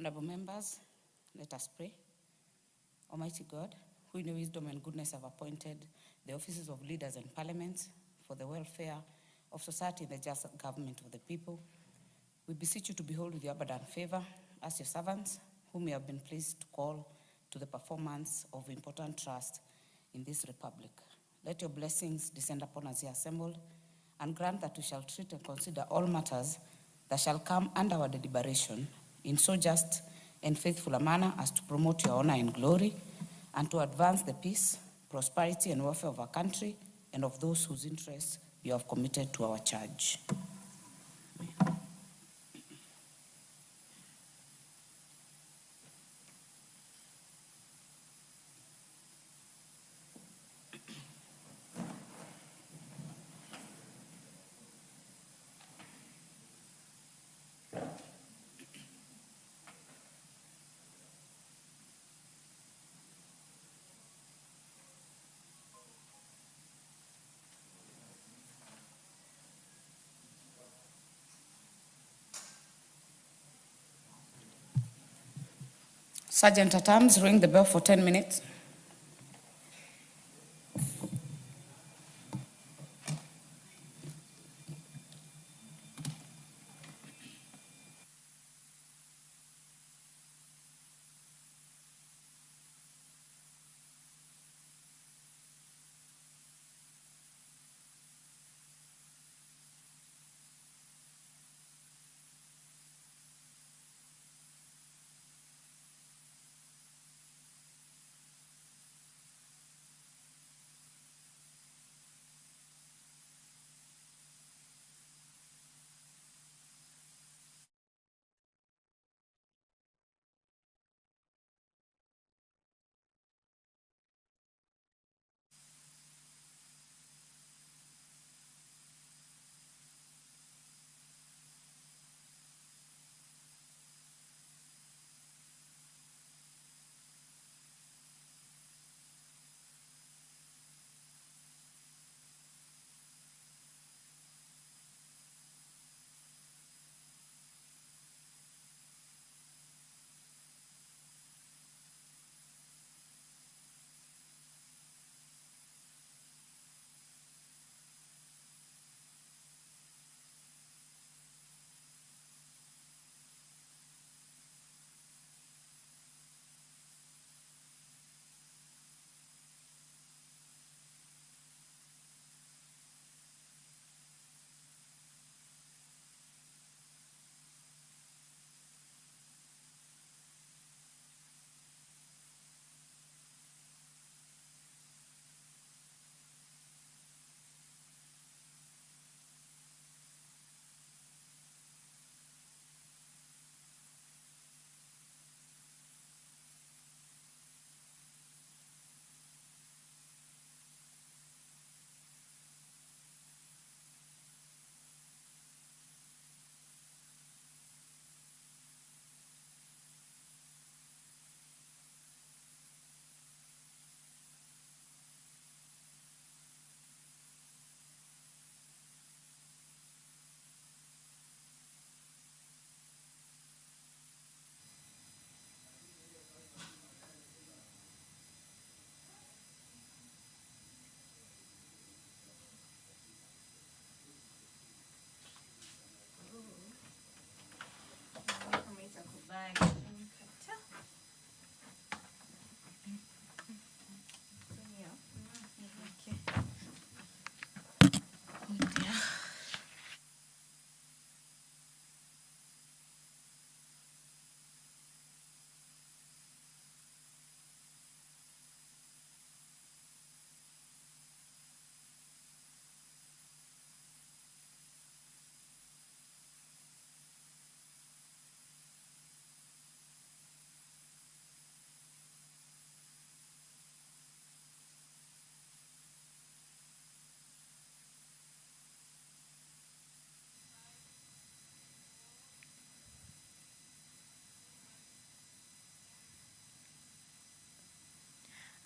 Honorable members, let us pray. Almighty God, who in your wisdom and goodness have appointed the offices of leaders and parliaments for the welfare of society and the just government of the people, we beseech you to behold with your abundant favor as your servants, whom you have been pleased to call to the performance of important trust in this republic. Let your blessings descend upon us here assembled, and grant that we shall treat and consider all matters that shall come under our deliberation in so just and faithful a manner as to promote your honor and glory, and to advance the peace, prosperity, and welfare of our country and of those whose interests you have committed to our charge. Sergeant at Arms, ring the bell for 10 minutes.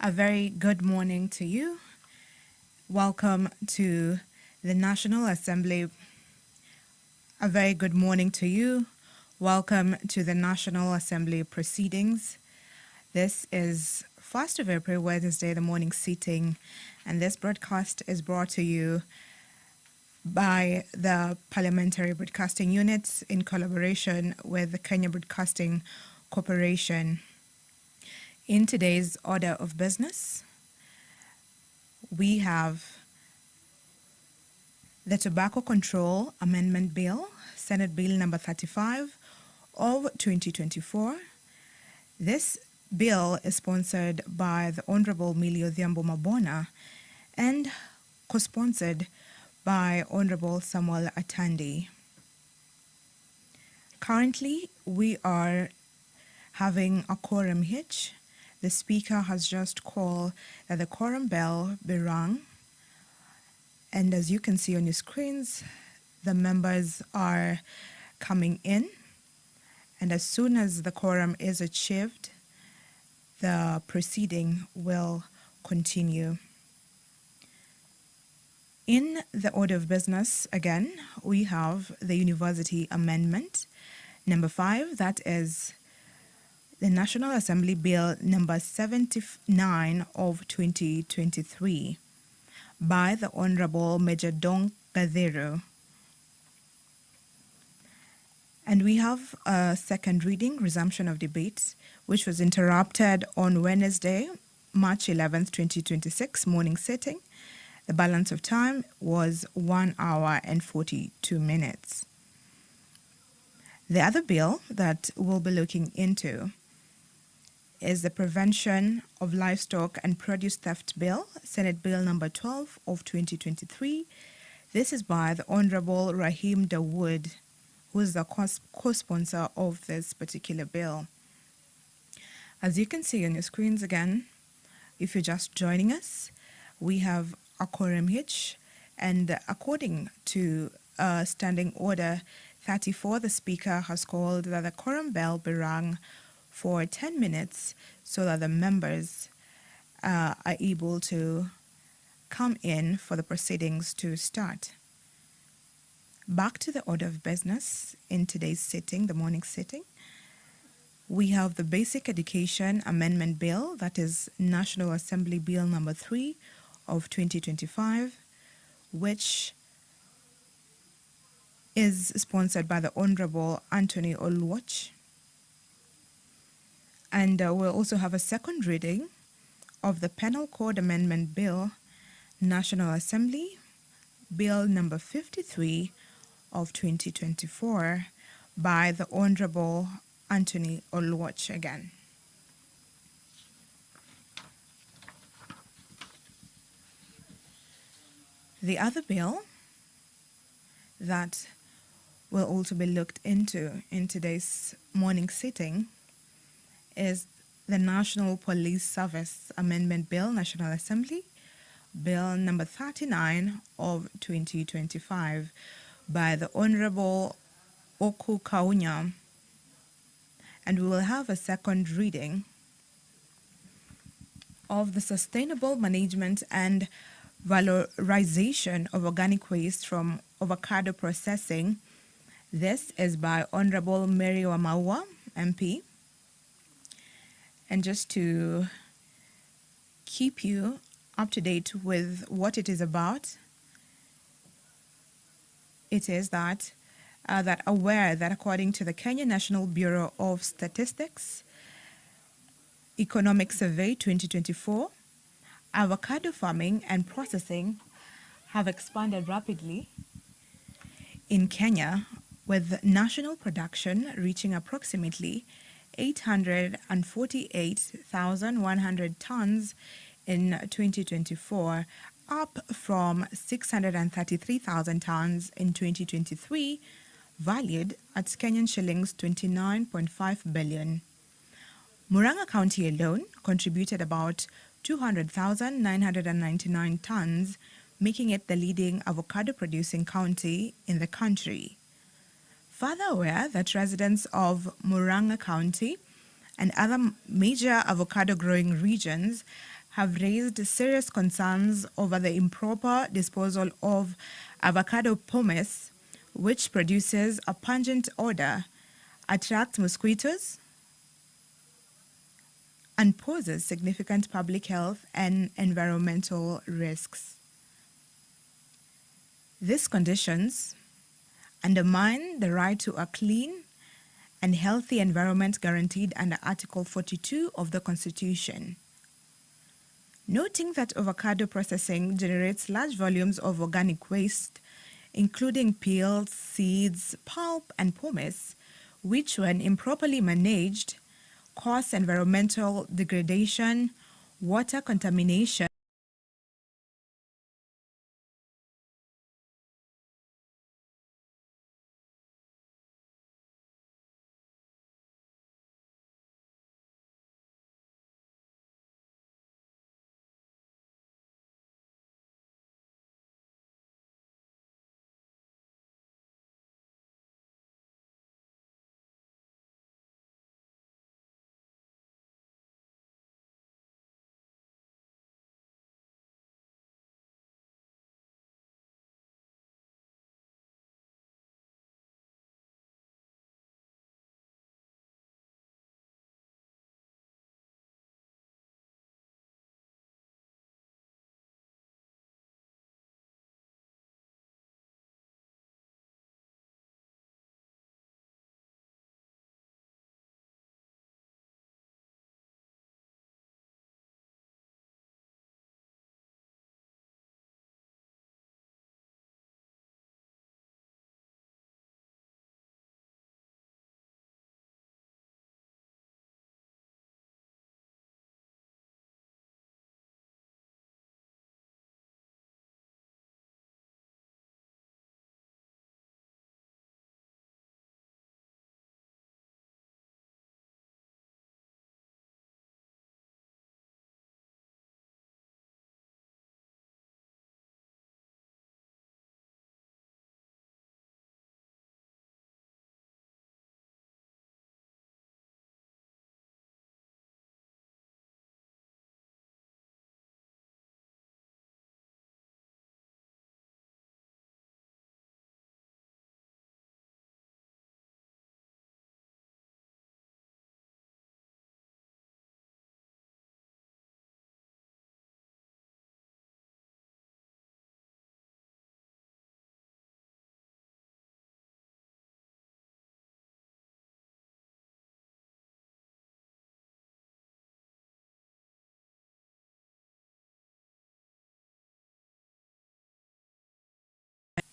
A very good morning to you. Welcome to the National Assembly. A very good morning to you. Welcome to the National Assembly proceedings. This is 1st of April, Wednesday, the morning sitting, and this broadcast is brought to you by the Parliamentary Broadcasting Unit in collaboration with the Kenya Broadcasting Corporation. In today's order of business, we have the Tobacco Control Amendment Bill, Senate Bill number 35 of 2024. This bill is sponsored by the Honorable Millie Odhiambo Mabona and co-sponsored by Honorable Samuel Atandi. Currently, we are having a quorum hitch. The Speaker has just called that the quorum bell be rung. And as you can see on your screens, the members are coming in. And as soon as the quorum is achieved, the proceeding will continue. In the order of business, again, we have the University Amendment number 5, that is the National Assembly Bill number 79 of 2023 by the Honorable Major Dong Gathero. And we have a second reading, resumption of debate, which was interrupted on Wednesday, March 11th, 2026, morning sitting. The balance of time was 1 hour and 42 minutes. The other bill that we'll be looking into is the Prevention of Livestock and Produce Theft Bill, Senate Bill number 12 of 2023. This is by the Honorable Rahim Dawood, who is the co-sponsor of this particular bill. As you can see on your screens again, if you're just joining us, we have a quorum hitch, and according to Standing Order 34, the Speaker has called that the quorum bell be rung for 10 minutes so that the members are able to come in for the proceedings to start. Back to the order of business in today's sitting, the morning sitting. We have the Basic Education Amendment Bill, that is National Assembly Bill number 3 of 2025, which is sponsored by the Honorable Anthony Oluoch. And we'll also have a second reading of the Penal Code Amendment Bill, National Assembly, Bill number 53 of 2024 by the Honorable Anthony Oluoch again. The other bill that will also be looked into in today's morning sitting is the National Police Service Amendment Bill, National Assembly, Bill number 39 of 2025 by the Honorable Oku Kaunya. And we will have a second reading of the Sustainable Management and Valorization of Organic Waste from Avocado Processing. This is by Honorable Mary Wamaua, MP. And just to keep you up to date with what it is about, it is that aware that according to the Kenya National Bureau of Statistics Economic Survey 2024, avocado farming and processing have expanded rapidly in Kenya, with national production reaching approximately 848,100 tons in 2024, up from 633,000 tons in 2023, valued at Kenyan shillings 29.5 billion. Murang'a County alone contributed about 200,999 tons, making it the leading avocado-producing county in the country. Further aware that residents of Murang'a County and other major avocado-growing regions have raised serious concerns over the improper disposal of avocado pomace, which produces a pungent odor, attracts mosquitoes, and poses significant public health and environmental risks. These conditions undermine the right to a clean and healthy environment guaranteed under Article 42 of the Constitution. Noting that avocado processing generates large volumes of organic waste, including peels, seeds, pulp, and pomace, which, when improperly managed, cause environmental degradation, water contamination,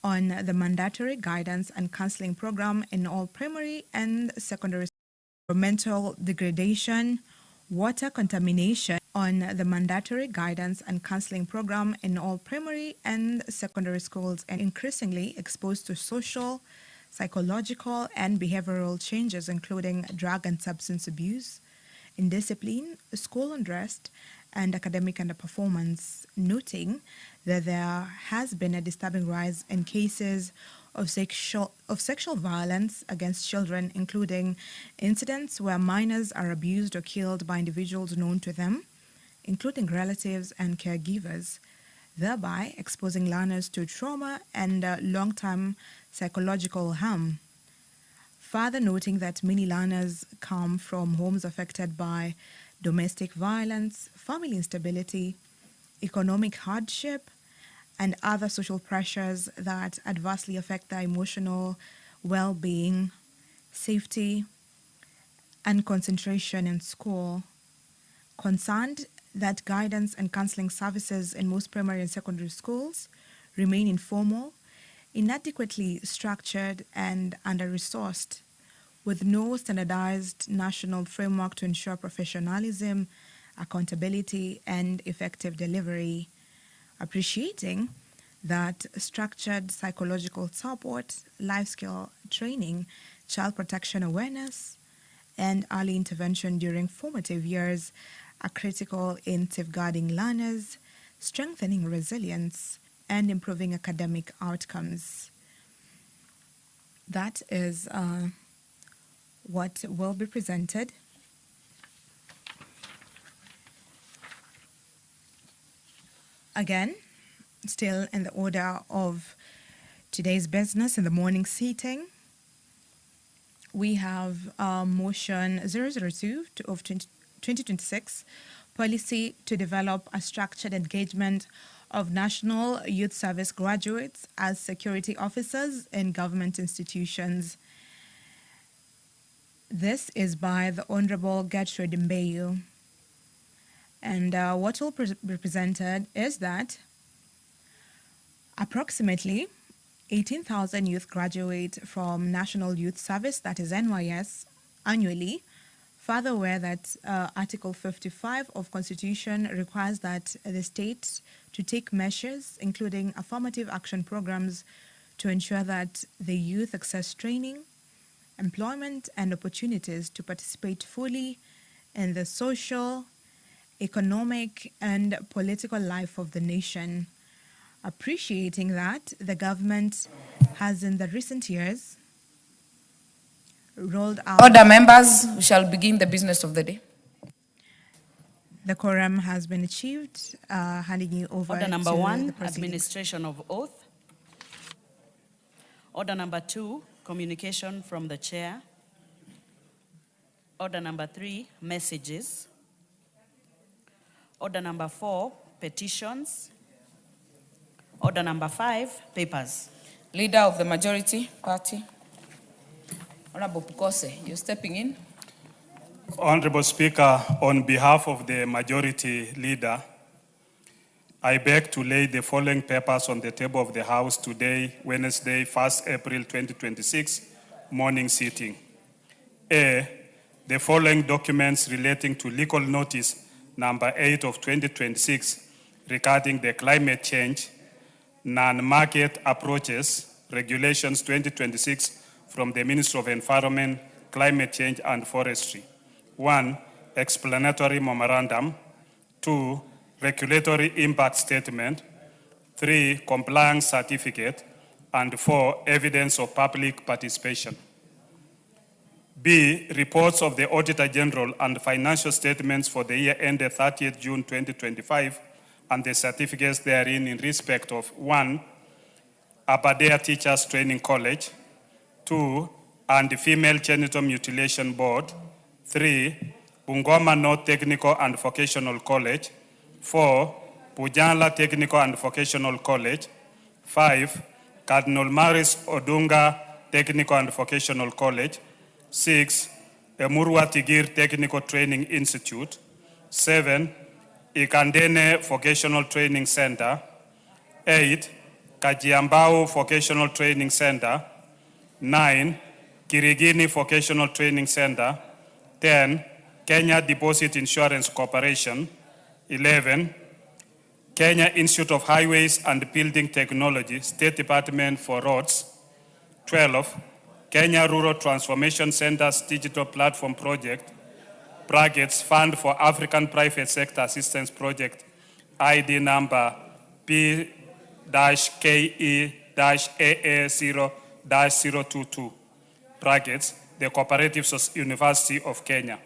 on the mandatory guidance and counseling program in all primary and secondary environmental degradation, water contamination, on the mandatory guidance and counseling program in all primary and secondary schools, and increasingly exposed to social, psychological, and behavioral changes, including drug and substance abuse, indiscipline, school unrest, and academic underperformance, noting that there has been a disturbing rise in cases of sexual violence against children, including incidents where minors are abused or killed by individuals known to them, including relatives and caregivers, thereby exposing learners to trauma and long-term psychological harm. Further noting that many learners come from homes affected by domestic violence, family instability, economic hardship, and other social pressures that adversely affect their emotional well-being, safety, and concentration in school. Concerned that guidance and counseling services in most primary and secondary schools remain informal, inadequately structured, and under-resourced, with no standardized national framework to ensure professionalism, accountability, and effective delivery. Appreciating that structured psychological support, life skill training, child protection awareness, and early intervention during formative years are critical in safeguarding learners, strengthening resilience, and improving academic outcomes. That is what will be presented. Again, still in the order of today's business in the morning seating, we have motion 002 of 2026, policy to develop a structured engagement of National Youth Service graduates as security officers in government institutions. This is by the Honorable Gertrude Mbeyu. And what will be presented is that approximately 18,000 youth graduate from National Youth Service, that is NYS, annually. Further aware that Article 55 of Constitution requires that the state to take measures, including affirmative action programs, to ensure that the youth access training, employment, and opportunities to participate fully in the social, economic, and political life of the nation. Appreciating that, the government has in the recent years rolled out... Order, members, we shall begin the business of the day. The quorum has been achieved. Handing you over Order number to one, the proceedings. administration of oath. Order number two, communication from the chair. Order number three, messages. Order number four, petitions. Order number five, papers. Leader of the majority party, Honorable Pukose, you're stepping in. Honorable Speaker, on behalf of the majority leader, I beg to lay the following papers on the table of the House today, Wednesday, 1st April 2026, morning sitting. A, the following documents relating to legal notice number 8 of 2026 regarding the climate change, non-market approaches, regulations 2026 from the Ministry of Environment, Climate Change and Forestry. 1, explanatory memorandum. 2, regulatory impact statement. 3, compliance certificate. And 4, evidence of public participation. B, reports of the Auditor General and financial statements for the year ended 30th June 2025 and the certificates therein in respect of 1, Aberdare Teachers Training College. 2, and Female Genital Mutilation Board. 3, Bungoma North Technical and Vocational College. 4, Pujala Technical and Vocational College. 5, Cardinal Maris Odunga Technical and Vocational College. 6, Emurwa Tigir Technical Training Institute. 7, Ikandene Vocational Training Center. 8, Kajiambao Vocational Training Center. 9, Kirigini Vocational Training Center. 10, Kenya Deposit Insurance Corporation. 11, Kenya Institute of Highways and Building Technology, State Department for Roads. 12, Kenya Rural Transformation Center's Digital Platform Project, brackets Fund for African Private Sector Assistance Project, ID number P-KE-AA0-022, brackets the Cooperative University of Kenya.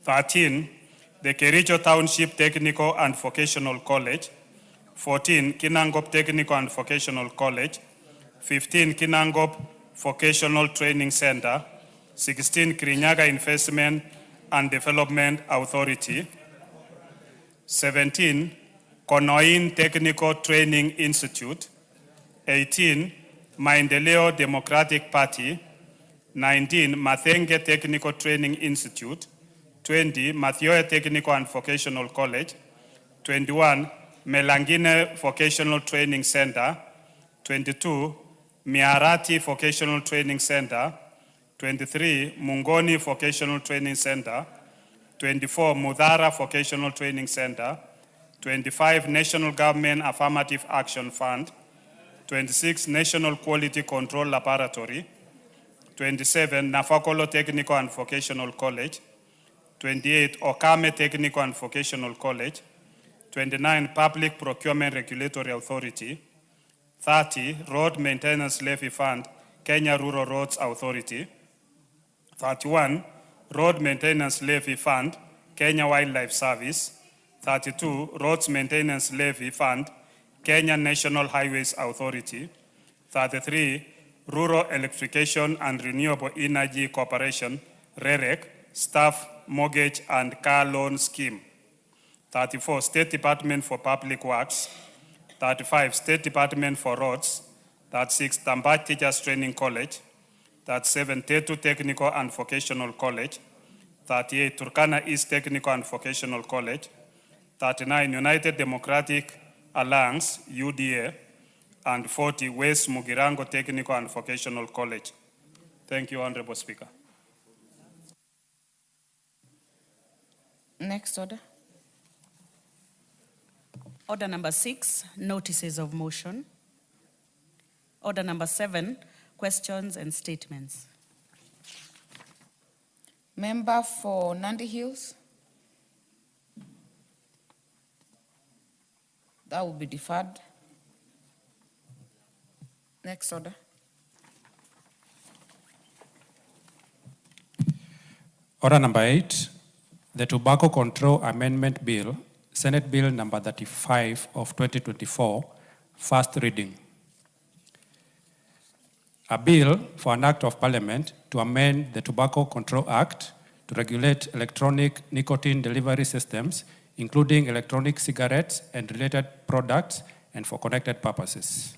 13, the Kericho Township Technical and Vocational College. 14, Kinangop Technical and Vocational College. 15, Kinangop Vocational Training Center. 16, Kirinyaga Investment and Development Authority. 17, Konoin Technical Training Institute. 18, Maendeleo Democratic Party. 19, Mathenge Technical Training Institute. 20, Mathioe Technical and Vocational College. 21, Melangine Vocational Training Center. 22, Miarati Vocational Training Center. 23, Mungoni Vocational Training Center. 24, Mudhara Vocational Training Center. 25, National Government Affirmative Action Fund. 26, National Quality Control Laboratory. 27, Nafakolo Technical and Vocational College. 28, Okame Technical and Vocational College. 29, Public Procurement Regulatory Authority. 30, Road Maintenance Levy Fund, Kenya Rural Roads Authority. 31, Road Maintenance Levy Fund, Kenya Wildlife Service. 32, Roads Maintenance Levy Fund, Kenya National Highways Authority. 33, Rural Electrification and Renewable Energy Corporation, REREC, Staff Mortgage and Car Loan Scheme. 34, State Department for Public Works. 35, State Department for Roads. 36, Tambat Teachers Training College. 37, Tetu Technical and Vocational College. 38, Turkana East Technical and Vocational College. 39, United Democratic Alliance, UDA. And 40, West Mugirango Technical and Vocational College. Thank you, Honorable Speaker. Next order. Order number 6, notices of motion. Order number 7, questions and statements. Member for Nandi Hills. That will be deferred. Next order. Order number 8, the Tobacco Control Amendment Bill, Senate Bill number 35 of 2024, first reading. A bill for an act of Parliament to amend the Tobacco Control Act to regulate electronic nicotine delivery systems, including electronic cigarettes and related products, and for connected purposes.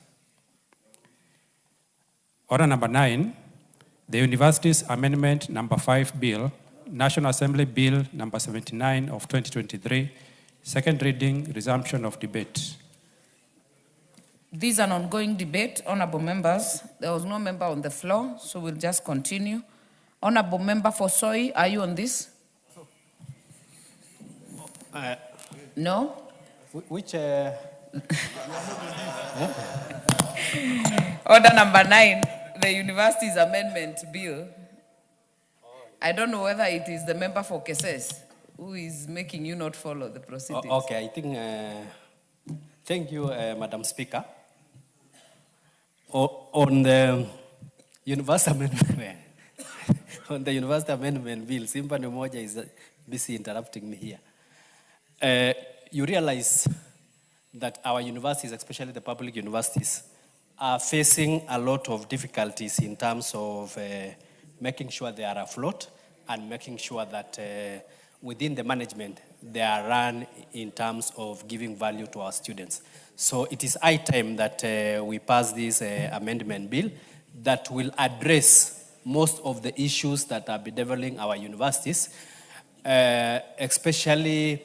Order number 9, the Universities Amendment number 5 Bill, National Assembly Bill number 79 of 2023, second reading, resumption of debate. This is an ongoing debate, honorable members. There was no member on the floor, so we'll just continue. Honorable member for Soy, are you on this? No? Which Order number 9, the Universities Amendment Bill. I don't know whether it is the member for Keses who is making you not follow the proceedings. Okay, I think, thank you, Madam Speaker. On the University Amendment, on the University Amendment Bill, Simba Numoja is busy interrupting me here. You realize that our universities, especially the public universities, are facing a lot of difficulties in terms of making sure they are afloat and making sure that within the management they are run in terms of giving value to our students. So it is high time that we pass this amendment bill that will address most of the issues that are bedeviling our universities, especially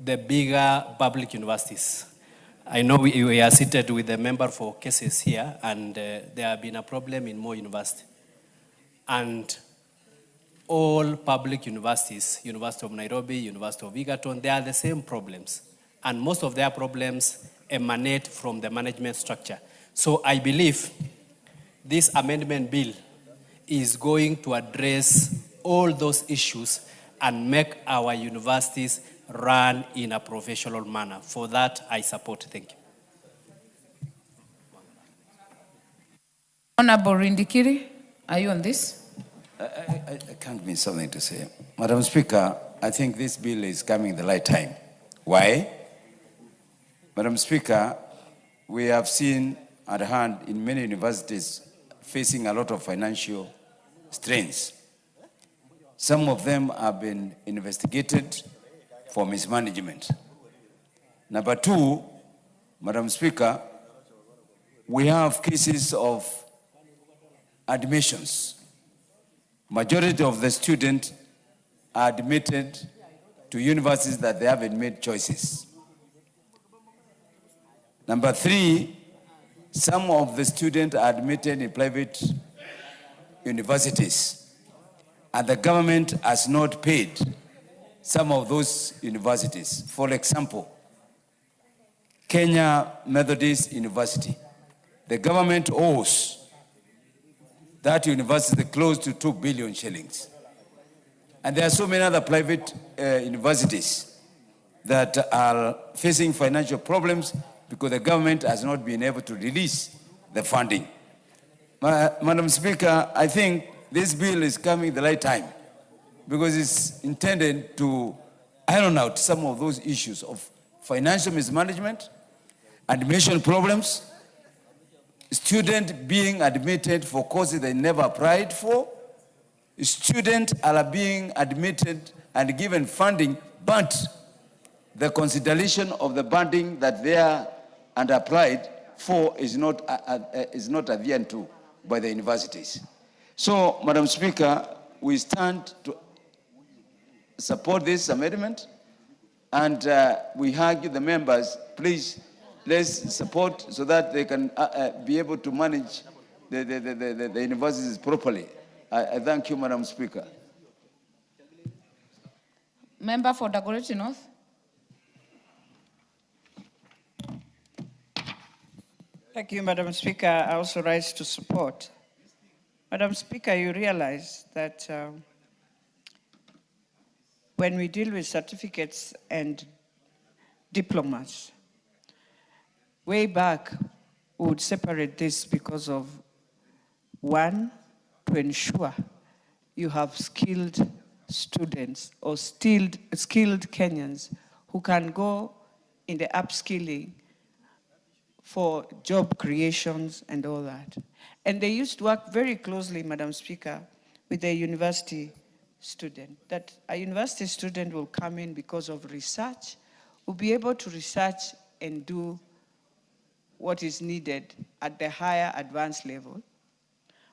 the bigger public universities. I know we are seated with the member for cases here, and there have been a problem in more university. And all public universities, University of Nairobi, University of Egerton, they are the same problems. And most of their problems emanate from the management structure. So I believe this amendment bill is going to address all those issues and make our universities run in a professional manner. For that, I support. Thank you. Honorable Rindikiri, are you on this? I can't miss something to say. Madam Speaker, I think this bill is coming at the right time. Why? Madam Speaker, we have seen at hand in many universities facing a lot of financial strains. Some of them have been investigated for mismanagement. Number 2, Madam Speaker, we have cases of admissions. Majority of the students are admitted to universities that they haven't made choices. Number 3, some of the students are admitted in private universities, and the government has not paid some of those universities. For example, Kenya Methodist University, the government owes that university close to 2 billion shillings. And there are so many other private universities that are facing financial problems because the government has not been able to release the funding. Madam Speaker, I think this bill is coming at the right time because it's intended to iron out some of those issues of financial mismanagement, admission problems, students being admitted for courses they never applied for. Students are being admitted and given funding, but the consideration of the funding that they are and applied for is not adhered to by the universities. So, Madam Speaker, we stand to support this amendment, and we urge the members, please, let's support so that they can be able to manage the universities properly. I thank you, Madam Speaker. Member for Dagoretti North. Thank you, Madam Speaker. I also rise to support. Madam Speaker, you realize that when we deal with certificates and diplomas, way back, we would separate this because of, one, to ensure you have skilled students or skilled Kenyans who can go in the upskilling for job creations and all that. And they used to work very closely, Madam Speaker, with the university student, that a university student will come in because of research, will be able to research and do what is needed at the higher advanced level.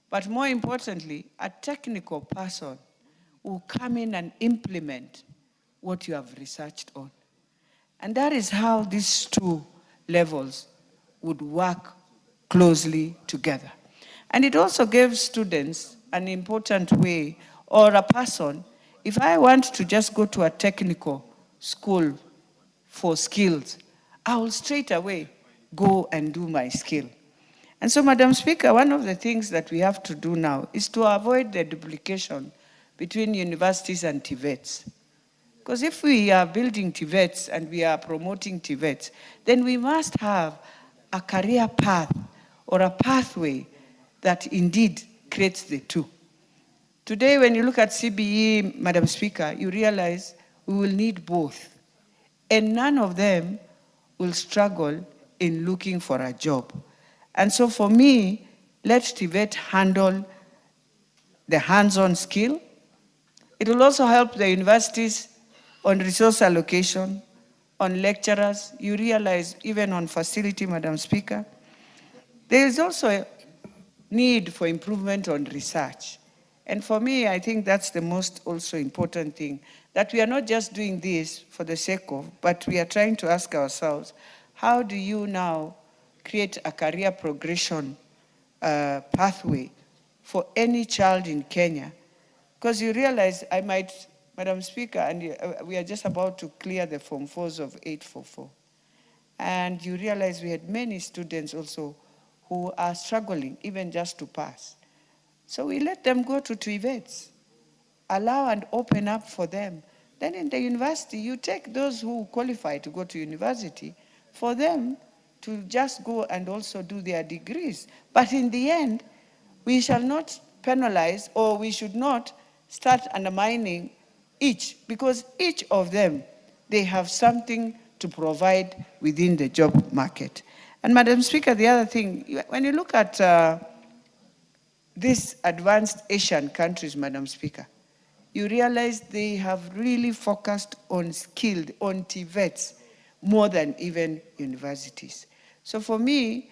But more importantly, a technical person will come in and implement what you have researched on. And that is how these two levels would work closely together. And it also gives students an important way, or a person, if I want to just go to a technical school for skills, I will straight away go and do my skill. And so, Madam Speaker, one of the things that we have to do now is to avoid the duplication between universities and TVETs. Because if we are building TVETs and we are promoting TVETs, then we must have a career path or a pathway that indeed creates the two. Today, when you look at CBE, Madam Speaker, you realize we will need both. And none of them will struggle in looking for a job. And so for me, let TVET handle the hands-on skill. It will also help the universities on resource allocation, on lecturers. You realize even on facility, Madam Speaker, there is also a need for improvement on research. And for me, I think that's the most also important thing, that we are not just doing this for the sake of, but we are trying to ask ourselves, how do you now create a career progression pathway for any child in Kenya? Because you realize I might, Madam Speaker, and we are just about to clear the Form 4s of 844. And you realize we had many students also who are struggling even just to pass. So we let them go to TVETs, allow and open up for them. Then in the university, you take those who qualify to go to university for them to just go and also do their degrees. But in the end, we shall not penalize, or we should not start undermining each, because each of them, they have something to provide within the job market. And Madam Speaker, the other thing, when you look at these advanced Asian countries, Madam Speaker, you realize they have really focused on skilled, on TVETs, more than even universities. So for me,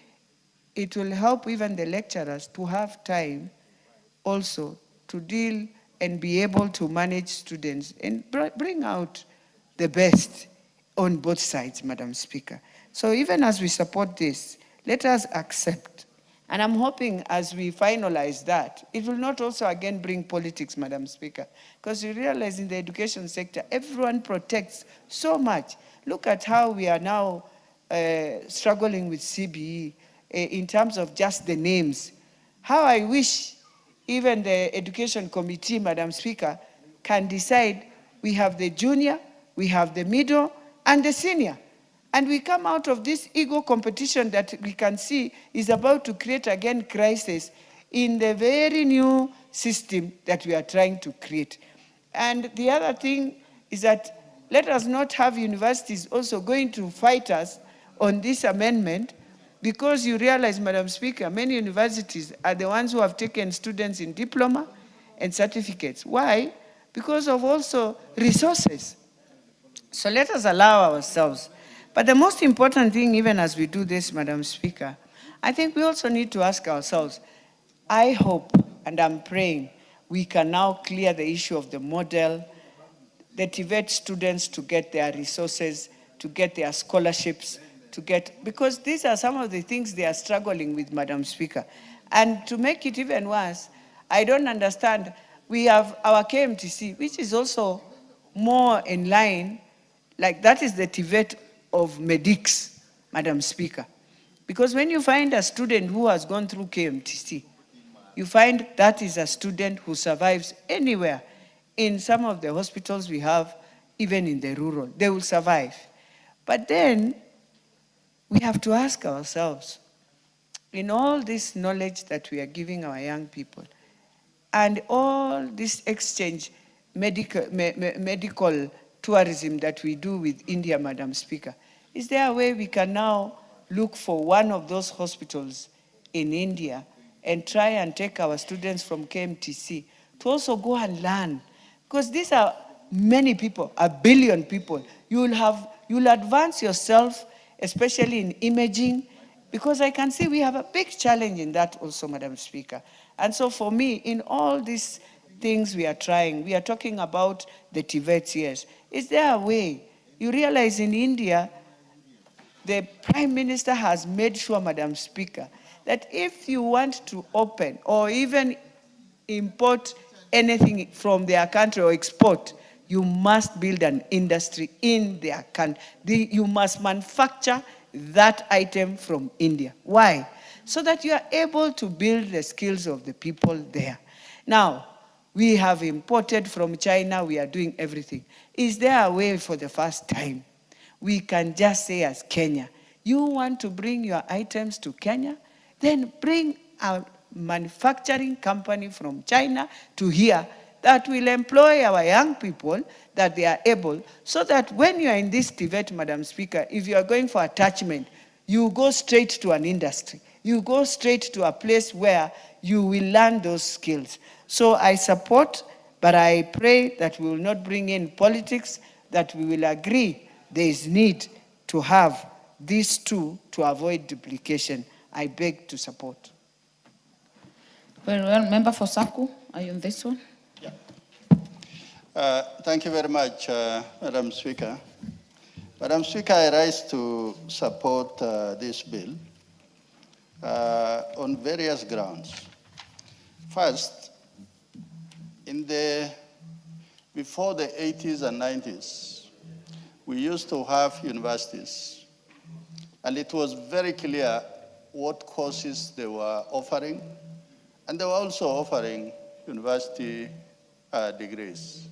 it will help even the lecturers to have time also to deal and be able to manage students and bring out the best on both sides, Madam Speaker. So even as we support this, let us accept. And I'm hoping as we finalize that, it will not also again bring politics, Madam Speaker, because you realize in the education sector, everyone protects so much. Look at how we are now struggling with CBE in terms of just the names. How I wish even the Education Committee, Madam Speaker, can decide we have the junior, we have the middle, and the senior. And we come out of this ego competition that we can see is about to create again crisis in the very new system that we are trying to create. And the other thing is that let us not have universities also going to fight us on this amendment Because you realize, Madam Speaker, many universities are the ones who have taken students in diploma and certificates. Why? Because of also resources. So let us allow ourselves. But the most important thing, even as we do this, Madam Speaker, I think we also need to ask ourselves, I hope and I'm praying we can now clear the issue of the model, the TVET students to get their resources, to get their scholarships, because these are some of the things they are struggling with, Madam Speaker. And to make it even worse, I don't understand, we have our KMTC, which is also more in line, like that is the TVET of medics, Madam Speaker. Because when you find a student who has gone through KMTC, you find that is a student who survives anywhere. In some of the hospitals we have, even in the rural, they will survive. But then, we have to ask ourselves, in all this knowledge that we are giving our young people, and all this exchange, medical tourism that we do with India, Madam Speaker, is there a way we can now look for one of those hospitals in India and try and take our students from KMTC to also go and learn? Because these are many people, 1 billion people. You'll advance yourself, especially in imaging, because I can see we have a big challenge in that also, Madam Speaker. And so for me, in all these things we are trying, we are talking about the TVETs, yes. Is there a way? You realize in India, the Prime Minister has made sure, Madam Speaker, that if you want to open or even import anything from their country or export, you must build an industry in their country. You must manufacture that item from India. Why? So that you are able to build the skills of the people there. Now, we have imported from China, we are doing everything. Is there a way for the first time we can just say as Kenya, you want to bring your items to Kenya, then bring a manufacturing company from China to here that will employ our young people, that they are able, so that when you are in this TVET, Madam Speaker, if you are going for attachment, you go straight to an industry. You go straight to a place where you will learn those skills. So I support, but I pray that we will not bring in politics, that we will agree there is need to have these two to avoid duplication. I beg to support. Very well. Member for Saku, are you on this one? Thank you very much, Madam Speaker. Madam Speaker, I rise to support this bill on various grounds. First, before the 80s and 90s, we used to have universities, and it was very clear what courses they were offering, and they were also offering university degrees.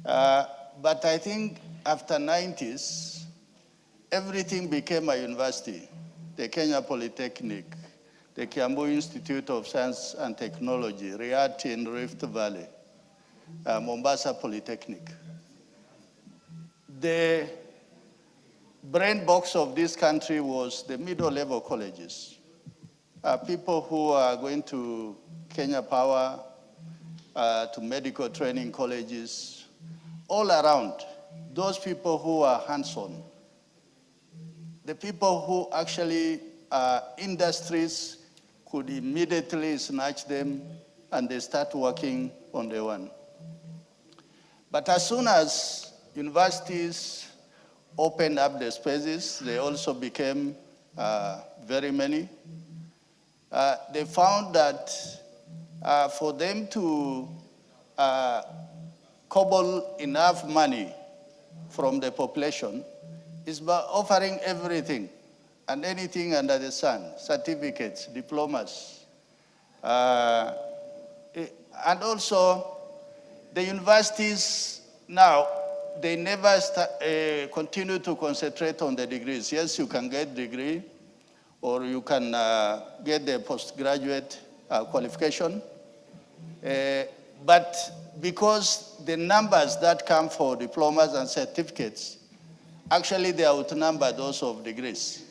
But I think after 90s, everything became a university. The Kenya Polytechnic, the Kiambu Institute of Science and Technology, RIAT in Rift Valley, Mombasa Polytechnic. The brain box of this country was the middle-level colleges. People who are going to Kenya Power, to medical training colleges, all around, those people who are hands-on, the people who actually industries could immediately snatch them and they start working on their own. But as soon as universities opened up the spaces, they also became very many. They found that for them to cobble enough money from the population is by offering everything and anything under the sun, certificates, diplomas. And also, the universities now, they never continue to concentrate on the degrees. Yes, you can get degree, or you can get the postgraduate qualification. But because the numbers that come for diplomas and certificates, actually they outnumber those of degrees.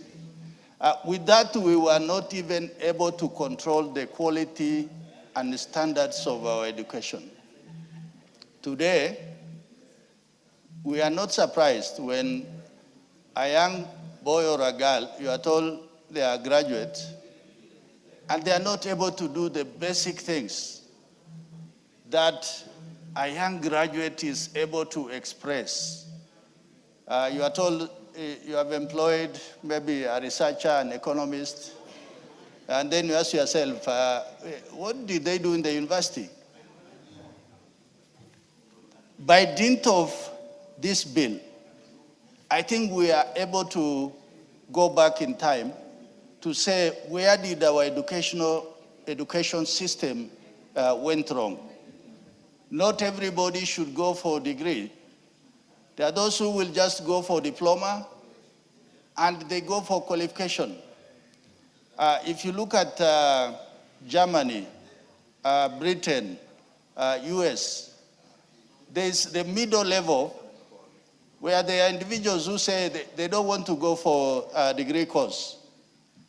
With that, we were not even able to control the quality and the standards of our education. Today, we are not surprised when a young boy or a girl, you are told they are graduates, and they are not able to do the basic things that a young graduate is able to express. You are told you have employed maybe a researcher, an economist, and then you ask yourself, what did they do in the university? By dint of this bill, I think we are able to go back in time to say, where did our education system went wrong? Not everybody should go for a degree. There are those who will just go for diploma, and they go for qualification. If you look at Germany, Britain, US, there's the middle level where there are individuals who say they don't want to go for a degree course.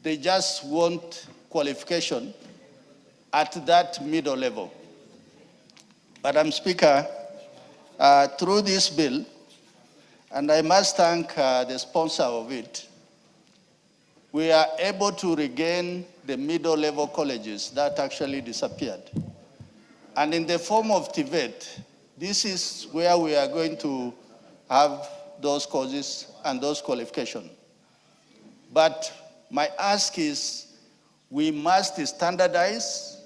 They just want qualification at that middle level. Madam Speaker, through this bill, and I must thank the sponsor of it, we are able to regain the middle-level colleges that actually disappeared. And in the form of TVET, this is where we are going to have those courses and those qualifications. But my ask is, we must standardize,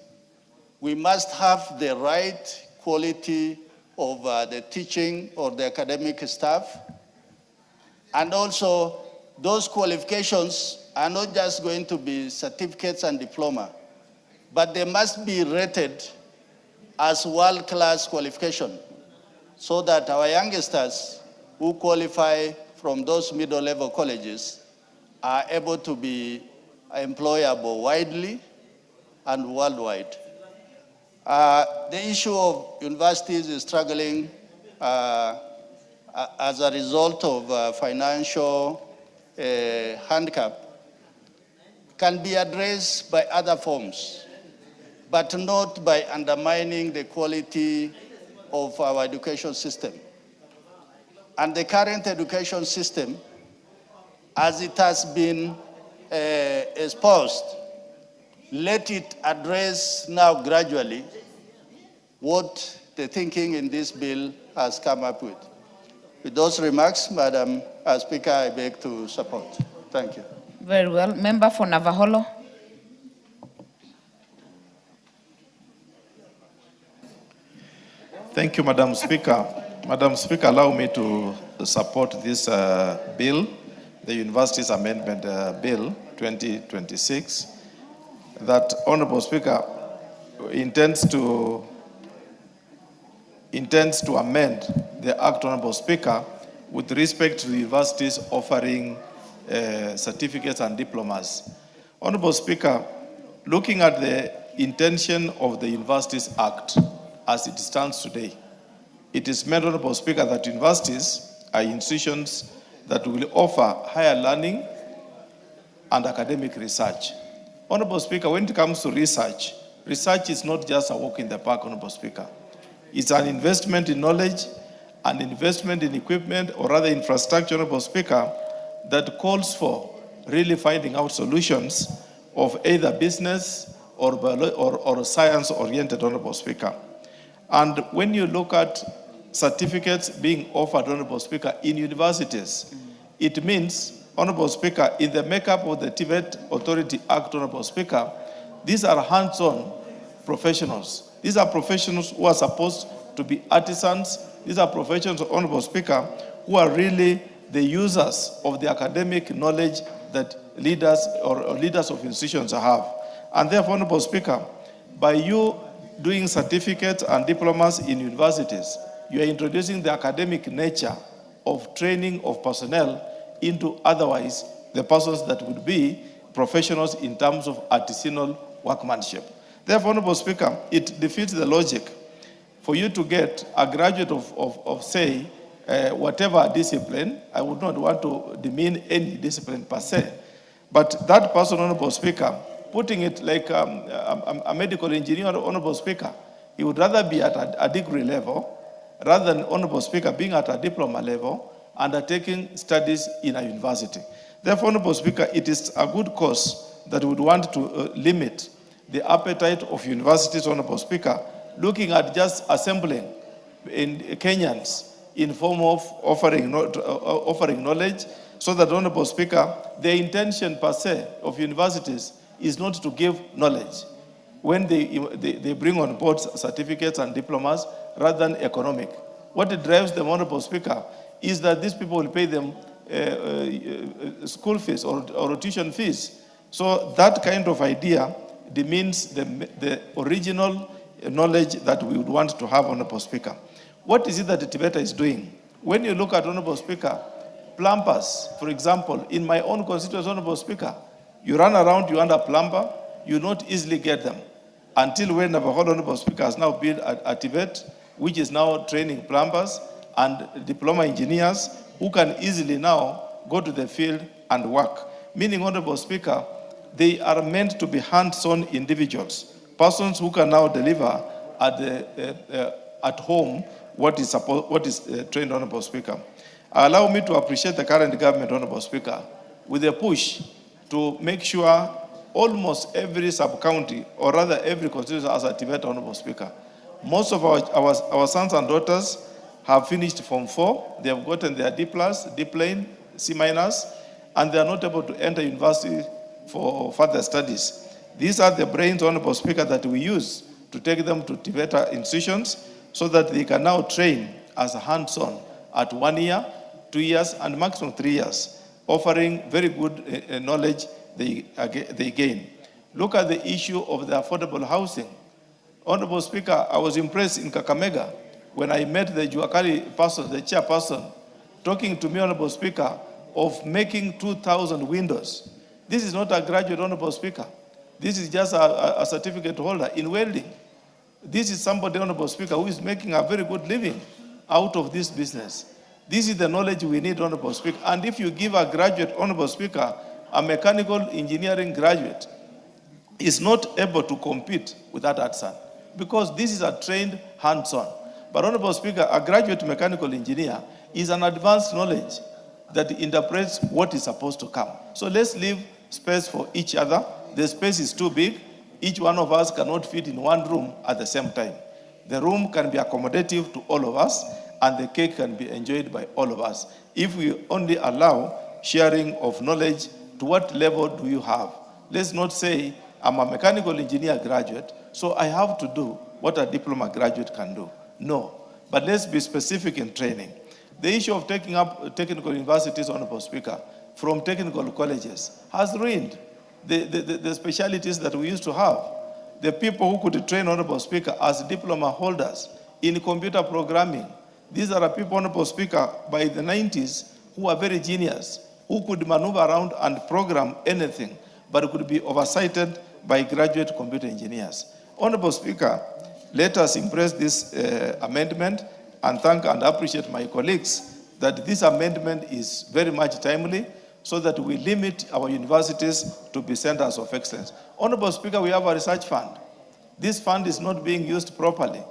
we must have the right quality of the teaching or the academic staff, and also those qualifications are not just going to be certificates and diploma, but they must be rated as world-class qualification so that our youngsters who qualify from those middle-level colleges are able to be employable widely and worldwide. The issue of universities is struggling as a result of financial handicap can be addressed by other forms, but not by undermining the quality of our education system. And the current education system, as it has been espoused, let it address now gradually what the thinking in this bill has come up with. With those remarks, Madam Speaker, I beg to support. Thank you. Very well. Member for Navaholo. Thank you, Madam Speaker. Madam Speaker, allow me to support this bill, the Universities Amendment Bill 2026, that Honorable Speaker intends to amend the Act, Honorable Speaker, with respect to the universities offering certificates and diplomas. Honorable Speaker, looking at the intention of the Universities Act as it stands today, it is meant, Honorable Speaker, that universities are institutions that will offer higher learning and academic research. Honorable Speaker, when it comes to research, research is not just a walk in the park, Honorable Speaker. It's an investment in knowledge, an investment in equipment, or rather infrastructure, Honorable Speaker, that calls for really finding out solutions of either business or science-oriented, Honorable Speaker. And when you look at certificates being offered, Honorable Speaker, in universities, it means, Honorable Speaker, in the makeup of the TVET Authority Act, Honorable Speaker, these are hands-on professionals. These are professionals who are supposed to be artisans. These are professionals, Honorable Speaker, who are really the users of the academic knowledge that leaders or leaders of institutions have. And therefore, Honorable Speaker, by you doing certificates and diplomas in universities, you are introducing the academic nature of training of personnel into otherwise the persons that would be professionals in terms of artisanal workmanship. Therefore, Honorable Speaker, it defeats the logic for you to get a graduate of say, whatever discipline. I would not want to demean any discipline per se, But that person, Honorable Speaker, putting it like a medical engineer, Honorable Speaker, he would rather be at a degree level rather than, Honorable Speaker, being at a diploma level, undertaking studies in a university. Therefore, Honorable Speaker, it is a good cause that would want to limit the appetite of universities, Honorable Speaker, looking at just assembling in Kenyans in form of offering knowledge, so that, Honorable Speaker, the intention per se of universities is not to give knowledge when they bring on board certificates and diplomas rather than economic. What it drives them, Honorable Speaker, is that these people will pay them school fees or tuition fees. So that kind of idea demeans the original knowledge that we would want to have, Honorable Speaker. What is it that the TVETA is doing? When you look at, Honorable Speaker, plumbers, for example, in my own constituency, Honorable Speaker, you run around, you want a plumber, you not easily get them. Until when Navajo, Honorable Speaker, has now built a TVET, which is now training plumbers and diploma engineers who can easily now go to the field and work. Meaning, Honorable Speaker, they are meant to be hands-on individuals, persons who can now deliver at home what is trained, Honorable Speaker. Allow me to appreciate the current government, Honorable Speaker, with a push to make sure almost every sub-county, or rather every constituency, has a TVET, Honorable Speaker. Most of our sons and daughters have finished Form 4. They have gotten their D+, D+, C-, and they are not able to enter university for further studies. These are the brains, Honorable Speaker, that we use to take them to TVETA institutions so that they can now train as a hands-on at 1 year, 2 years, and maximum 3 years, offering very good knowledge they gain. Look at the issue of the affordable housing. Honorable Speaker, I was impressed in Kakamega when I met the Juakali person, the chairperson, talking to me, Honorable Speaker, of making 2,000 windows. This is not a graduate, Honorable Speaker. This is just a certificate holder in welding. This is somebody, Honorable Speaker, who is making a very good living out of this business. This is the knowledge we need, Honorable Speaker. And if you give a graduate, Honorable Speaker, a mechanical engineering graduate, is not able to compete with that artisan, because this is a trained hands-on. But, Honorable Speaker, a graduate mechanical engineer is an advanced knowledge that interprets what is supposed to come. So let's leave space for each other. The space is too big. Each one of us cannot fit in one room at the same time. The room can be accommodative to all of us, and the cake can be enjoyed by all of us. If we only allow sharing of knowledge, to what level do you have? Let's not say, I'm a mechanical engineer graduate, so I have to do what a diploma graduate can do. No, but let's be specific in training. The issue of taking up technical universities, Honorable Speaker, from technical colleges has ruined the specialities that we used to have. The people who could train, Honorable Speaker, as diploma holders in computer programming. These are people, Honorable Speaker, by the 90s, who are very genius, who could maneuver around and program anything, but could be oversighted by graduate computer engineers. Honorable Speaker, let us embrace this amendment and thank and appreciate my colleagues that this amendment is very much timely, so that we limit our universities to be centers of excellence. Honorable Speaker, we have a research fund. This fund is not being used properly.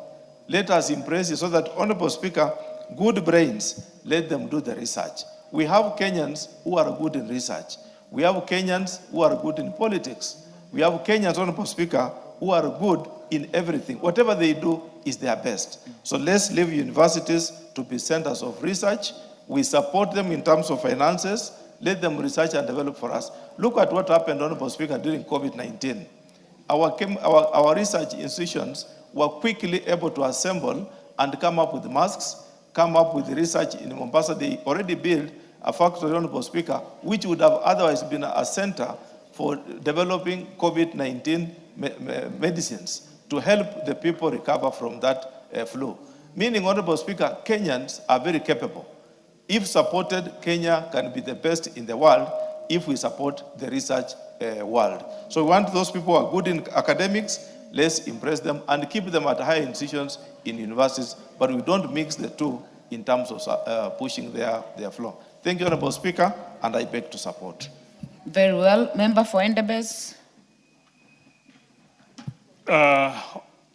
Let us embrace it so that, Honorable Speaker, good brains, let them do the research. We have Kenyans who are good in research. We have Kenyans who are good in politics. We have Kenyans, Honorable Speaker, who are good in everything. Whatever they do is their best. So let's leave universities to be centers of research. We support them in terms of finances. Let them research and develop for us. Look at what happened, Honorable Speaker, during COVID-19. Our research institutions were quickly able to assemble and come up with masks, come up with research in Mombasa. They already built a factory, Honorable Speaker, which would have otherwise been a center for developing COVID-19 medicines to help the people recover from that flu. Meaning, Honorable Speaker, Kenyans are very capable. If supported, Kenya can be the best in the world if we support the research world. So we want those people who are good in academics, let's impress them and keep them at higher institutions in universities, but we don't mix the two in terms of pushing their flow. Thank you, Honorable Speaker, and I beg to support. Very well. Member for Endebess.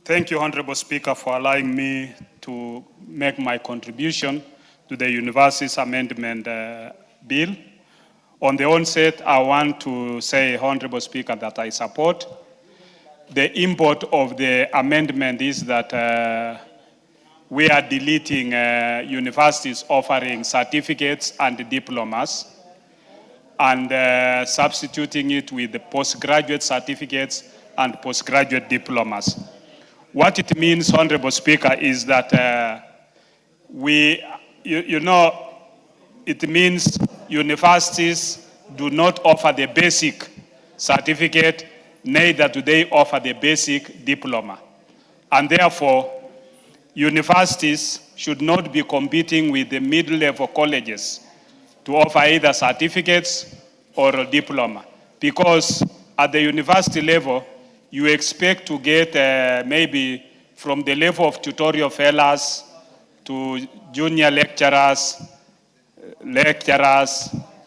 Thank you, Honorable Speaker, for allowing me to make my contribution to the University's Amendment Bill. On the onset, I want to say, Honorable Speaker, that I support. The import of the amendment is that we are deleting universities offering certificates and diplomas and substituting it with the postgraduate certificates and postgraduate diplomas. What it means, Honorable Speaker, is that it means universities do not offer the basic certificate, neither do they offer the basic diploma. And therefore, universities should not be competing with the mid-level colleges to offer either certificates or a diploma. Because at the university level, you expect to get maybe from the level of tutorial fellows to junior lecturers,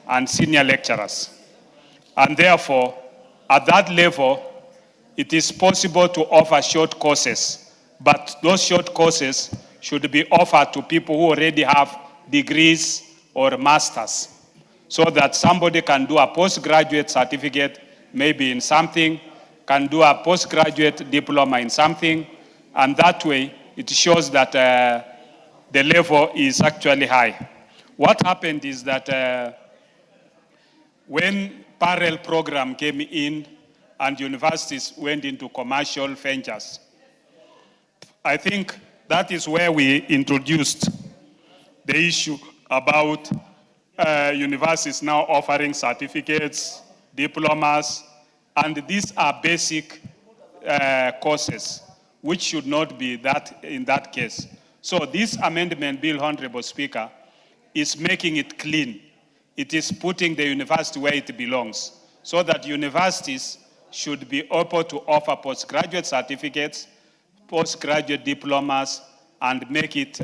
and senior lecturers. And therefore, at that level, it is possible to offer short courses, but those short courses should be offered to people who already have degrees or masters, so that somebody can do a postgraduate certificate, maybe in something, can do a postgraduate diploma in something, and that way it shows that the level is actually high. What happened is that when parallel program came in and universities went into commercial ventures, I think that is where we introduced the issue about universities now offering certificates, diplomas, and these are basic courses, which should not be that in that case. So this amendment bill, Honorable Speaker, is making it clean. It is putting the university where it belongs, so that universities should be able to offer postgraduate certificates, postgraduate diplomas, and make it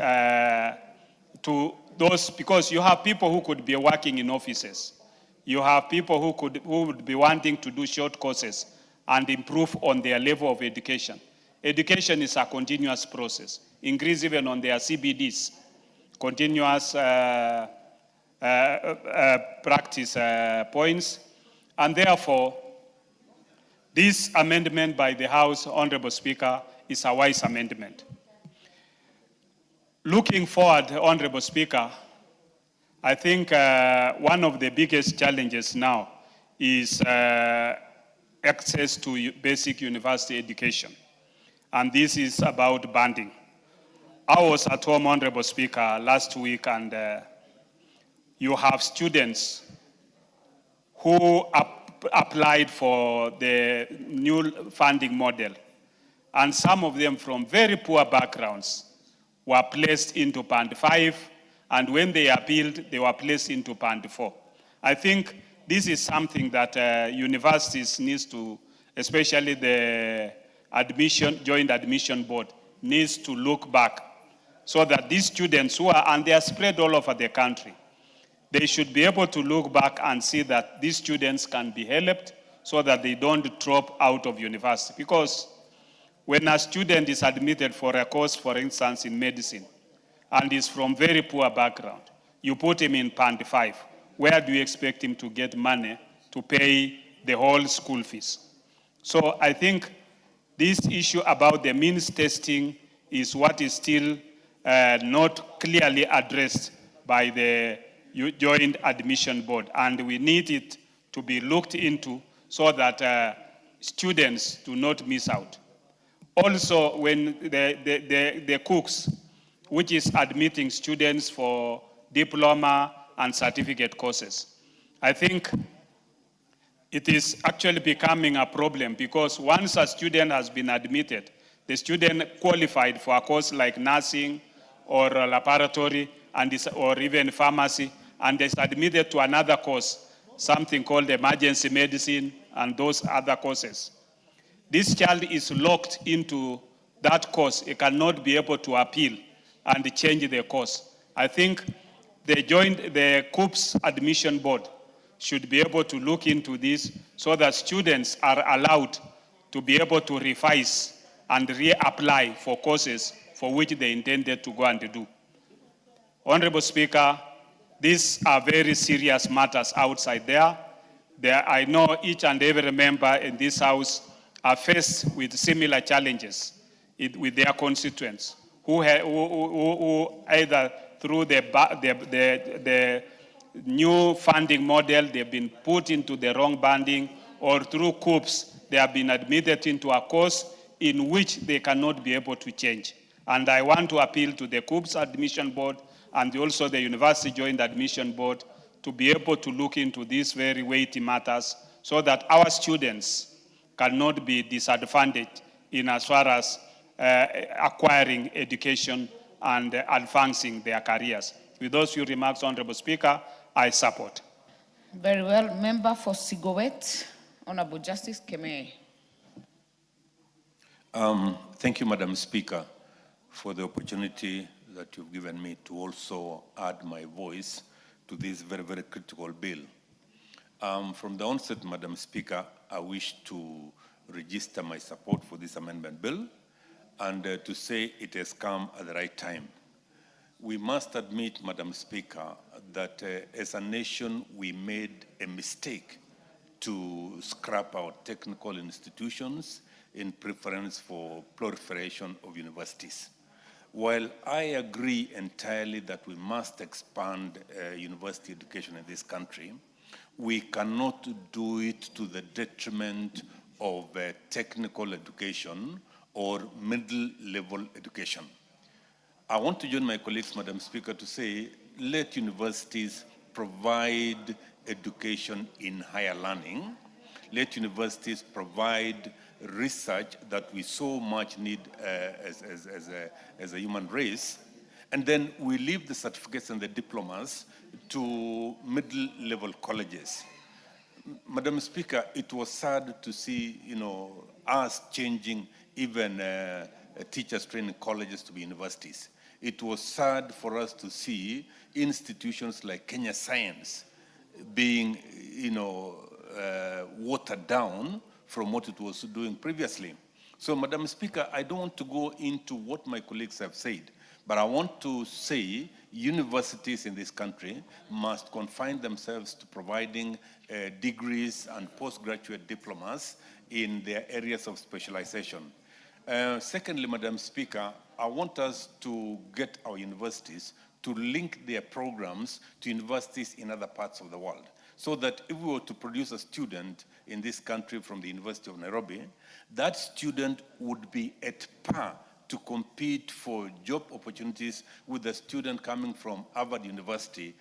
to those, because you have people who could be working in offices. You have people who would be wanting to do short courses and improve on their level of education. Education is a continuous process. Increase even on their CBDs, continuous practice points. And therefore, this amendment by the House, Honorable Speaker, is a wise amendment. Looking forward, Honorable Speaker, I think one of the biggest challenges now is access to basic university education. And this is about banding. I was at home, Honorable Speaker, last week, and you have students who applied for the new funding model. And some of them from very poor backgrounds were placed into Band 5, and when they appealed, they were placed into Band 4. I think this is something that universities needs to, especially the joint admission board, needs to look back, so that these students who are, and they are spread all over the country, they should be able to look back and see that these students can be helped so that they don't drop out of university. Because when a student is admitted for a course, for instance, in medicine, and is from very poor background, you put him in Band 5. Where do you expect him to get money to pay the whole school fees? So I think this issue about the means testing is what is still not clearly addressed by the joint admission board, and we need it to be looked into so that students do not miss out. Also, when the cooks, which is admitting students for diploma and certificate courses, I think it is actually becoming a problem, because once a student has been admitted, the student qualified for a course like nursing or laboratory or even pharmacy, and is admitted to another course, something called emergency medicine and those other courses. This child is locked into that course. It cannot be able to appeal and change the course. I think the COOPS admission board should be able to look into this so that students are allowed to be able to revise and reapply for courses for which they intended to go and do. Honorable Speaker, these are very serious matters outside there. I know each and every member in this House are faced with similar challenges with their constituents, who either through the new funding model, they've been put into the wrong banding, or through coups, they have been admitted into a course in which they cannot be able to change. And I want to appeal to the coups admission board and also the University Joint Admission Board to be able to look into these very weighty matters so that our students cannot be disadvantaged in as far as acquiring education and advancing their careers. With those few remarks, Honorable Speaker, I support. Very well. Member for Sigowet, Honorable Justice Keme. Thank you, Madam Speaker, for the opportunity that you've given me to also add my voice to this very, very critical bill. From the onset, Madam Speaker, I wish to register my support for this amendment bill and to say it has come at the right time. We must admit, Madam Speaker, that as a nation, we made a mistake to scrap our technical institutions in preference for proliferation of universities. While I agree entirely that we must expand university education in this country, we cannot do it to the detriment of technical education or middle-level education. I want to join my colleagues, Madam Speaker, to say, let universities provide education in higher learning. Let universities provide research that we so much need as a human race. And then we leave the certificates and the diplomas to middle-level colleges. Madam Speaker, it was sad to see, us changing even teachers training colleges to be universities. It was sad for us to see institutions like Kenya Science being, watered down from what it was doing previously. So, Madam Speaker, I don't want to go into what my colleagues have said, but I want to say universities in this country must confine themselves to providing degrees and postgraduate diplomas in their areas of specialization. Secondly, Madam Speaker, I want us to get our universities to link their programs to universities in other parts of the world, so that if we were to produce a student in this country from the University of Nairobi, that student would be at par to compete for job opportunities with a student coming from Harvard University,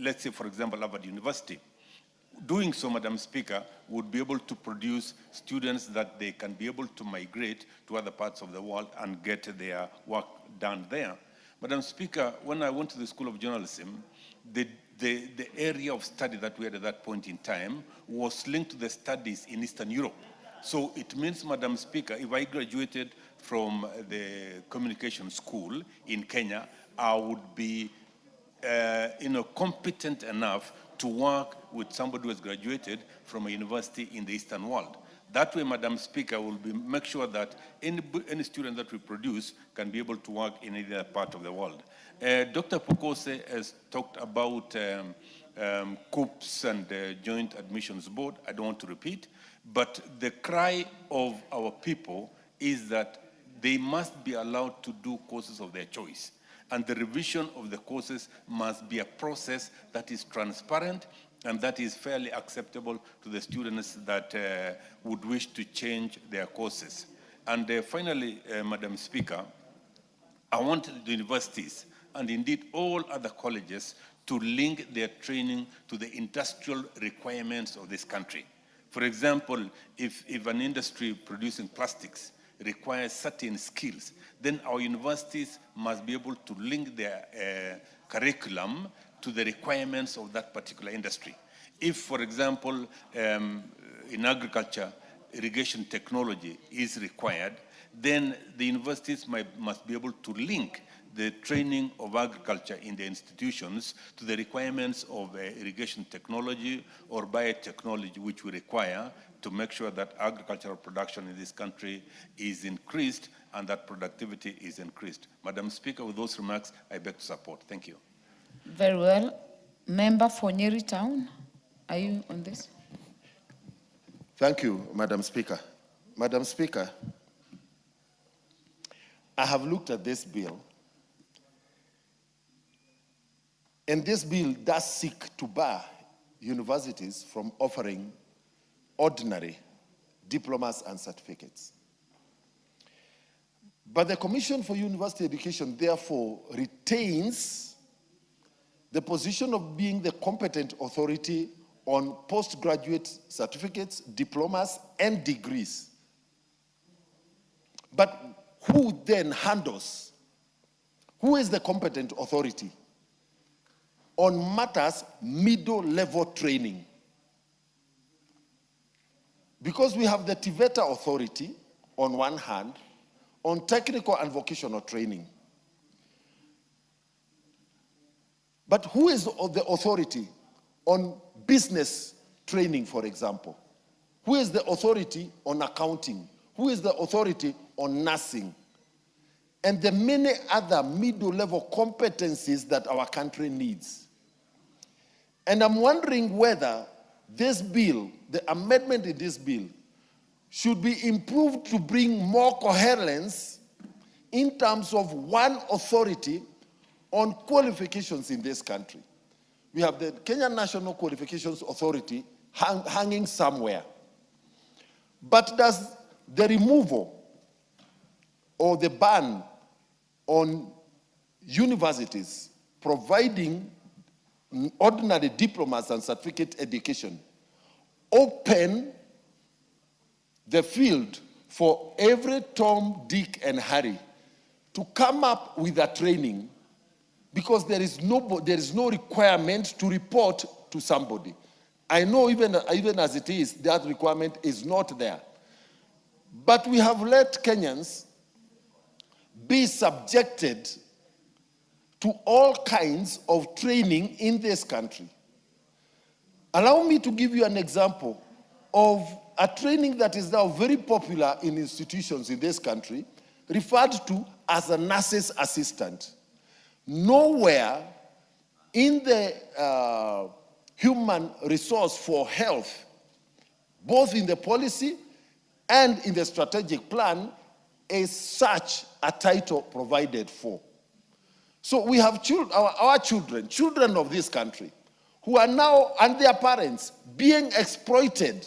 let's say, for example, Harvard University. Doing so, Madam Speaker, would be able to produce students that they can be able to migrate to other parts of the world and get their work done there. Madam Speaker, when I went to the School of Journalism, the area of study that we had at that point in time was linked to the studies in Eastern Europe. So it means, Madam Speaker, if I graduated from the communication school in Kenya, I would be competent enough to work with somebody who has graduated from a university in the Eastern world. That way, Madam Speaker, will make sure that any student that we produce can be able to work in either part of the world. Dr. Pokose has talked about COOPs and Joint Admissions Board. I don't want to repeat, but the cry of our people is that they must be allowed to do courses of their choice. And the revision of the courses must be a process that is transparent and that is fairly acceptable to the students that would wish to change their courses. And finally, Madam Speaker, I want the universities and indeed all other colleges to link their training to the industrial requirements of this country. For example, if an industry producing plastics requires certain skills, then our universities must be able to link their curriculum to the requirements of that particular industry. If, for example, in agriculture, irrigation technology is required, then the universities must be able to link the training of agriculture in the institutions to the requirements of irrigation technology or biotechnology which we require to make sure that agricultural production in this country is increased and that productivity is increased. Madam Speaker, with those remarks, I beg to support. Thank you. Very well. Member for Nyeri Town, are you on this? Thank you, Madam Speaker. Madam Speaker, I have looked at this bill, and this bill does seek to bar universities from offering ordinary diplomas and certificates. But the Commission for University Education therefore retains the position of being the competent authority on postgraduate certificates, diplomas, and degrees. But who then handles, who is the competent authority on matters middle-level training? Because we have the TVETA authority on one hand, on technical and vocational training. But who is the authority on business training, for example? Who is the authority on accounting? Who is the authority on nursing? And the many other middle-level competencies that our country needs. And I'm wondering whether this bill, the amendment in this bill, should be improved to bring more coherence in terms of one authority on qualifications in this country. We have the Kenya National Qualifications Authority hanging somewhere. But does the removal or the ban on universities providing ordinary diplomas and certificate education open the field for every Tom, Dick, and Harry to come up with a training, because there is no requirement to report to somebody. I know even as it is, that requirement is not there. But we have let Kenyans be subjected to all kinds of training in this country. Allow me to give you an example of a training that is now very popular in institutions in this country, referred to as a nurse's assistant. Nowhere in the human resource for health, both in the policy and in the strategic plan, is such a title provided for. So we have our children of this country, who are now, and their parents, being exploited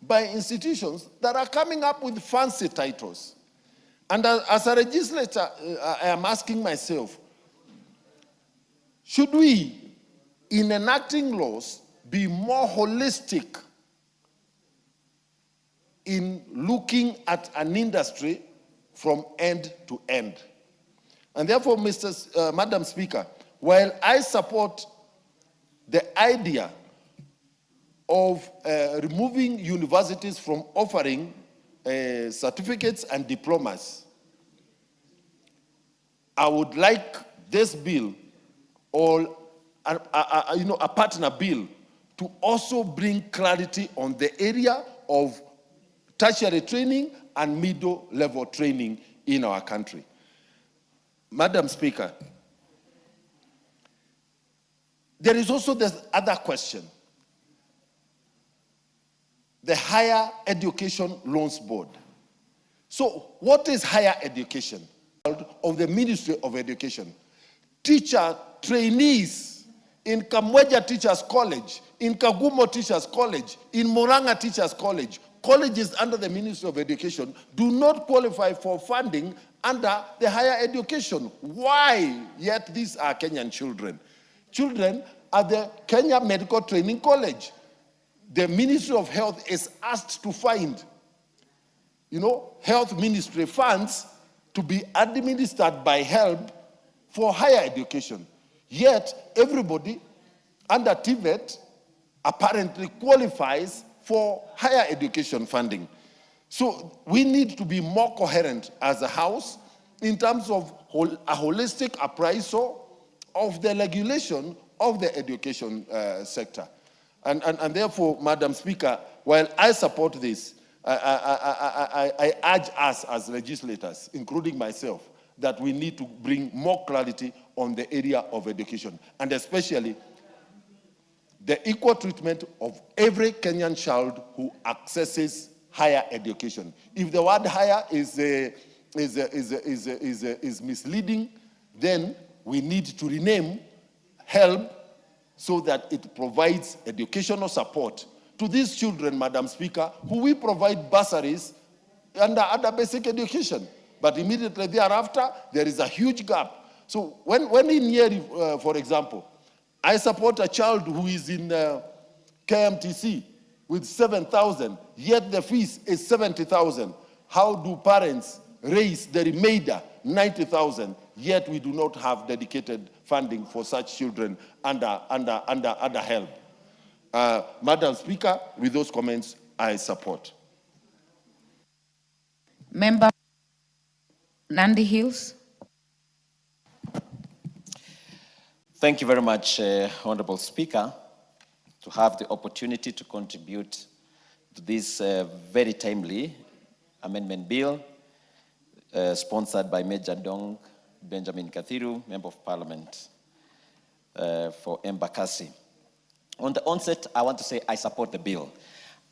by institutions that are coming up with fancy titles. And as a legislator, I am asking myself, should we, in enacting laws, be more holistic in looking at an industry from end to end? And therefore, Madam Speaker, while I support the idea of removing universities from offering certificates and diplomas, I would like this bill, or a partner bill, to also bring clarity on the area of tertiary training and middle-level training in our country. Madam Speaker, there is also this other question. The Higher Education Loans Board. So what is higher education? Of the Ministry of Education. Teacher trainees in Kamweja Teachers College, in Kagumo Teachers College, in Muranga Teachers College, colleges under the Ministry of Education do not qualify for funding under the higher education. Why? Yet these are Kenyan children. Children at the Kenya Medical Training College. The Ministry of Health is asked to find, health ministry funds to be administered by HELB for higher education. Yet everybody under TVET apparently qualifies for higher education funding. So we need to be more coherent as a House in terms of a holistic appraisal of the regulation of the education sector. And therefore, Madam Speaker, while I support this, I urge us as legislators, including myself, that we need to bring more clarity on the area of education, and especially the equal treatment of every Kenyan child who accesses higher education. If the word higher is misleading, then we need to rename HELB so that it provides educational support to these children, Madam Speaker, who we provide bursaries under basic education. But immediately thereafter, there is a huge gap. So when in Nyeri, for example, I support a child who is in KMTC with 7,000, yet the fees is 70,000. How do parents raise the remainder, 90,000, yet we do not have dedicated funding for such children under HELB? Madam Speaker, with those comments, I support. Member Nandi Hills. Thank you very much, Honorable Speaker, to have the opportunity to contribute to this very timely amendment bill sponsored by Major Dong Benjamin Kathiru, Member of Parliament for Embakasi. On the onset, I want to say I support the bill.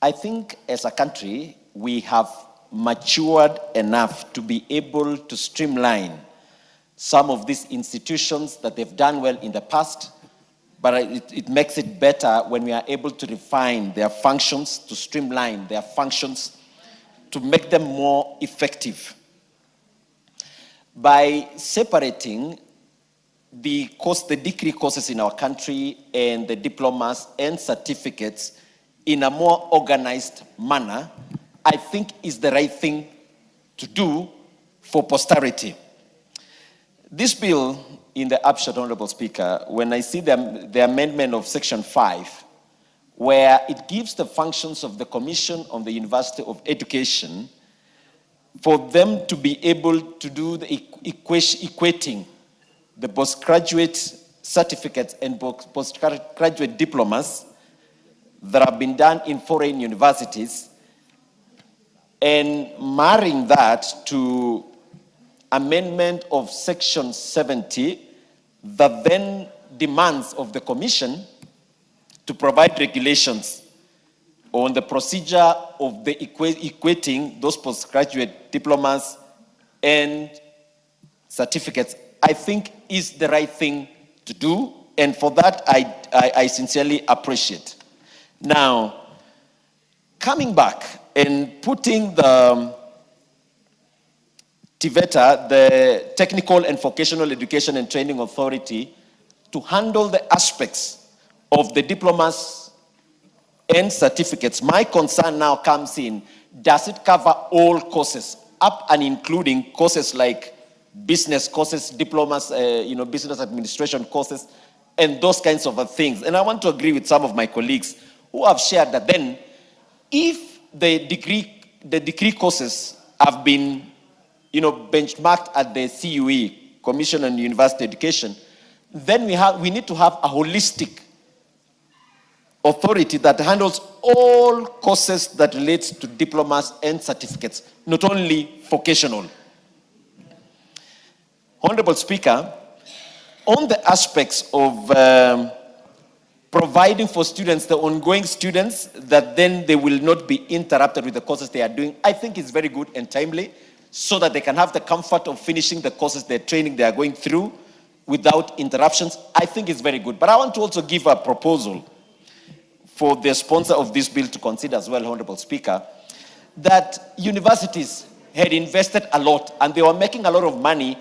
I think as a country, we have matured enough to be able to streamline some of these institutions that they've done well in the past, but it makes it better when we are able to refine their functions, to streamline their functions, to make them more effective. By separating the degree courses in our country and the diplomas and certificates in a more organized manner, I think is the right thing to do for posterity. This bill, in the upshot, Honorable Speaker, when I see the amendment of Section 5, where it gives the functions of the Commission on the University of Education for them to be able to do the equating the postgraduate certificates and postgraduate diplomas that have been done in foreign universities, and marrying that to amendment of Section 70 that then demands of the Commission to provide regulations on the procedure of the equating those postgraduate diplomas and certificates, I think is the right thing to do, and for that I sincerely appreciate. Now, coming back and putting the TVETA, the Technical and Vocational Education and Training Authority, to handle the aspects of the diplomas and certificates, my concern now comes in, does it cover all courses, up and including courses like business courses, diplomas, business administration courses, and those kinds of things? And I want to agree with some of my colleagues who have shared that then, if the degree courses have been, benchmarked at the CUE, Commission on University Education, then we need to have a holistic authority that handles all courses that relates to diplomas and certificates, not only vocational. Honorable Speaker, on the aspects of providing for students, the ongoing students, that then they will not be interrupted with the courses they are doing, I think is very good and timely, so that they can have the comfort of finishing the courses, their training they are going through without interruptions. I think it's very good. But I want to also give a proposal for the sponsor of this bill to consider as well, Honorable Speaker, that universities had invested a lot and they were making a lot of money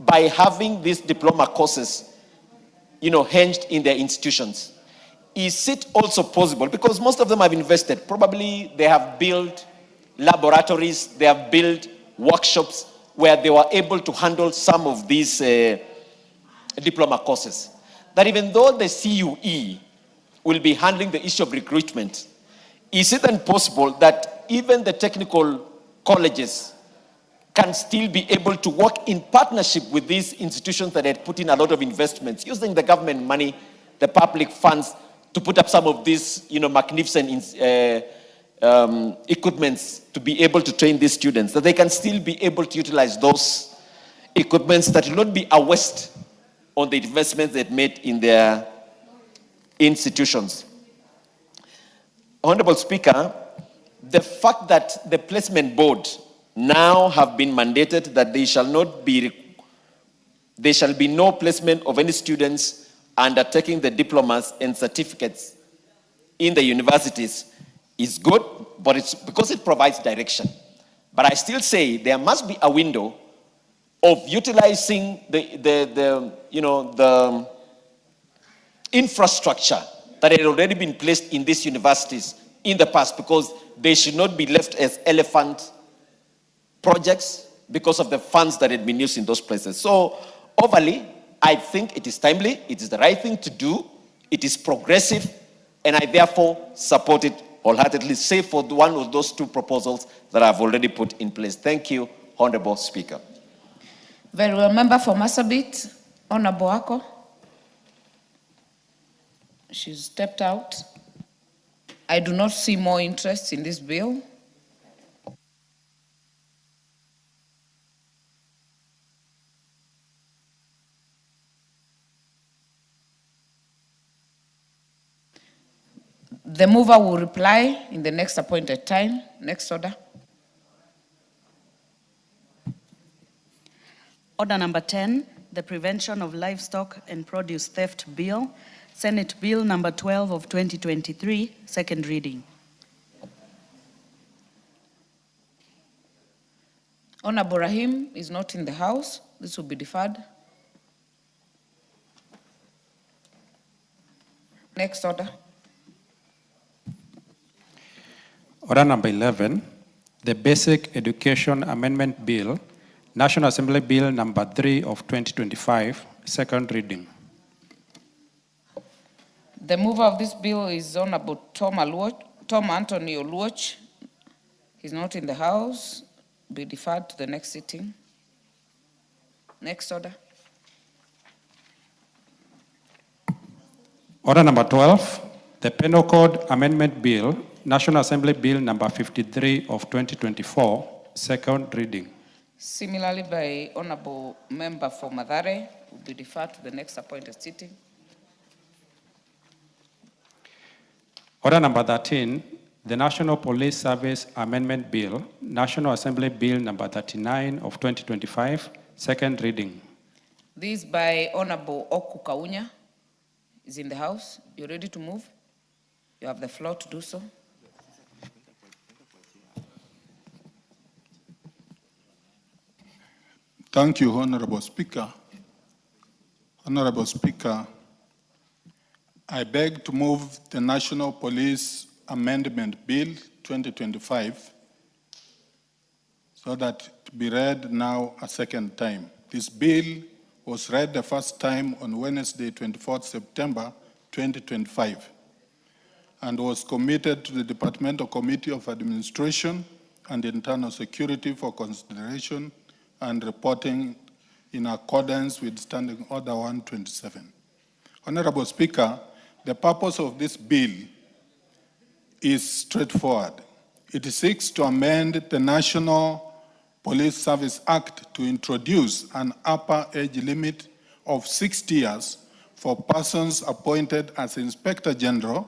by having these diploma courses, hinged in their institutions. Is it also possible, because most of them have invested, probably they have built laboratories, they have built workshops where they were able to handle some of these diploma courses, that even though the CUE will be handling the issue of recruitment, is it then possible that even the technical colleges can still be able to work in partnership with these institutions that had put in a lot of investments, using the government money, the public funds, to put up some of these, magnificent equipments to be able to train these students, that they can still be able to utilize those equipments, that will not be a waste on the investments they've made in their institutions. Honorable Speaker, the fact that the placement board now have been mandated that there shall be no placement of any students undertaking the diplomas and certificates in the universities is good, but it's because it provides direction. But I still say there must be a window of utilizing the infrastructure that had already been placed in these universities in the past, because they should not be left as elephant projects because of the funds that had been used in those places. So overly, I think it is timely, it is the right thing to do, it is progressive, and I therefore support it wholeheartedly, save for one of those two proposals that I've already put in place. Thank you, Honorable Speaker. Very well. Member for Marsabit, Honorable Ako. She's stepped out. I do not see more interest in this bill. The mover will reply in the next appointed time. Next order. Order number 10, the Prevention of Livestock and Produce Theft Bill, Senate Bill number 12 of 2023, second reading. Honorable Rahim is not in the house. This will be deferred. Next order. Order number 11, the Basic Education Amendment Bill, National Assembly Bill number 3 of 2025, second reading. The mover of this bill is Honorable Tom Anthony Oluoch. He's not in the house. Be deferred to the next sitting. Next order. Order number 12, the Penal Code Amendment Bill, National Assembly Bill number 53 of 2024, second reading. Similarly, by Honorable Member for Mathare, will be deferred to the next appointed sitting. Order number 13, the National Police Service Amendment Bill, National Assembly Bill number 39 of 2025, second reading. This by Honorable Oku Kaunya is in the house. You ready to move? You have the floor to do so. Thank you, Honorable Speaker. Honorable Speaker, I beg to move the National Police Amendment Bill 2025 so that it be read now a second time. This bill was read the first time on Wednesday, 24th September 2025, and was committed to the Departmental Committee of Administration and Internal Security for consideration and reporting in accordance with Standing Order 127. Honorable Speaker, the purpose of this bill is straightforward. It seeks to amend the National Police Service Act to introduce an upper age limit of 60 years for persons appointed as Inspector General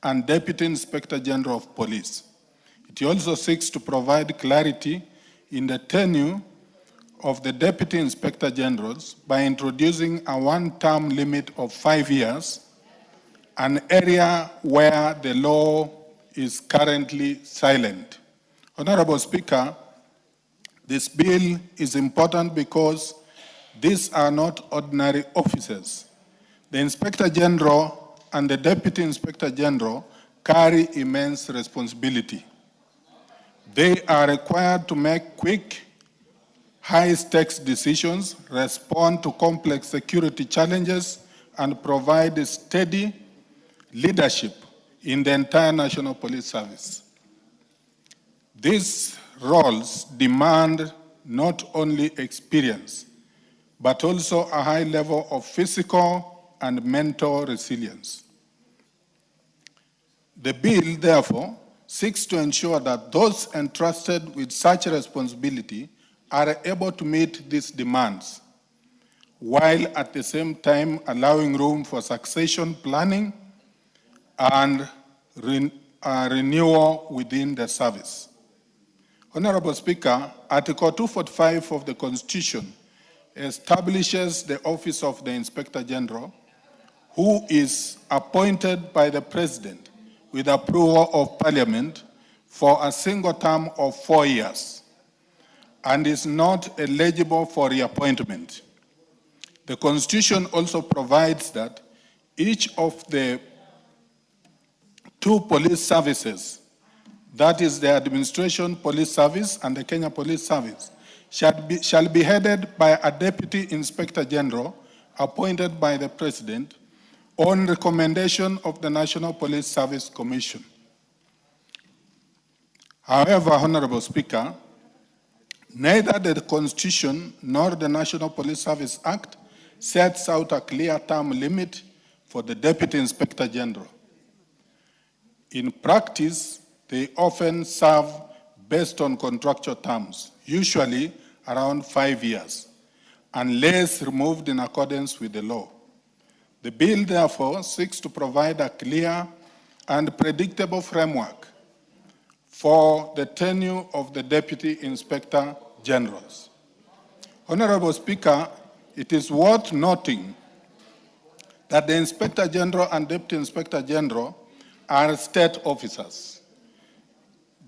and Deputy Inspector General of Police. It also seeks to provide clarity in the tenure of the Deputy Inspector Generals by introducing a one-term limit of 5 years, an area where the law is currently silent. Honorable Speaker, this bill is important because these are not ordinary officers. The Inspector General and the Deputy Inspector General carry immense responsibility. They are required to make quick, high-stakes decisions, respond to complex security challenges, and provide steady leadership in the entire National Police Service. These roles demand not only experience, but also a high level of physical and mental resilience. The bill, therefore, seeks to ensure that those entrusted with such a responsibility are able to meet these demands, while at the same time allowing room for succession planning and renewal within the service. Honorable Speaker, Article 245 of the Constitution establishes the office of the Inspector General, who is appointed by the President with approval of Parliament for a single term of 4 years and is not eligible for reappointment. The Constitution also provides that each of the two police services, that is the Administration Police Service and the Kenya Police Service, shall be headed by a Deputy Inspector General appointed by the President on recommendation of the National Police Service Commission. However, Honorable Speaker, neither the Constitution nor the National Police Service Act sets out a clear term limit for the Deputy Inspector General. In practice, they often serve based on contractual terms, usually around 5 years, unless removed in accordance with the law. The bill, therefore, seeks to provide a clear and predictable framework for the tenure of the Deputy Inspector Generals. Honorable Speaker, it is worth noting that the Inspector General and Deputy Inspector General are state officers.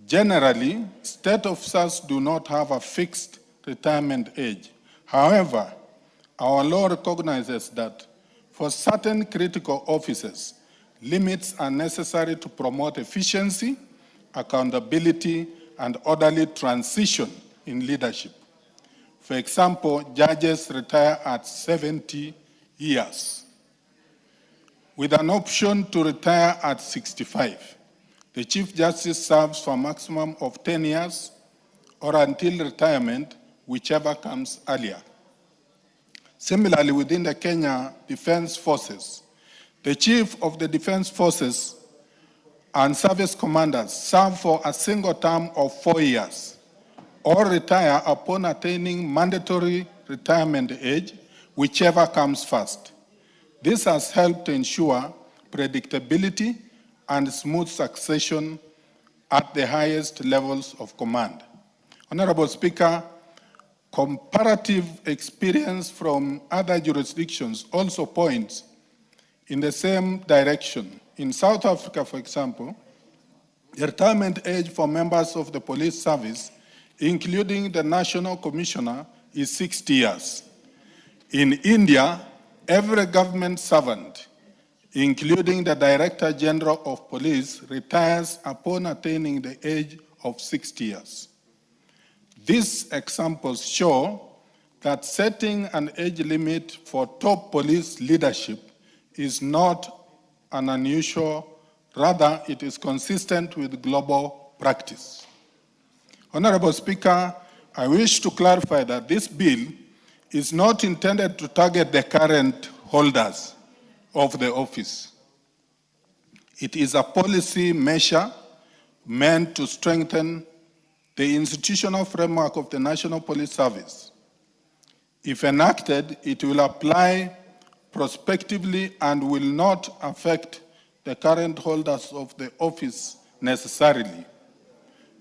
Generally, state officers do not have a fixed retirement age. However, our law recognizes that for certain critical offices, limits are necessary to promote efficiency, accountability, and orderly transition in leadership. For example, judges retire at 70 years, with an option to retire at 65. The Chief Justice serves for a maximum of 10 years or until retirement, whichever comes earlier. Similarly, within the Kenya Defense Forces, the Chief of the Defense Forces and service commanders serve for a single term of 4 years or retire upon attaining mandatory retirement age, whichever comes first. This has helped to ensure predictability and smooth succession at the highest levels of command. Honorable Speaker, comparative experience from other jurisdictions also points in the same direction. In South Africa, for example, the retirement age for members of the police service, including the National Commissioner, is 60 years. In India, every government servant, including the Director General of Police, retires upon attaining the age of 60 years. These examples show that setting an age limit for top police leadership is not an unusual, rather it is consistent with global practice. Honorable Speaker, I wish to clarify that this bill is not intended to target the current holders of the office. It is a policy measure meant to strengthen the institutional framework of the National Police Service. If enacted, it will apply prospectively and will not affect the current holders of the office necessarily,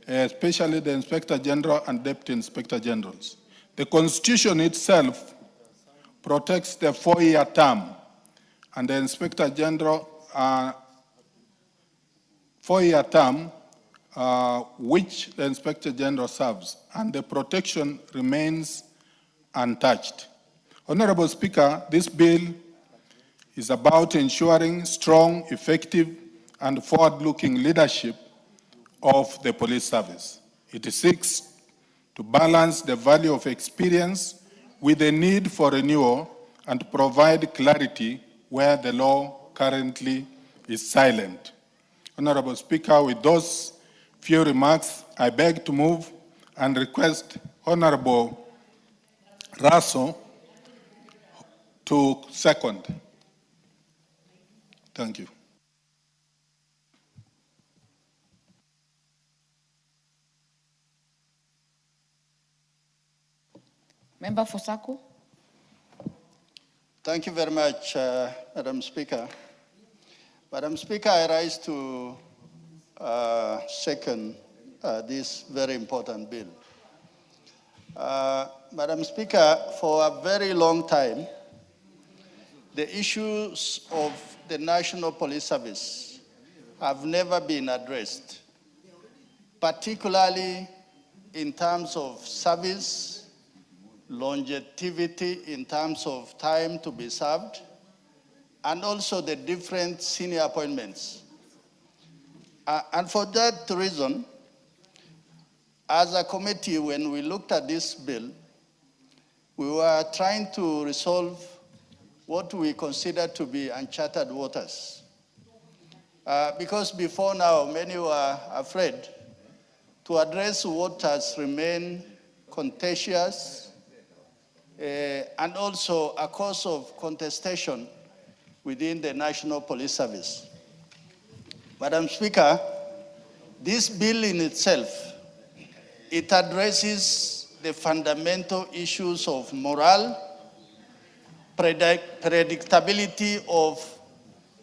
especially the Inspector General and Deputy Inspector Generals. The Constitution itself protects the 4-year term, and the Inspector General 4-year term which the Inspector General serves, and the protection remains untouched. Honorable Speaker, this bill is about ensuring strong, effective, and forward-looking leadership of the police service. It seeks to balance the value of experience with the need for renewal and provide clarity where the law currently is silent. Honorable Speaker, with those few remarks, I beg to move and request Honorable Russell to second. Thank you. Member for Saku. Thank you very much, Madam Speaker. Madam Speaker, I rise to second this very important bill. Madam Speaker, for a very long time, the issues of the National Police Service have never been addressed, particularly in terms of service, longevity in terms of time to be served, and also the different senior appointments. And for that reason, as a committee, when we looked at this bill, we were trying to resolve what we consider to be uncharted waters. Because before now, many were afraid to address what has remained contentious and also a cause of contestation within the National Police Service. Madam Speaker, this bill in itself, it addresses the fundamental issues of morale, predictability of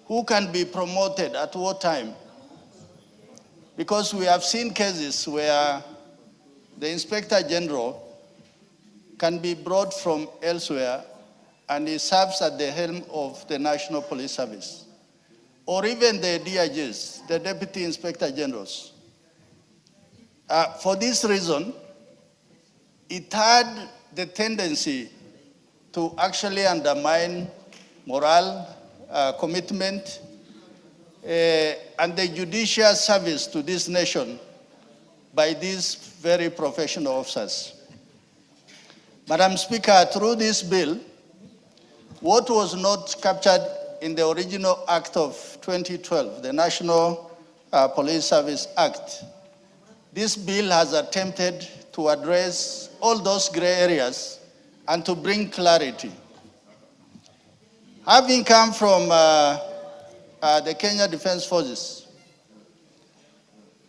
who can be promoted at what time. Because we have seen cases where the Inspector General can be brought from elsewhere and he serves at the helm of the National Police Service. Or even the DIGs, the Deputy Inspector Generals. For this reason, it had the tendency to actually undermine morale, commitment, and the judicial service to this nation by these very professional officers. Madam Speaker, through this bill, what was not captured in the original Act of 2012, the National Police Service Act, this bill has attempted to address all those gray areas and to bring clarity. Having come from the Kenya Defense Forces,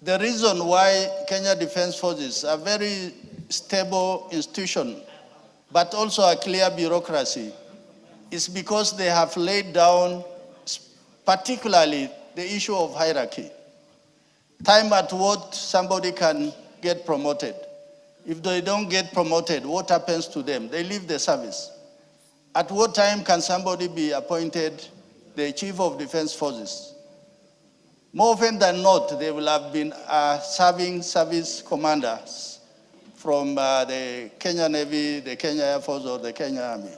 the reason why Kenya Defense Forces are a very stable institution, but also a clear bureaucracy, is because they have laid down particularly the issue of hierarchy. Time at what somebody can get promoted. If they don't get promoted, what happens to them? They leave the service. At what time can somebody be appointed the Chief of Defense Forces? More often than not, they will have been serving service commanders from the Kenya Navy, the Kenya Air Force, or the Kenya Army.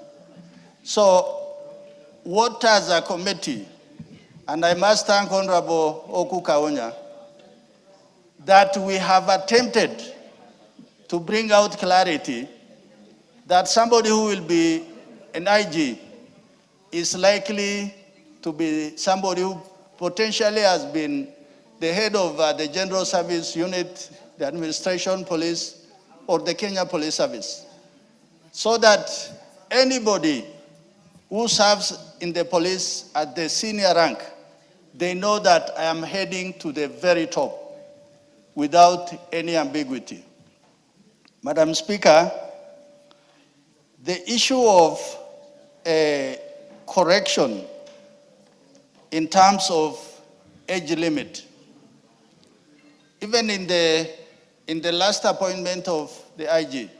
So, what as a committee, and I must thank Honorable Oku Kaonya, that we have attempted to bring out clarity that somebody who will be an IG is likely to be somebody who potentially has been the head of the General Service Unit, the Administration Police, or the Kenya Police Service. So that anybody who serves in the police at the senior rank, they know that I am heading to the very top without any ambiguity. Madam Speaker, the issue of correction in terms of age limit, even in the last appointment of the IG,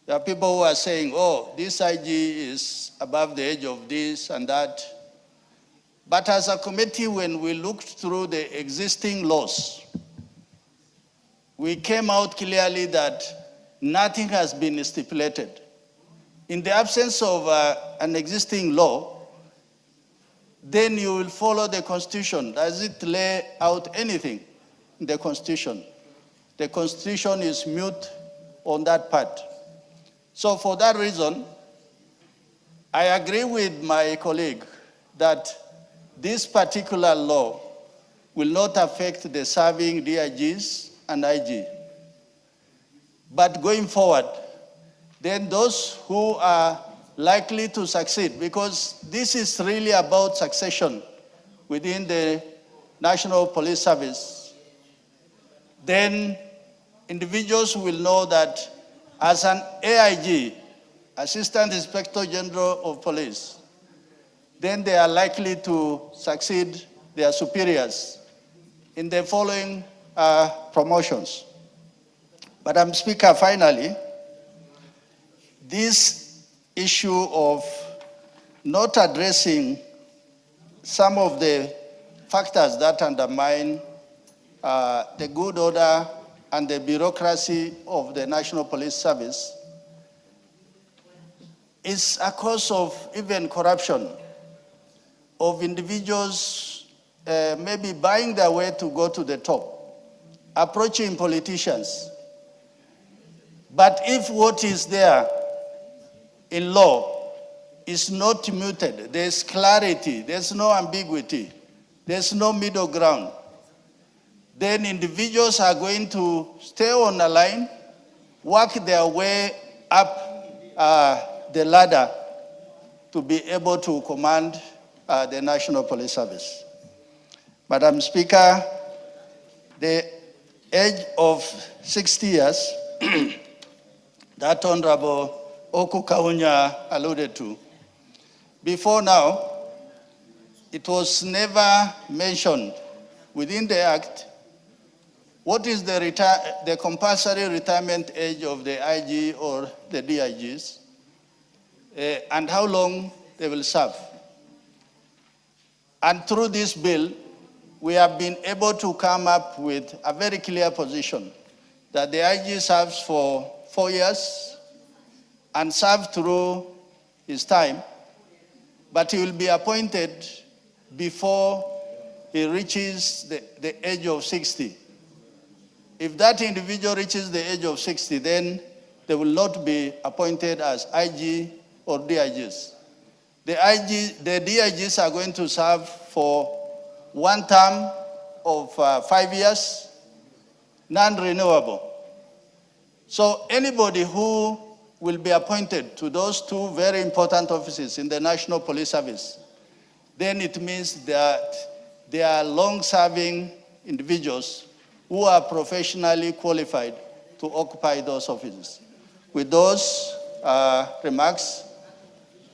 there are people who are saying, oh, this IG is above the age of this and that. But as a committee, when we looked through the existing laws, we came out clearly that nothing has been stipulated. In the absence of an existing law, then you will follow the Constitution. Does it lay out anything in the Constitution? The Constitution is mute on that part. So for that reason, I agree with my colleague that this particular law will not affect the serving DIGs and IG. But going forward, then those who are likely to succeed, because this is really about succession within the National Police Service, then individuals will know that as an AIG, Assistant Inspector General of Police, then they are likely to succeed their superiors in the following promotions. Madam Speaker, finally, this issue of not addressing some of the factors that undermine the good order and the bureaucracy of the National Police Service is a cause of even corruption, of individuals maybe buying their way to go to the top, approaching politicians. But if what is there in law is not muted, there's clarity, there's no ambiguity, there's no middle ground, then individuals are going to stay on the line, work their way up the ladder to be able to command the National Police Service. Madam Speaker, the age of 60 years that Honorable Oku Kaunya alluded to, before now, it was never mentioned within the Act what is the compulsory retirement age of the IG or the DIGs, and how long they will serve. And through this bill, we have been able to come up with a very clear position that the IG serves for 4 years and serve through his time, but he will be appointed before he reaches the age of 60. If that individual reaches the age of 60, then they will not be appointed as IG or DIGs. The DIGs are going to serve for one term of 5 years, non-renewable. So anybody who will be appointed to those two very important offices in the National Police Service, then it means that they are long-serving individuals who are professionally qualified to occupy those offices. With those remarks,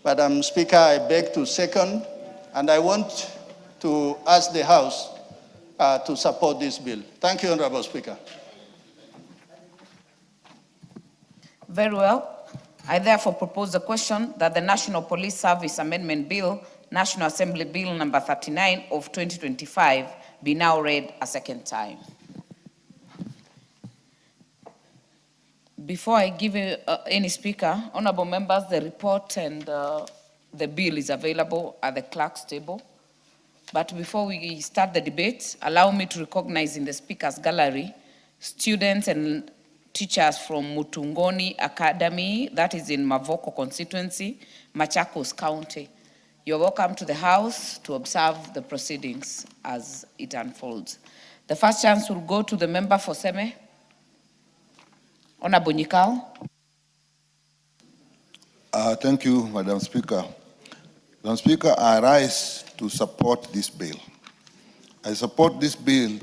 Madam Speaker, I beg to second, and I want to ask the House to support this bill. Thank you, Honorable Speaker. Very well. I therefore propose the question that the National Police Service Amendment Bill, National Assembly Bill number 39 of 2025, be now read a second time. Before I give any speaker, honorable members, the report and the bill is available at the clerk's table. But before we start the debate, allow me to recognize in the speakers gallery students and teachers from Mutungoni Academy, that is in Mavoko constituency, Machakos County. You're welcome to the House to observe the proceedings as it unfolds. The first chance will go to the member for Seme. Honorable Nyikal. Thank you, Madam Speaker. Madam Speaker, I rise to support this bill. I support this bill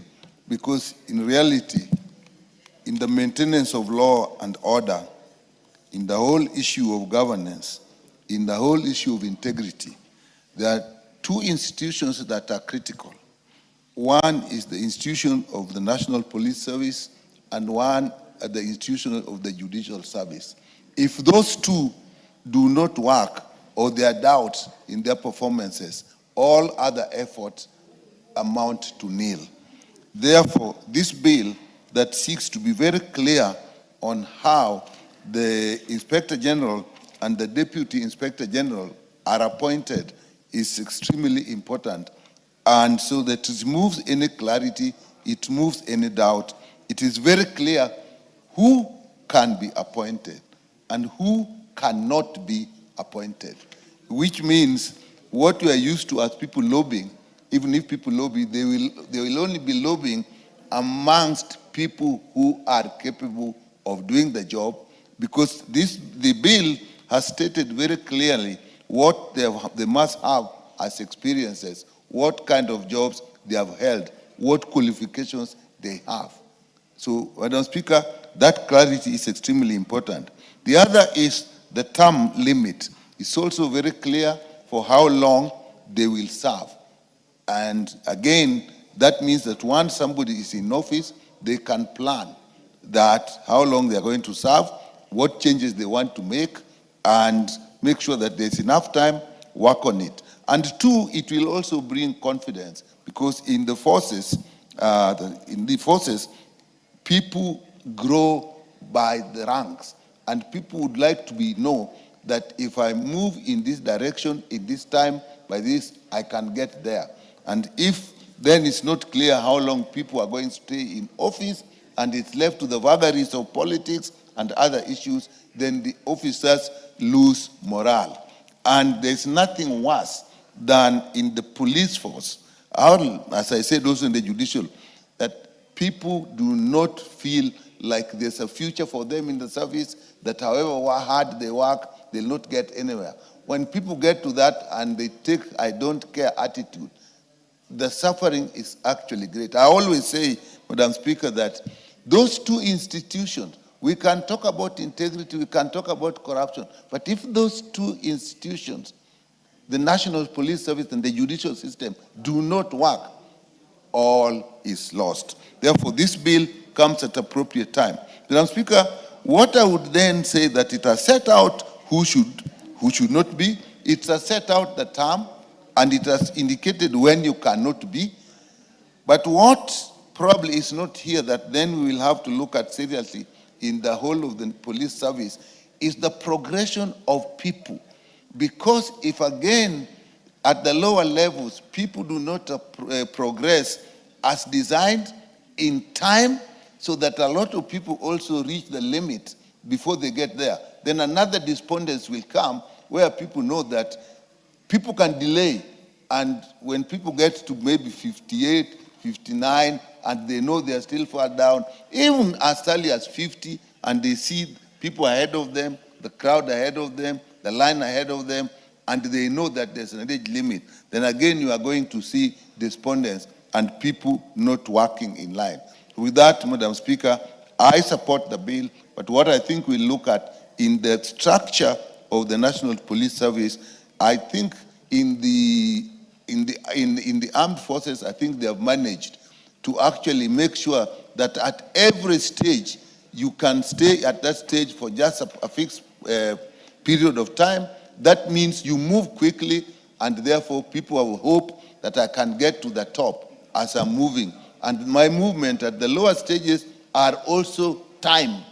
because in reality, in the maintenance of law and order, in the whole issue of governance, in the whole issue of integrity, there are two institutions that are critical. One is the institution of the National Police Service, and one the institution of the Judicial Service. If those two do not work, or there are doubts in their performances, all other efforts amount to nil. Therefore, this bill that seeks to be very clear on how the Inspector General and the Deputy Inspector General are appointed is extremely important. And so that it removes any clarity, it removes any doubt. It is very clear who can be appointed and who cannot be appointed, which means what we are used to as people lobbying, even if people lobby, they will only be lobbying amongst people who are capable of doing the job, because the bill has stated very clearly what they must have as experiences, what kind of jobs they have held, what qualifications they have. So, Madam Speaker, that clarity is extremely important. The other is the term limit. It's also very clear for how long they will serve. And again, that means that once somebody is in office, they can plan that how long they are going to serve, what changes they want to make, and make sure that there's enough time, work on it. And two, it will also bring confidence, because in the forces, people grow by the ranks, and people would like to know that if I move in this direction, in this time, by this, I can get there. And if then it's not clear how long people are going to stay in office, and it's left to the vagaries of politics and other issues, then the officers lose morale. And there's nothing worse than in the police force, as I said also in the judicial, that people do not feel like there's a future for them in the service, that however hard they work, they'll not get anywhere. When people get to that and they take I don't care attitude, the suffering is actually great. I always say, Madam Speaker, that those two institutions, we can talk about integrity, we can talk about corruption, but if those two institutions, the National Police Service and the judicial system, do not work, all is lost. Therefore, this bill comes at appropriate time. Madam Speaker, what I would then say that it has set out who should not be, it has set out the term, and it has indicated when you cannot be. But what probably is not here that then we will have to look at seriously in the whole of the police service is the progression of people. Because if again, at the lower levels, people do not progress as designed in time, so that a lot of people also reach the limit before they get there, then another despondence will come where people know that people can delay, and when people get to maybe 58, 59, and they know they are still far down, even as early as 50, and they see people ahead of them, the crowd ahead of them, the line ahead of them, and they know that there's an age limit, then again you are going to see despondence and people not working in line. With that, Madam Speaker, I support the bill, but what I think we look at in the structure of the National Police Service, I think in the armed forces, I think they have managed to actually make sure that at every stage, you can stay at that stage for just a fixed period of time. That means you move quickly, and therefore people have hope that I can get to the top as I'm moving. And my movement at the lower stages are also timed.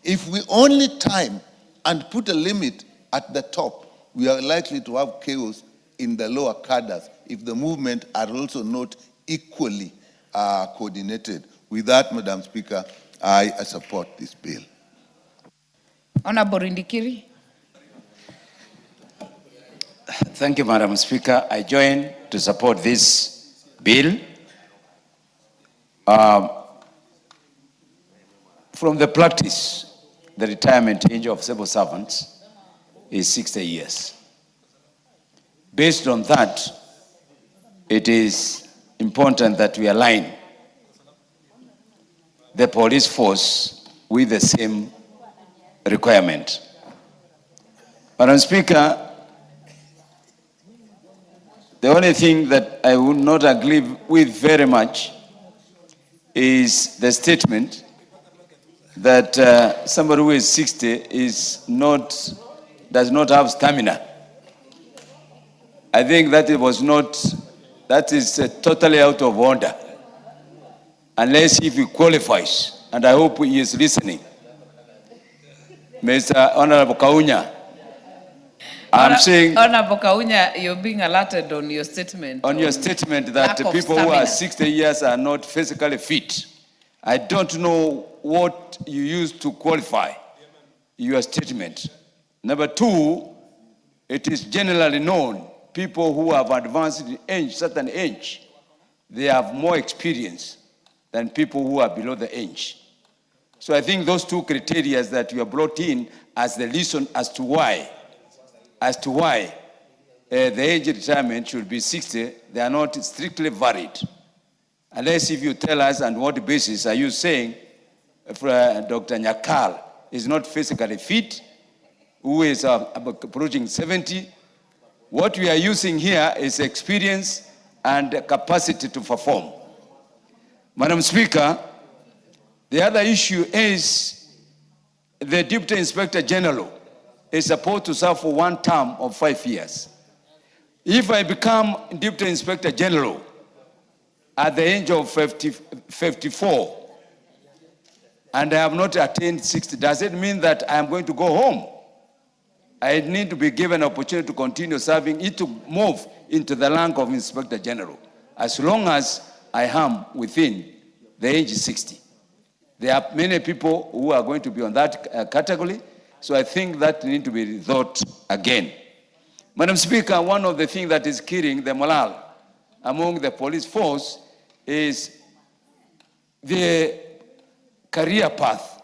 If we only time and put a limit at the top, we are likely to have chaos in the lower cadres if the movement are also not equally coordinated. With that, Madam Speaker, I support this bill. Honorable Indikiri. Thank you, Madam Speaker. I join to support this bill. From the practice, the retirement age of civil servants is 60 years. Based on that, it is important that we align the police force with the same requirement. Madam Speaker, the only thing that I would not agree with very much is the statement that somebody who is 60 does not have stamina. I think that that is totally out of order, unless if he qualifies, and I hope he is listening. Mr. Honorable Kaunya, I'm saying... Honorable Kaunya, you're being alerted on your statement. On your statement that people who are 60 years are not physically fit. I don't know what you used to qualify your statement. Number two, it is generally known people who have advanced in age, certain age, they have more experience than people who are below the age. So I think those two criteria that you have brought in as the reason as to why the age retirement should be 60, they are not strictly valid. Unless if you tell us on what basis are you saying Dr. Nyakal is not physically fit, who is approaching 70. What we are using here is experience and capacity to perform. Madam Speaker, the other issue is the Deputy Inspector General is supposed to serve for one term of 5 years. If I become Deputy Inspector General at the age of 54 and I have not attained 60, does it mean that I am going to go home? I need to be given an opportunity to continue serving, it to move into the rank of Inspector General, as long as I am within the age 60. There are many people who are going to be on that category, so I think that needs to be thought again. Madam Speaker, one of the things that is killing the morale among the police force is the career path.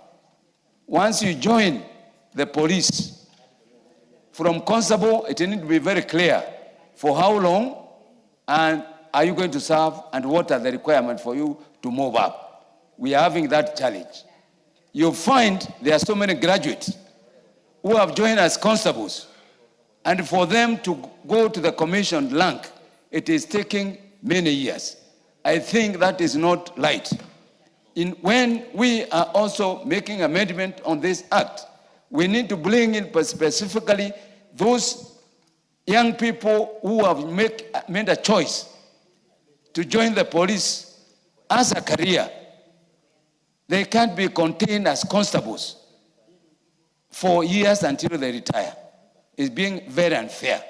Once you join the police, from constable, it needs to be very clear for how long and are you going to serve and what are the requirements for you to move up. We are having that challenge. You'll find there are so many graduates who have joined as constables, and for them to go to the commissioned rank, it is taking many years. I think that is not right. When we are also making amendment on this act, we need to bring in specifically those young people who have made a choice to join the police as a career. They can't be contained as constables for years until they retire. It's being very unfair.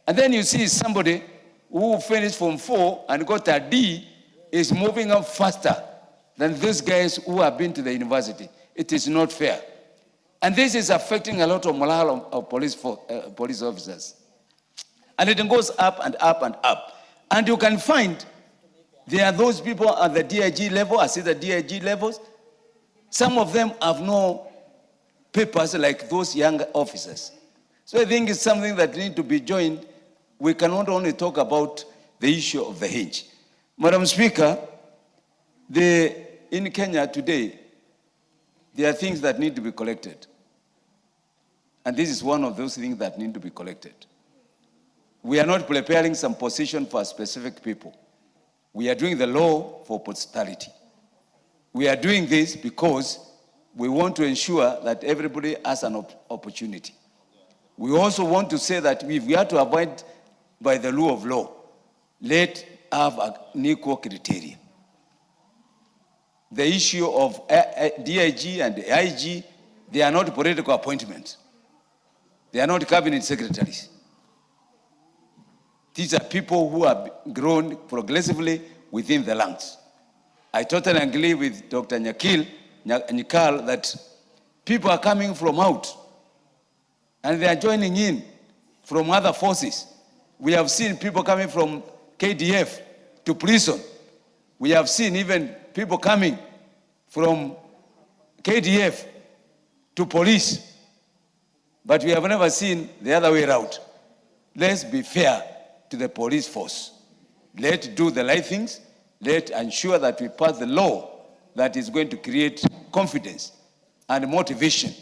And then you see somebody who finished Form 4 and got a D is moving up faster than those guys who have been to the university. It is not fair. And this is affecting a lot of morale of police officers. And it goes up and up and up. And you can find there are those people at the DIG level, I see the DIG levels. Some of them have no papers like those young officers. So I think it's something that needs to be joined. We cannot only talk about the issue of the age. Madam Speaker, in Kenya today, there are things that need to be collected. And this is one of those things that need to be collected. We are not preparing some position for specific people. We are doing the law for posterity. We are doing this because we want to ensure that everybody has an opportunity. We also want to say that if we are to abide by the rule of law, let have an equal criteria. The issue of DIG and IG, they are not political appointments. They are not cabinet secretaries. These are people who have grown progressively within the ranks. I totally agree with Dr. Nyakal that people are coming from out and they are joining in from other forces. We have seen people coming from KDF to prison. We have seen even people coming from KDF to police. But we have never seen the other way around. Let's be fair to the police force. Let's do the right things. Let's ensure that we pass the law that is going to create confidence and motivation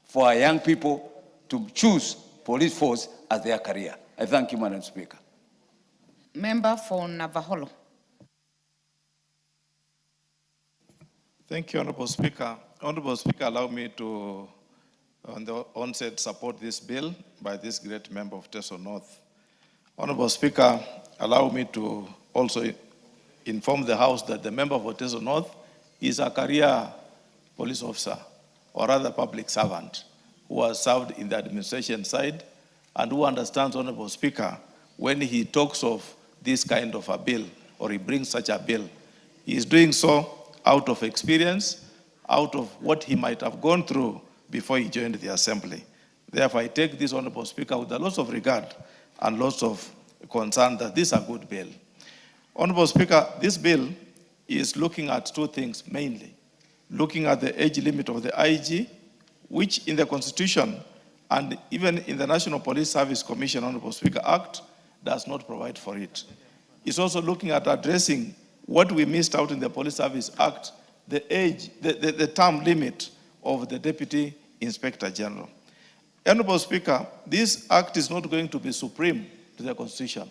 for our young people to choose police force as their career. I thank you, Madam Speaker. Member for Navaholo. Thank you, Honorable Speaker. Honorable Speaker, allow me to, on the onset, support this bill by this great member of Teso North. Honorable Speaker, allow me to also inform the House that the member for Teso North is a career police officer, or rather public servant, who has served in the administration side and who understands, Honorable Speaker, when he talks of this kind of a bill, or he brings such a bill, he is doing so out of experience, out of what he might have gone through before he joined the Assembly. Therefore, I take this, Honorable Speaker, with a lot of regard and lots of concern that this is a good bill. Honorable Speaker, this bill is looking at two things mainly. looking at the age limit of the IG, which in the Constitution and even in the National Police Service Commission, Honorable Speaker, Act does not provide for it. It's also looking at addressing what we missed out in the Police Service Act, the age, the term limit of the Deputy Inspector General. Honorable Speaker, this act is not going to be supreme to the Constitution.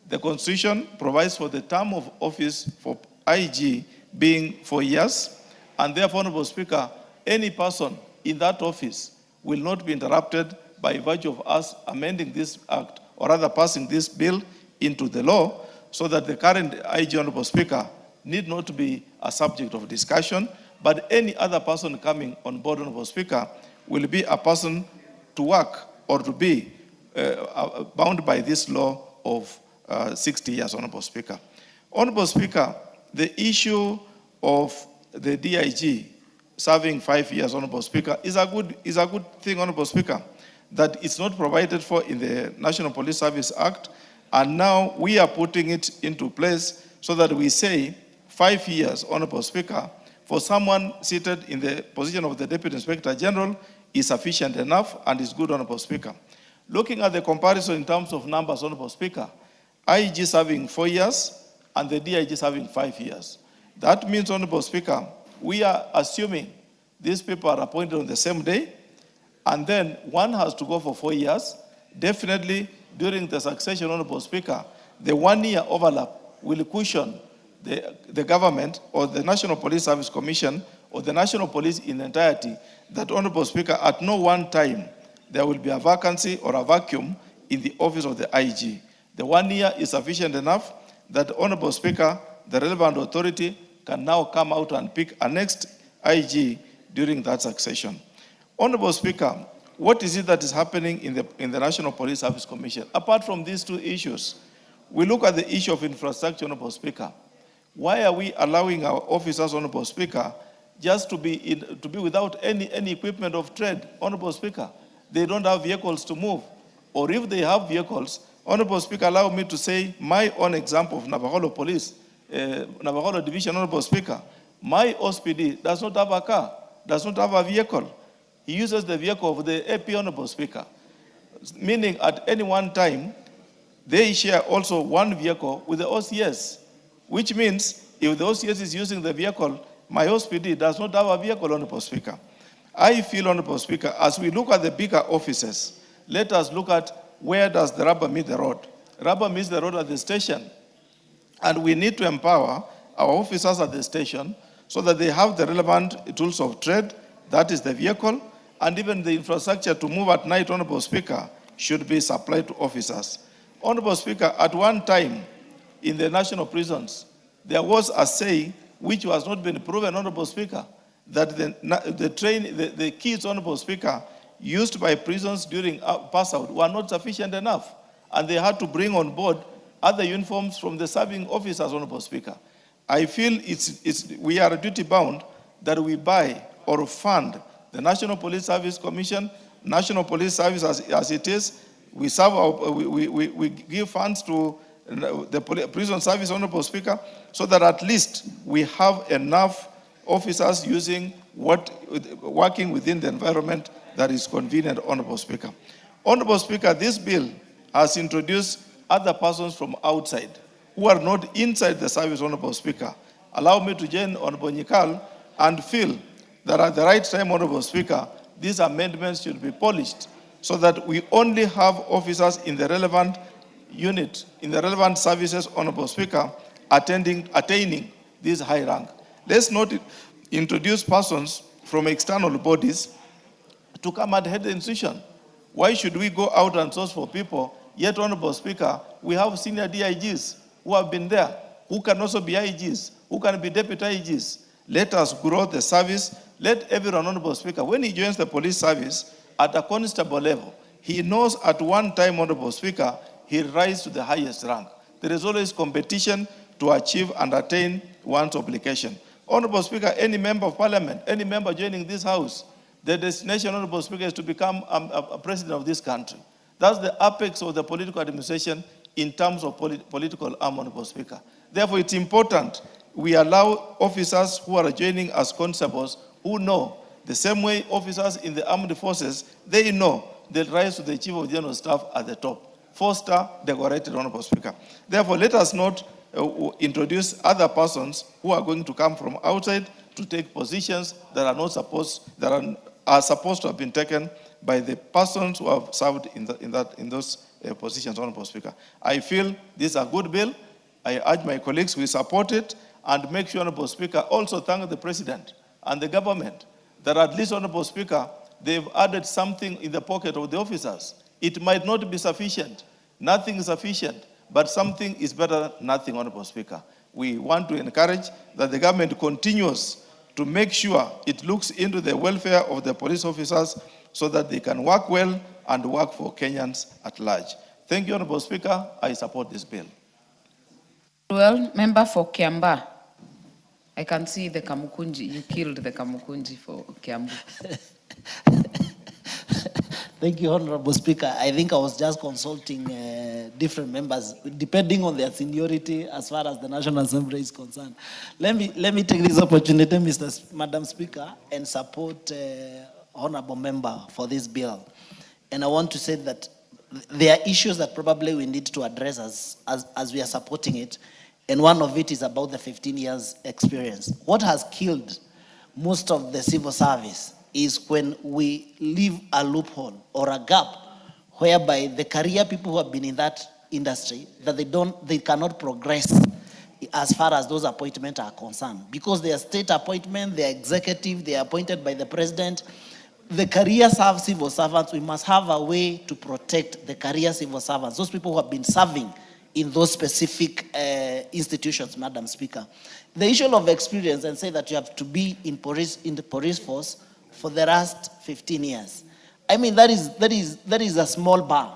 The Constitution provides for the term of office for IG being 4 years, and therefore, Honorable Speaker, any person in that office will not be interrupted by virtue of us amending this act, or rather passing this bill into the law, so that the current IG, Honorable Speaker, need not be a subject of discussion, but any other person coming on board, Honorable Speaker, will be a person to work or to be bound by this law of 60 years, Honorable Speaker. Honorable Speaker, the issue of the DIG serving 5 years, Honorable Speaker, is a good thing, Honorable Speaker, that it's not provided for in the National Police Service Act, and now we are putting it into place so that we say 5 years, Honorable Speaker, for someone seated in the position of the Deputy Inspector General is sufficient enough and is good, Honorable Speaker. Looking at the comparison in terms of numbers, Honorable Speaker, IG serving 4 years and the DIG serving 5 years. That means, Honorable Speaker, we are assuming these people are appointed on the same day, and then one has to go for 4 years. Definitely, during the succession, Honorable Speaker, the 1 year overlap will cushion the government or the National Police Service Commission or the National Police in entirety, that, Honorable Speaker, at no one time there will be a vacancy or a vacuum in the office of the IG. The 1 year is sufficient enough that, Honorable Speaker, the relevant authority can now come out and pick a next IG during that succession. Honorable Speaker, what is it that is happening in the National Police Service Commission? Apart from these two issues, we look at the issue of infrastructure, Honorable Speaker. Why are we allowing our officers, Honorable Speaker, just to be without any equipment of trade, Honorable Speaker? They don't have vehicles to move. Or if they have vehicles, Honorable Speaker, allow me to say my own example of Navajo Police, Navajo Division, Honorable Speaker. My OSPD does not have a car, does not have a vehicle. He uses the vehicle of the AP, Honorable Speaker. Meaning at any one time, they share also one vehicle with the OCS, which means if the OCS is using the vehicle, my OSPD does not have a vehicle, Honorable Speaker. I feel, Honorable Speaker, as we look at the bigger offices, let us look at where does the rubber meet the road. Rubber meets the road at the station. And we need to empower our officers at the station so that they have the relevant tools of trade, that is the vehicle, and even the infrastructure to move at night, Honorable Speaker, should be supplied to officers. Honorable Speaker, at one time in the national prisons, there was a saying which was not been proven, Honorable Speaker, that the kids, Honorable Speaker, used by prisons during pass out were not sufficient enough, and they had to bring on board other uniforms from the serving officers, Honorable Speaker. I feel we are duty bound that we buy or fund the National Police Service Commission, National Police Service as it is. We give funds to the prison service, Honorable Speaker, so that at least we have enough officers working within the environment that is convenient, Honorable Speaker. Honorable Speaker, this bill has introduced other persons from outside who are not inside the service, Honorable Speaker. Allow me to join Honorable Nyikal and feel that at the right time, Honorable Speaker, these amendments should be polished so that we only have officers in the relevant unit, in the relevant services, Honorable Speaker, attaining this high rank. Let's not introduce persons from external bodies to come and head the institution. Why should we go out and source for people? Yet, Honorable Speaker, we have senior DIGs who have been there, who can also be IGs, who can be deputy IGs. Let us grow the service. Let everyone, Honorable Speaker, when he joins the police service at a constable level, he knows at one time, Honorable Speaker, he'll rise to the highest rank. There is always competition to achieve and attain one's obligation. Honorable Speaker, any member of Parliament, any member joining this House, the destination, Honorable Speaker, is to become a president of this country. That's the apex of the political administration in terms of political arm, Honorable Speaker. Therefore, it's important we allow officers who are joining as constables who know the same way officers in the armed forces, they know they rise to the Chief of General Staff at the top. 4-star decorated, Honorable Speaker. Therefore, let us not introduce other persons who are going to come from outside to take positions that are not supposed, are supposed to have been taken by the persons who have served in those positions, Honorable Speaker. I feel this is a good bill. I urge my colleagues, we support it, and make sure, Honorable Speaker, also thank the President and the government that at least, Honorable Speaker, they've added something in the pocket of the officers. It might not be sufficient. Nothing is sufficient, but something is better than nothing, Honorable Speaker. We want to encourage that the government continues to make sure it looks into the welfare of the police officers so that they can work well and work for Kenyans at large. Thank you, Honorable Speaker. I support this bill. Well, member for Kiamba. I can see the Kamukunji. You killed the Kamukunji for Kiambu. Thank you, Honorable Speaker. I think I was just consulting different members, depending on their seniority as far as the National Assembly is concerned. Let me take this opportunity, Madam Speaker, and support Honorable Member for this bill. And I want to say that there are issues that probably we need to address as we are supporting it. And one of it is about the 15 years experience. What has killed most of the civil service is when we leave a loophole or a gap whereby the career people who have been in that industry, that they cannot progress as far as those appointments are concerned. Because they are state appointment, they are executive, they are appointed by the president. The career civil servants, we must have a way to protect the career civil servants, those people who have been serving in those specific institutions, Madam Speaker. The issue of experience and say that you have to be in the police force for the last 15 years. I mean, that is a small bar.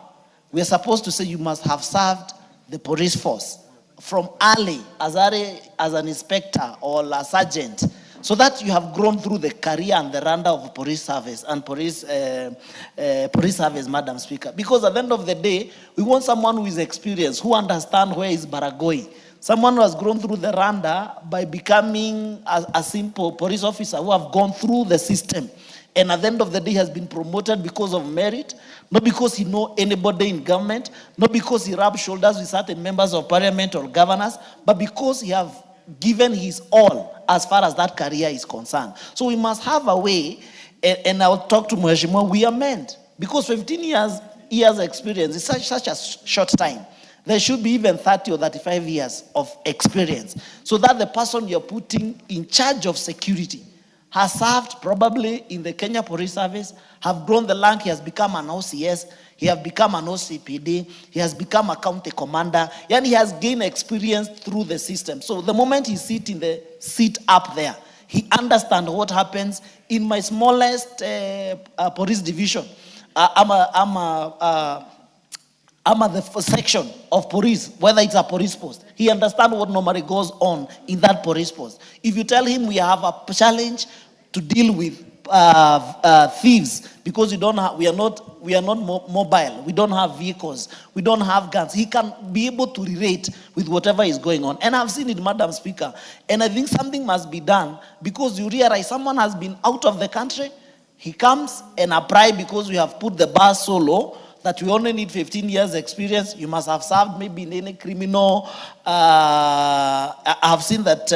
We are supposed to say you must have served the police force from early as an inspector or a sergeant, so that you have grown through the career and the randa of police service and police service, Madam Speaker. Because at the end of the day, we want someone who is experienced, who understands where is Baragoi. Someone who has grown through the randa by becoming a simple police officer who have gone through the system. And at the end of the day, has been promoted because of merit, not because he knows anybody in government, not because he rubs shoulders with certain members of parliament or governors, but because he have given his all as far as that career is concerned. So we must have a way, and I'll talk to Mheshimiwa, we amend. Because 15 years experience is such a short time. There should be even 30 or 35 years of experience, so that the person you're putting in charge of security has served probably in the Kenya Police Service, have grown the rank, he has become an OCS, he has become an OCPD, he has become a county commander, and he has gained experience through the system. So the moment he sits in the seat up there, he understands what happens in my smallest police division. I'm at the section of police, whether it's a police post. He understands what normally goes on in that police post. If you tell him we have a challenge to deal with thieves because we are not mobile, we don't have vehicles, we don't have guns, he can be able to relate with whatever is going on. And I've seen it, Madam Speaker, and I think something must be done, because you realize someone has been out of the country, he comes and apply because we have put the bar so low that we only need 15 years experience. You must have served maybe in any criminal. I have seen that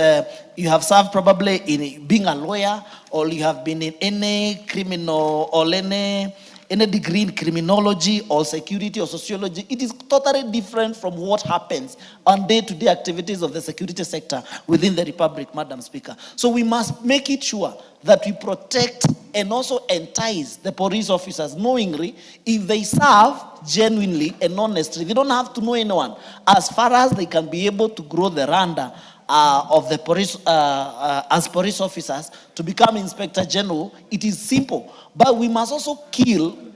you have served probably in being a lawyer, or you have been in any criminal or any degree in criminology or security or sociology. It is totally different from what happens on day-to-day activities of the security sector within the Republic, Madam Speaker. So we must make it sure that we protect and also entice the police officers knowingly. If they serve genuinely and honestly, they don't have to know anyone, as far as they can be able to grow the randa of the police as police officers to become Inspector General. It is simple, but we must also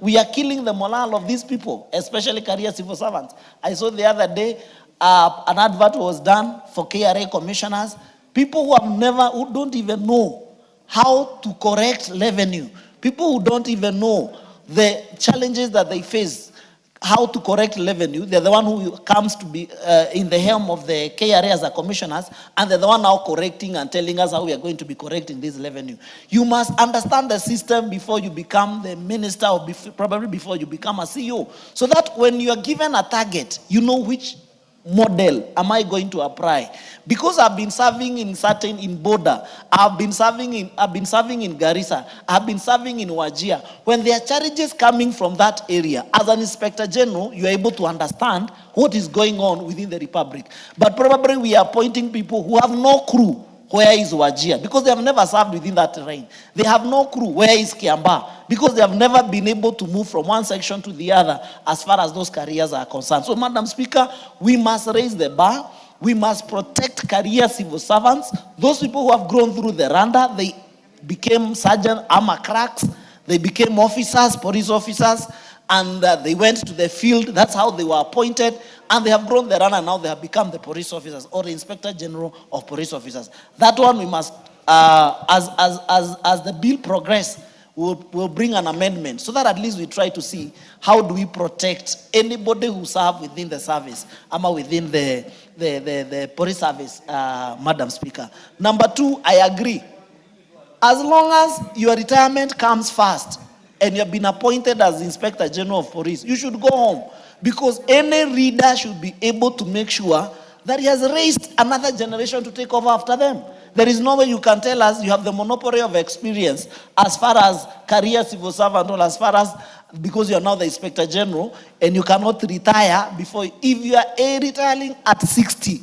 we are killing the morale of these people, especially career civil servants. I saw the other day an advert was done for KRA commissioners, people who don't even know how to correct revenue, people who don't even know the challenges that they face. how to correct revenue. They're the one who comes to be in the helm of the KRA as a commissioners, and they're the one now correcting and telling us how we are going to be correcting this revenue. You must understand the system before you become the minister, or probably before you become a CEO, so that when you are given a target, you know which model am I going to apply. Because I've been serving in Boda, I've been serving in Garissa, I've been serving in Wajir. When there are charges coming from that area, as an Inspector General, you are able to understand what is going on within the Republic. But probably we are appointing people who have no clue where is Wajir, because they have never served within that terrain. They have no clue where is Kiamba, because they have never been able to move from one section to the other as far as those careers are concerned. So, Madam Speaker, we must raise the bar. We must protect career civil servants. Those people who have grown through the Randa, they became sergeant, armor cracks, they became officers, police officers, and they went to the field. That's how they were appointed. And they have grown the Randa, and now they have become the police officers or the Inspector General of Police Officers. That one we must, as the bill progresses, we'll bring an amendment so that at least we try to see how do we protect anybody who serves within the service, within the police service, Madam Speaker. Number two, I agree. As long as your retirement comes fast and you have been appointed as Inspector General of Police, you should go home, because any reader should be able to make sure that he has raised another generation to take over after them. There is no way you can tell us you have the monopoly of experience as far as career civil servant, or as far as, because you are now the Inspector General and you cannot retire before. If you are retiring at 60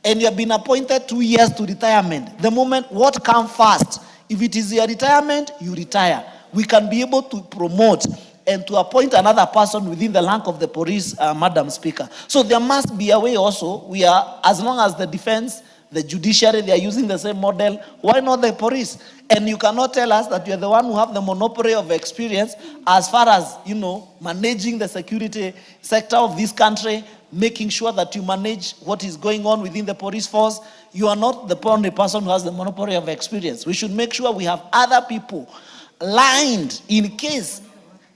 and you have been appointed 2 years to retirement, the moment what comes first, if it is your retirement, you retire. We can be able to promote and to appoint another person within the rank of the police, Madam Speaker. So there must be a way also. We are, as long as the defense, the judiciary, they are using the same model, why not the police? And you cannot tell us that you're the one who have the monopoly of experience as far as, managing the security sector of this country, making sure that you manage what is going on within the police force. You are not the only person who has the monopoly of experience. We should make sure we have other people lined in case.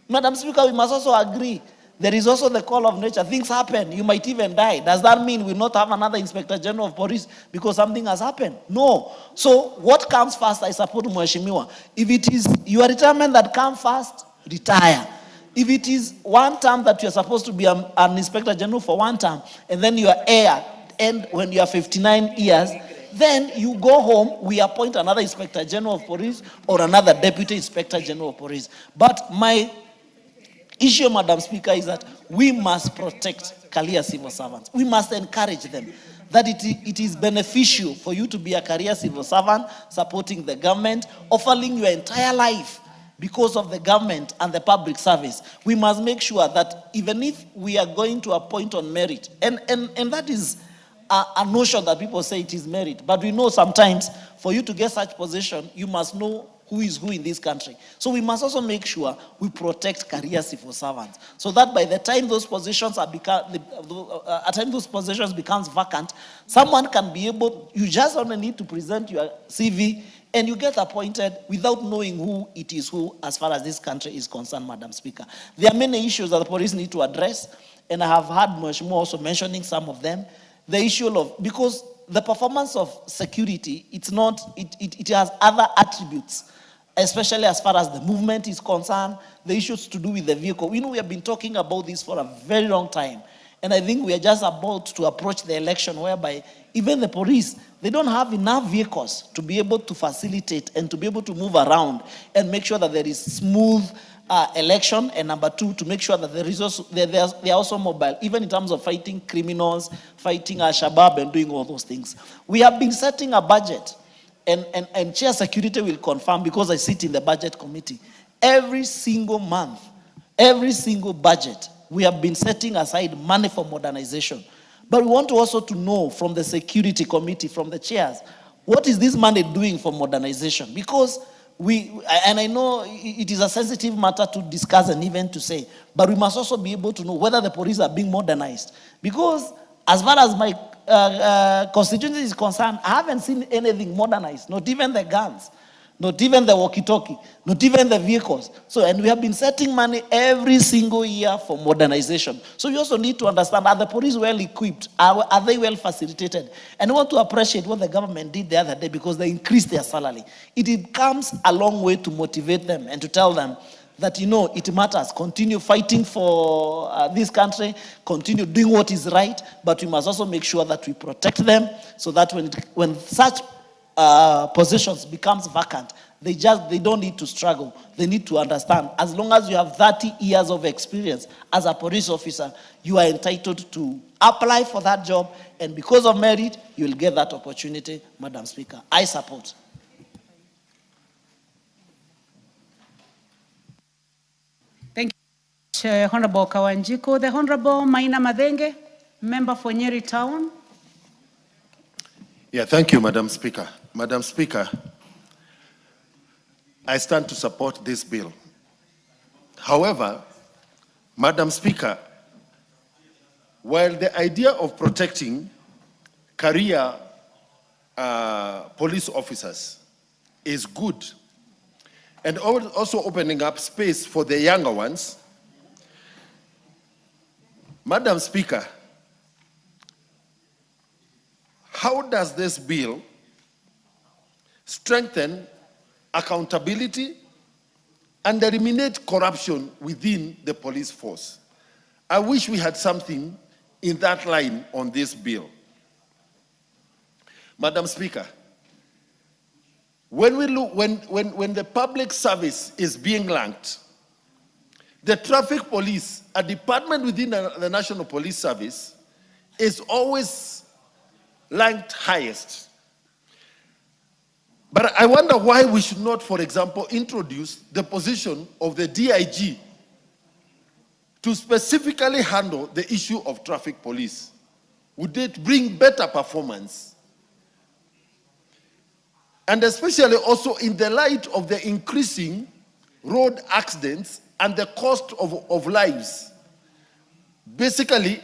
Madam Speaker, we must also agree, there is also the call of nature. Things happen. You might even die. Does that mean we will not have another Inspector General of Police because something has happened? No. So what comes first, I support Mheshimiwa. If it is your retirement that comes first, retire. If it is one term that you are supposed to be an Inspector General for one term, and then your heir end when you are 59 years, then you go home, we appoint another Inspector General of Police or another Deputy Inspector General of Police. But my issue, Madam Speaker, is that we must protect career civil servants. We must encourage them that it is beneficial for you to be a career civil servant, supporting the government, offering your entire life because of the government and the public service. We must make sure that even if we are going to appoint on merit, and that is a notion that people say it is merit, but we know sometimes for you to get such position, you must know who is who in this country. So we must also make sure we protect career civil servants, so that by the time those positions becomes vacant, someone can be able, you just only need to present your CV and you get appointed without knowing who it is who as far as this country is concerned, Madam Speaker. There are many issues that the police need to address, and I have heard Mheshimiwa also mentioning some of them. The issue of, because the performance of security, it has other attributes, especially as far as the movement is concerned, the issues to do with the vehicle. We have been talking about this for a very long time. And I think we are just about to approach the election whereby even the police, they don't have enough vehicles to be able to facilitate and to be able to move around and make sure that there is smooth election. And number two, to make sure that they are also mobile, even in terms of fighting criminals, fighting Al-Shabaab and doing all those things. We have been setting a budget. And Chair Security will confirm, because I sit in the budget committee. Every single month, every single budget, we have been setting aside money for modernization. But we want also to know from the security committee, from the chairs, what is this money doing for modernization? Because and I know it is a sensitive matter to discuss and even to say, but we must also be able to know whether the police are being modernized. Because as far as my constituency is concerned, I haven't seen anything modernized, not even the guns. not even the walkie-talkie, not even the vehicles. So, and we have been setting money every single year for modernization. So you also need to understand, are the police well equipped? Are they well facilitated? And I want to appreciate what the government did the other day because they increased their salary. It comes a long way to motivate them and to tell them that, you know, it matters. Continue fighting for this country, continue doing what is right, but we must also make sure that we protect them so that when such positions becomes vacant, they don't need to struggle. They need to understand, as long as you have 30 years of experience as a police officer, you are entitled to apply for that job, and because of merit, you will get that opportunity, Madam Speaker. I support. Thank you, Honorable Kawanjiko. The Honorable Maina Madenge, member for Nyeri Town. Yeah, thank you, Madam Speaker. Madam Speaker, I stand to support this bill. However, Madam Speaker, while the idea of protecting career police officers is good, and also opening up space for the younger ones, Madam Speaker, how does this bill strengthen accountability and eliminate corruption within the police force? I wish we had something in that line on this bill. Madam Speaker, when the public service is being ranked, the traffic police, a department within the National Police Service, is always ranked highest. But I wonder why we should not, for example, introduce the position of the DIG to specifically handle the issue of traffic police. Would it bring better performance? And especially also in the light of the increasing road accidents and the cost of lives, basically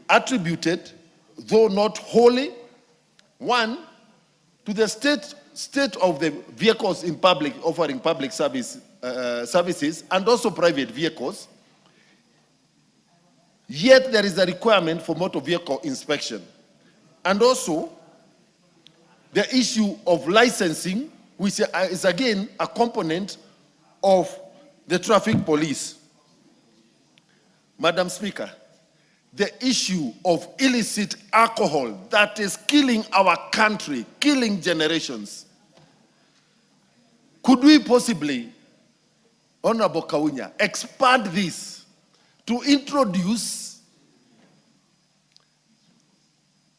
attributed, though not wholly, one, to the state of the vehicles in public, offering public services, and also private vehicles. Yet there is a requirement for motor vehicle inspection. And also, the issue of licensing, which is again a component of the traffic police. Madam Speaker, the issue of illicit alcohol that is killing our country, killing generations. Could we possibly, Honorable Kawunya, expand this to introduce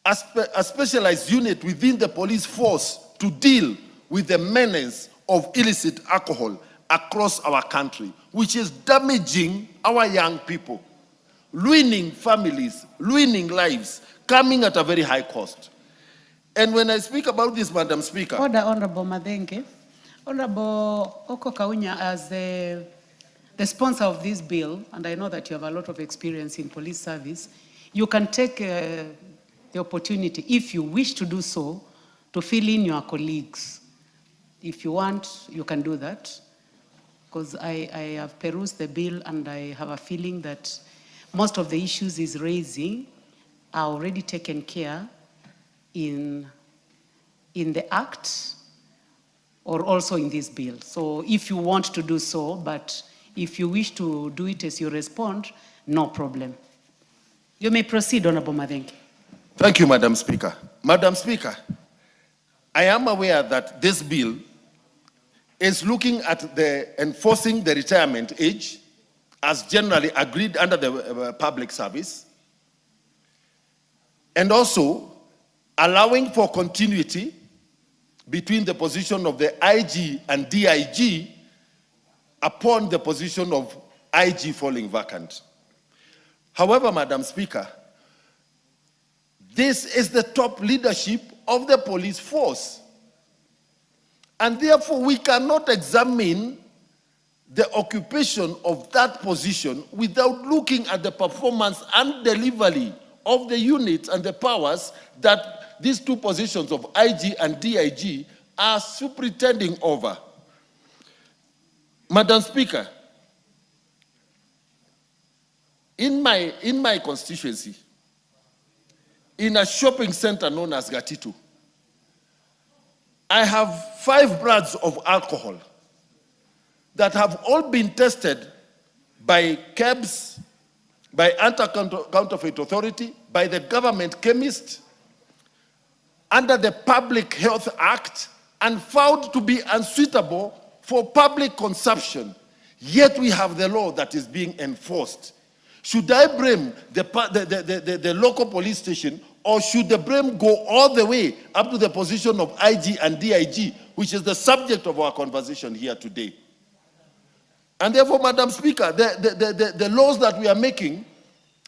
a specialized unit within the police force to deal with the menace of illicit alcohol across our country, which is damaging our young people, ruining families, ruining lives, coming at a very high cost. And when I speak about this, Madam Speaker... Order, Honorable Madenge. Honorable Oko Kawunya, as the sponsor of this bill, and I know that you have a lot of experience in police service, you can take the opportunity, if you wish to do so, to fill in your colleagues. If you want, you can do that. Because I have perused the bill and I have a feeling that most of the issues is raising are already taken care in the Act or also in this bill. So if you want to do so, but if you wish to do it as you respond, no problem. You may proceed, Honorable Madenge. Thank you, Madam Speaker. Madam Speaker, I am aware that this bill is looking at enforcing the retirement age as generally agreed under the public service, and also allowing for continuity between the position of the IG and DIG upon the position of IG falling vacant. However, Madam Speaker, this is the top leadership of the police force. And therefore, we cannot examine the occupation of that position without looking at the performance and delivery of the units and the powers that these two positions of IG and DIG are superintending over. Madam Speaker, in my constituency, in a shopping center known as Gatito, I have 5 brands of alcohol that have all been tested by KEBS, by Anti-Counterfeit Authority, by the government chemist, under the Public Health Act, and found to be unsuitable for public consumption. Yet we have the law that is being enforced. Should I blame the local police station, or should the blame go all the way up to the position of IG and DIG, which is the subject of our conversation here today? And therefore, Madam Speaker, the laws that we are making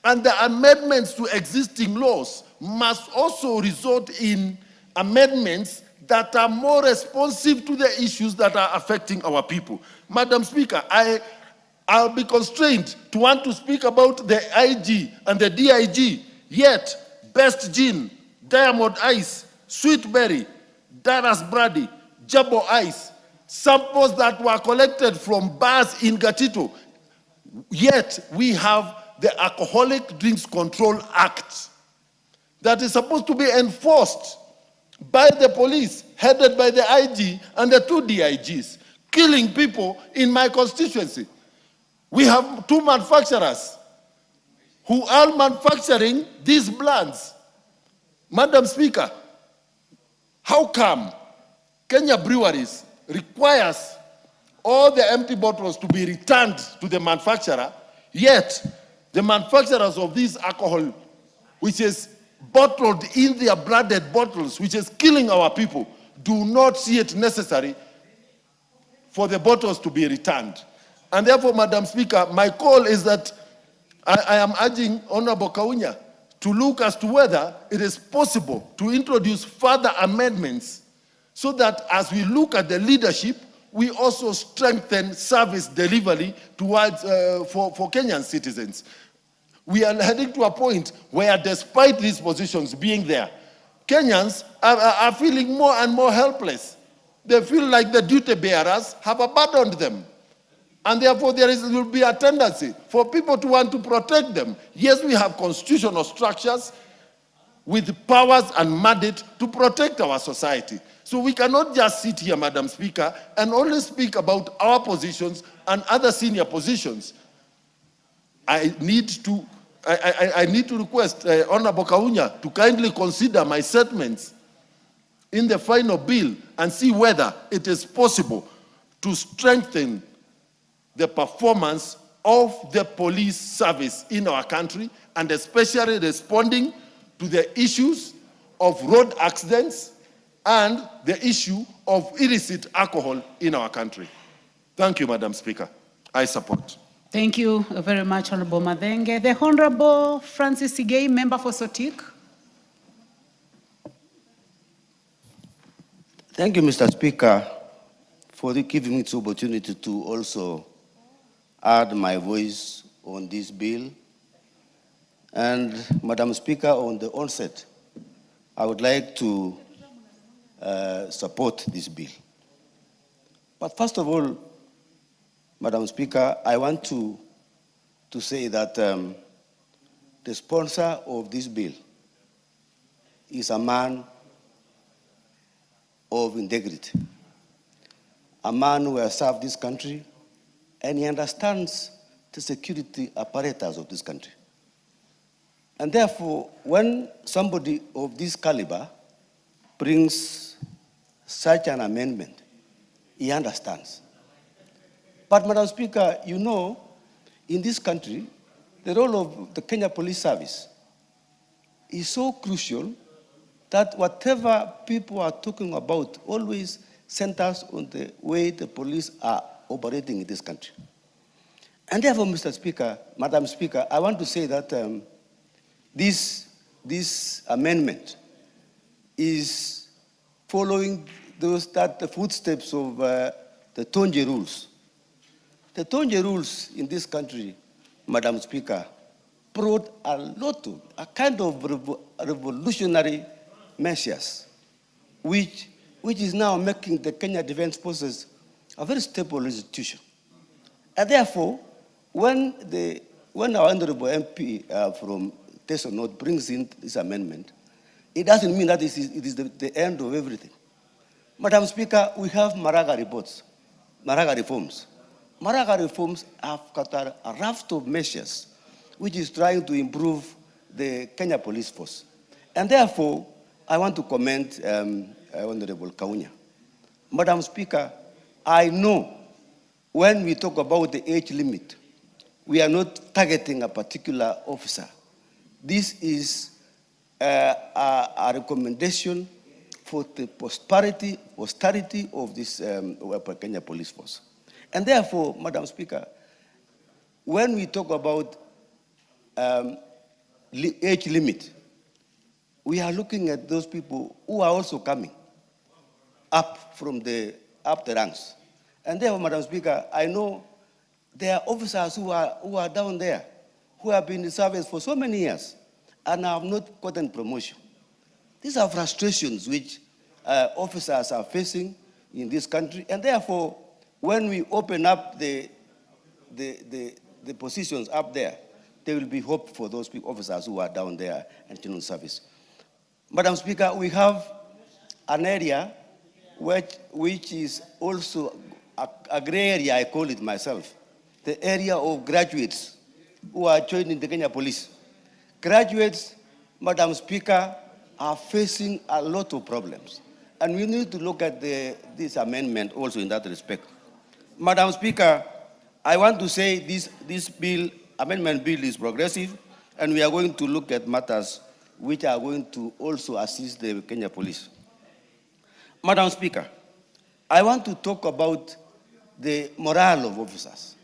and the amendments to existing laws must also result in amendments that are more responsive to the issues that are affecting our people. Madam Speaker, I'll be constrained to want to speak about the IG and the DIG, yet Best Gin, Diamond Ice, Sweet Berry, Daras Brady, Jabbo Ice, samples that were collected from bars in Gatito, yet we have the Alcoholic Drinks Control Act that is supposed to be enforced by the police, headed by the IG and the 2 DIGs, killing people in my constituency. We have 2 manufacturers who are manufacturing these brands. Madam Speaker, how come Kenya Breweries requires all the empty bottles to be returned to the manufacturer, yet the manufacturers of this alcohol, which is bottled in their branded bottles, which is killing our people, do not see it necessary for the bottles to be returned? And therefore, Madam Speaker, my call is that I am urging Honorable Kaunya to look as to whether it is possible to introduce further amendments so that as we look at the leadership, we also strengthen service delivery towards, for Kenyan citizens. We are heading to a point where, despite these positions being there, Kenyans are feeling more and more helpless. They feel like the duty bearers have abandoned them. And therefore, there will be a tendency for people to want to protect them. Yes, we have constitutional structures with powers and mandate to protect our society. So we cannot just sit here, Madam Speaker, and only speak about our positions and other senior positions. I need to request Honorable Kaunya to kindly consider my statements in the final bill and see whether it is possible to strengthen the performance of the police service in our country, and especially responding to the issues of road accidents and the issue of illicit alcohol in our country. Thank you, Madam Speaker. I support. Thank you very much, Honorable Madenge. The Honorable Francis Sigei, member for Sotik. Thank you, Mr. Speaker, for giving me this opportunity to also add my voice on this bill. And Madam Speaker, on the onset, I would like to support this bill. But first of all, Madam Speaker, I want to say that the sponsor of this bill is a man of integrity, a man who has served this country, and he understands the security apparatus of this country. And therefore, when somebody of this caliber brings such an amendment, he understands. But, Madam Speaker, you know, in this country, the role of the Kenya Police Service is so crucial that whatever people are talking about always centers on the way the police are operating in this country. And therefore, Mr. Speaker, Madam Speaker, I want to say that this amendment is following the footsteps of the Tonje rules. The Tonje rules in this country, Madam Speaker, brought a kind of revolutionary measures which which is now making the Kenya Defense Forces a very stable institution. And therefore, when our honorable MP from Teso North brings in this amendment, it doesn't mean that it is the end of everything. Madam Speaker, we have Maraga reports, Maraga reforms. Maraga reforms have got a raft of measures which is trying to improve the Kenya Police Force. And therefore, I want to commend Honorable Kaunya. Madam Speaker, I know when we talk about the age limit, we are not targeting a particular officer. This is a recommendation for the posterity of this Kenya Police Force. And therefore, Madam Speaker, when we talk about age limit, we are looking at those people who are also coming up the ranks. And therefore, Madam Speaker, I know there are officers who are down there who have been in service for so many years and have not gotten promotion. These are frustrations which officers are facing in this country, and therefore, when we open up the positions up there, there will be hope for those officers who are down there and in service. Madam Speaker, we have an area which is also a gray area, I call it myself, the area of graduates who are joining the Kenya Police. Graduates, Madam Speaker, are facing a lot of problems. And we need to look at this amendment also in that respect. Madam Speaker, I want to say this amendment bill is progressive, and we are going to look at matters which are going to also assist the Kenya Police. Madam Speaker, I want to talk about the morale of officers.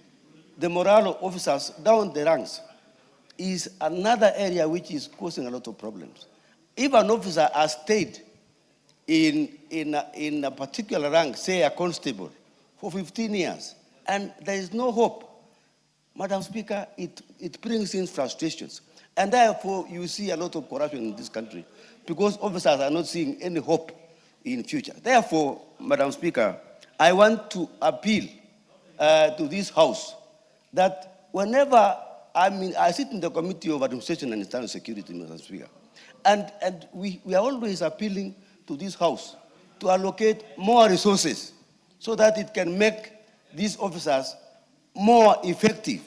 The morale of officers down the ranks is another area which is causing a lot of problems. If an officer has stayed in a particular rank, say a constable, for 15 years, and there is no hope, Madam Speaker, it brings in frustrations. And therefore, you see a lot of corruption in this country because officers are not seeing any hope in future. Therefore, Madam Speaker, I want to appeal to this House that whenever I sit in the Committee of Administration and Internal Security, Madam Speaker, and we are always appealing to this House to allocate more resources so that it can make these officers more effective.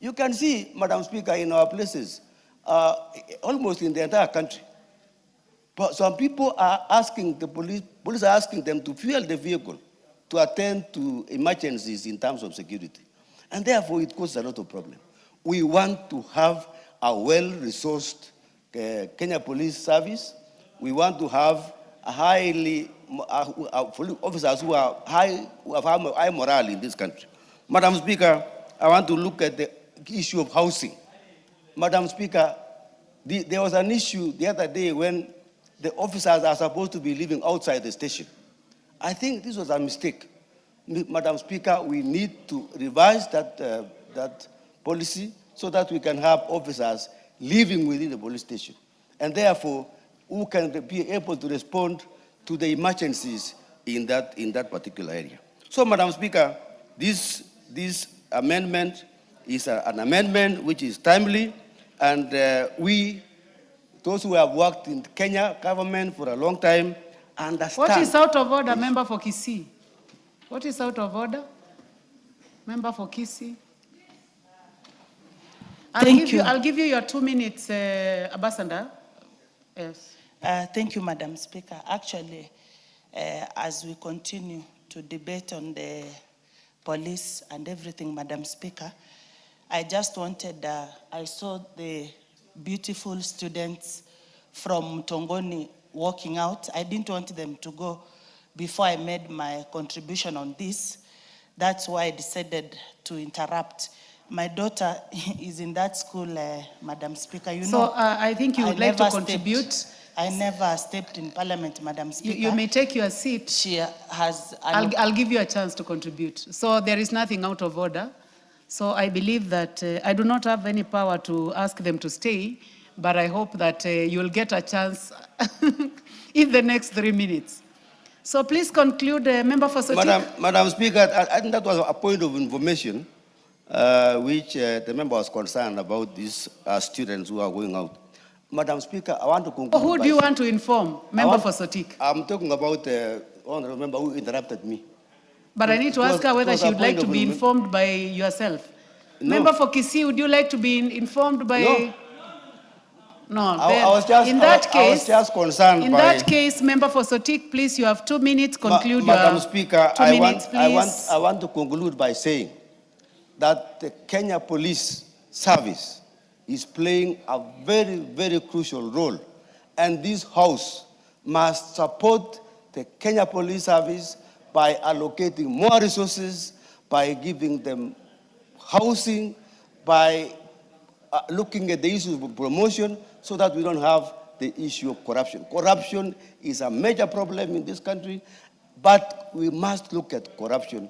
You can see, Madam Speaker, in our places, almost in the entire country, but some people are asking the police are asking them to fuel the vehicle to attend to emergencies in terms of security. And therefore, it causes a lot of problems. We want to have a well-resourced Kenya Police Service. We want to have a officers who have high morale in this country. Madam Speaker, I want to look at the issue of housing. Madam Speaker, there was an issue the other day when the officers are supposed to be living outside the station. I think this was a mistake. Madam Speaker, we need to revise that policy so that we can have officers living within the police station, and therefore who can be able to respond to the emergencies in that particular area. So, Madam Speaker, this amendment is an amendment which is timely, and those who have worked in Kenya government for a long time, understand. What is out of order, member for Kisii? What is out of order? Member for Kisii? I'll give you your 2 minutes, Ambassador. Yes. Thank you, Madam Speaker. Actually, as we continue to debate on the police and everything, Madam Speaker, I just wanted, I saw the beautiful students from Tongoni walking out. I didn't want them to go before I made my contribution on this. That's why I decided to interrupt. My daughter is in that school, Madam Speaker. You know, I think you would like to contribute. I never stepped in Parliament, Madam Speaker. You may take your seat. She has. I'll give you a chance to contribute. So there is nothing out of order. So I believe that I do not have any power to ask them to stay, but I hope that you'll get a chance in the next 3 minutes. So please conclude, Member for Sotik. Madam Speaker, I think that was a point of information which the member was concerned about these students who are going out. Madam Speaker, I want to conclude. Who do you want to inform, Member for Sotik? I'm talking about the honorable member who interrupted me. But I need to ask her whether she would like to be informed by yourself. No. Member for Kisii, would you like to be informed by? No. No. I was just concerned in by. that case, Member for Sotik, please, you have 2 minutes. Conclude Madam your Speaker, 2 minutes, please. I want to conclude by saying that the Kenya Police Service is playing a very, very crucial role. And this House must support the Kenya Police Service by allocating more resources, by giving them housing, by looking at the issues of promotion so that we don't have the issue of corruption. Corruption is a major problem in this country, but we must look at corruption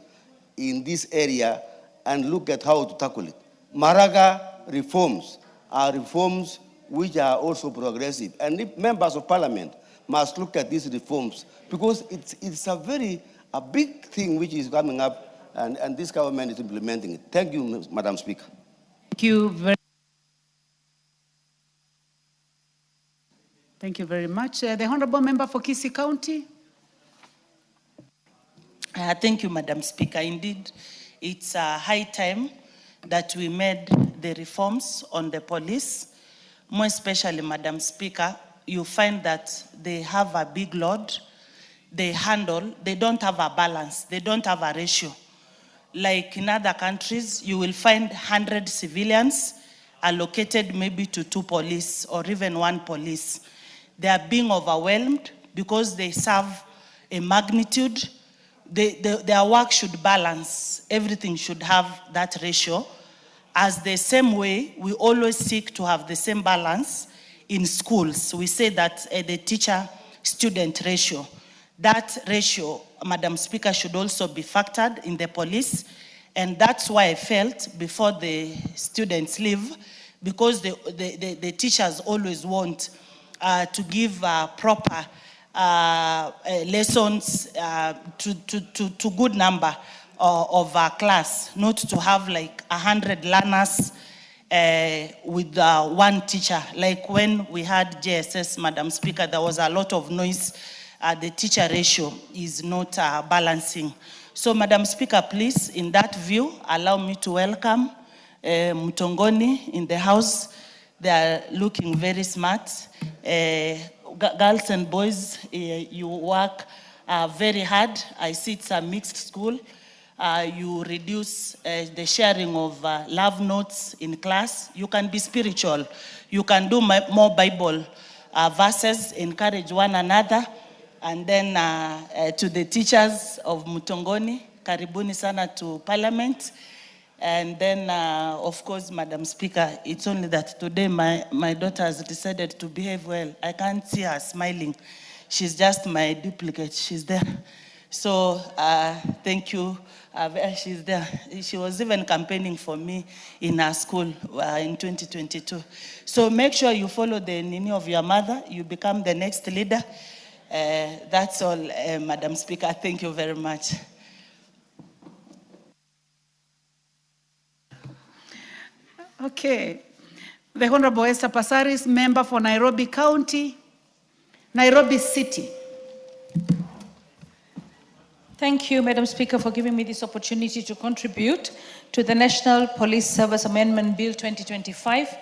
in this area and look at how to tackle it. Maraga reforms are reforms which are also progressive. And if members of parliament must look at these reforms because it's a big thing which is coming up and this government is implementing it. Thank you, Madam Speaker. Thank you very Thank you very much. The Honourable Member for Kisii County. Thank you, Madam Speaker. Indeed, it's high time that we made the reforms on the police. More especially, Madam Speaker, you find that they have a big load. They don't have a balance. They don't have a ratio. Like in other countries, you will find 100 civilians allocated maybe to 2 police or even 1 police. They are being overwhelmed because they serve a magnitude. Their work should balance. Everything should have that ratio. As the same way, we always seek to have the same balance in schools. We say that the teacher-student ratio. That ratio, Madam Speaker, should also be factored in the police. And that's why I felt before the students leave, because the teachers always want to give proper lessons to good number of our class, not to have like 100 learners with 1 teacher. Like when we had JSS, Madam Speaker, there was a lot of noise. The teacher ratio is not balancing. So, Madam Speaker, please, in that view, allow me to welcome Mutongoni in the House. They are looking very smart. Girls and boys, you work very hard. I see it's a mixed school. You reduce the sharing of love notes in class. You can be spiritual. You can do more Bible verses, encourage one another. And then to the teachers of Mutongoni, karibuni sana to Parliament. And then, of course, Madam Speaker, it's only that today my daughter has decided to behave well. I can't see her smiling. She's just my duplicate. She's there. So thank you. She's there. She was even campaigning for me in her school in 2022. So make sure you follow the nini of your mother. You become the next leader. That's all, Madam Speaker. Thank you very much. Okay. The Honorable Esther Passaris, member for Nairobi County, Nairobi City. Thank you, Madam Speaker, for giving me this opportunity to contribute to the National Police Service Amendment Bill 2025.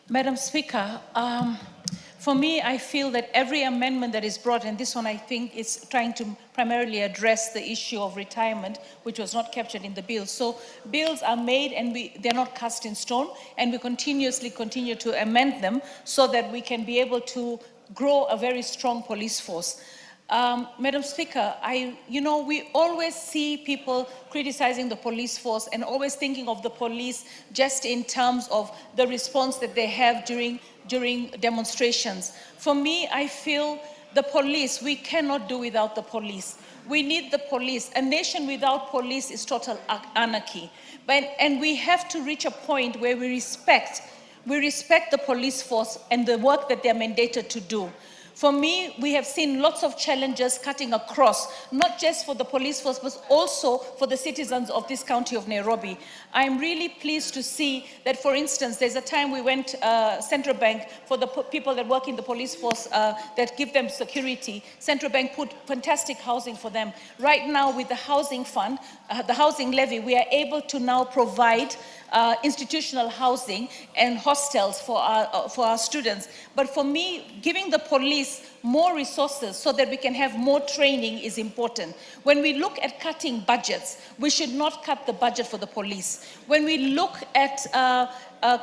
Madam Speaker, for me, I feel that every amendment that is brought, and this one I think is trying to primarily address the issue of retirement, which was not captured in the bill. So bills are made and they're not cast in stone, and we continuously continue to amend them so that we can be able to grow a very strong police force. Madam Speaker, we always see people criticizing the police force and always thinking of the police just in terms of the response that they have during demonstrations. For me, I feel the police, we cannot do without the police. We need the police. A nation without police is total anarchy. And we have to reach a point where we respect the police force and the work that they're mandated to do. For me, we have seen lots of challenges cutting across, not just for the police force, but also for the citizens of this county of Nairobi. I'm really pleased to see that, for instance, there's a time we went Central Bank for the people that work in the police force that give them security. Central Bank put fantastic housing for them. Right now, with the housing fund, the housing levy, we are able to now provide institutional housing and hostels for our students. But for me, giving the police more resources so that we can have more training is important. When we look at cutting budgets, we should not cut the budget for the police. When we look at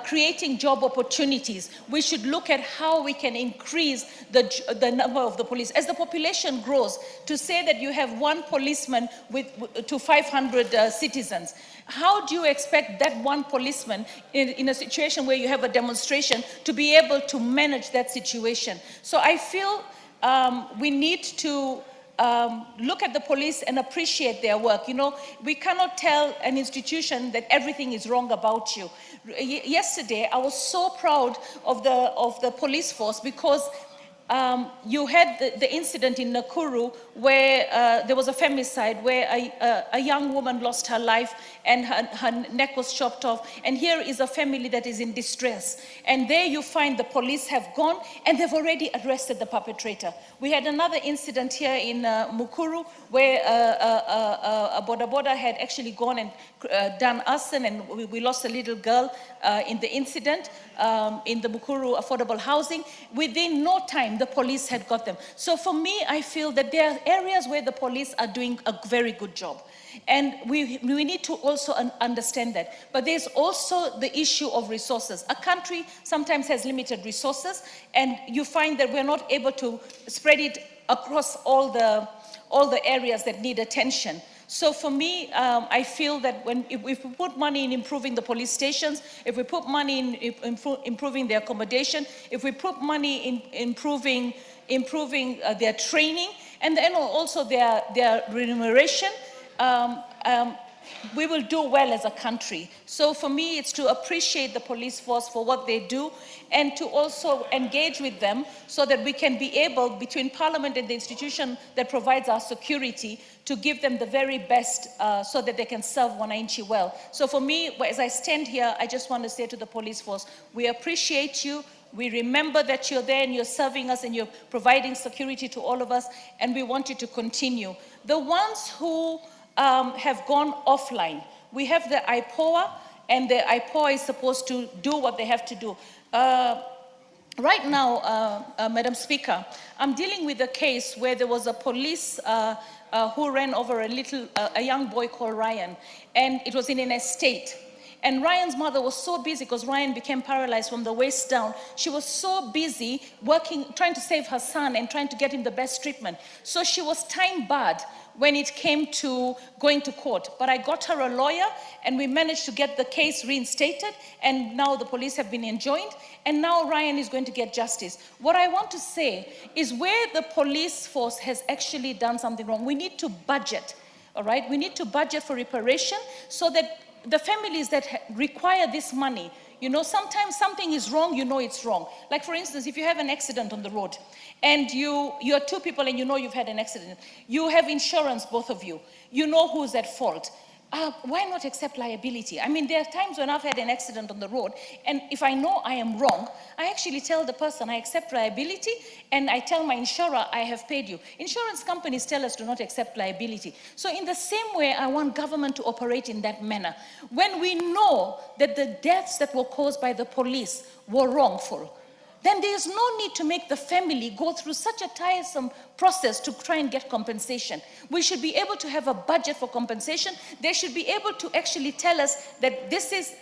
creating job opportunities, we should look at how we can increase the number of the police. As the population grows, to say that you have one policeman to 500 citizens, how do you expect that one policeman in a situation where you have a demonstration to be able to manage that situation? So I feel we need to look at the police and appreciate their work. You know, we cannot tell an institution that everything is wrong about you. Yesterday, I was so proud of the police force because you had the incident in Nakuru where there was a femicide where a young woman lost her life and her neck was chopped off. And here is a family that is in distress. And there you find the police have gone and they've already arrested the perpetrator. We had another incident here in Mukuru where a boda had actually gone and done arson, and we lost a little girl in the incident in the Mukuru affordable housing. Within no time, the police had got them. So for me, I feel that there are areas where the police are doing a very good job. And we need to also understand that. But there's also the issue of resources. A country sometimes has limited resources, and you find that we're not able to spread it across all the areas that need attention. So for me, I feel that if we put money in improving the police stations, if we put money in improving their accommodation, if we put money in improving their training, and then also their remuneration, we will do well as a country. So for me, it's to appreciate the police force for what they do and to also engage with them so that we can be able, between Parliament and the institution that provides our security, to give them the very best so that they can serve Wananchi well. So for me, as I stand here, I just want to say to the police force, we appreciate you. We remember that you're there and you're serving us and you're providing security to all of us, and we want you to continue. The ones who have gone offline, we have the IPOA, and the IPOA is supposed to do what they have to do. Right now, Madam Speaker, I'm dealing with a case where there was a police who ran over a young boy called Ryan, and it was in an estate. And Ryan's mother was so busy because Ryan became paralyzed from the waist down. She was so busy working, trying to save her son and trying to get him the best treatment. So she was time-barred when it came to going to court. But I got her a lawyer and we managed to get the case reinstated, and now the police have been enjoined, and now Ryan is going to get justice. What I want to say is where the police force has actually done something wrong, we need to budget, all right? We need to budget for reparation so that the families that require this money, you know, sometimes something is wrong, you know it's wrong. Like for instance, if you have an accident on the road and you're two people and you know you've had an accident, you have insurance, both of you, you know who's at fault. Why not accept liability? I mean, there are times when I've had an accident on the road, and if I know I am wrong, I actually tell the person I accept liability, and I tell my insurer I have paid you. Insurance companies tell us to not accept liability. So in the same way, I want government to operate in that manner. When we know that the deaths that were caused by the police were wrongful, then there's no need to make the family go through such a tiresome process to try and get compensation. We should be able to have a budget for compensation. They should be able to actually tell us that this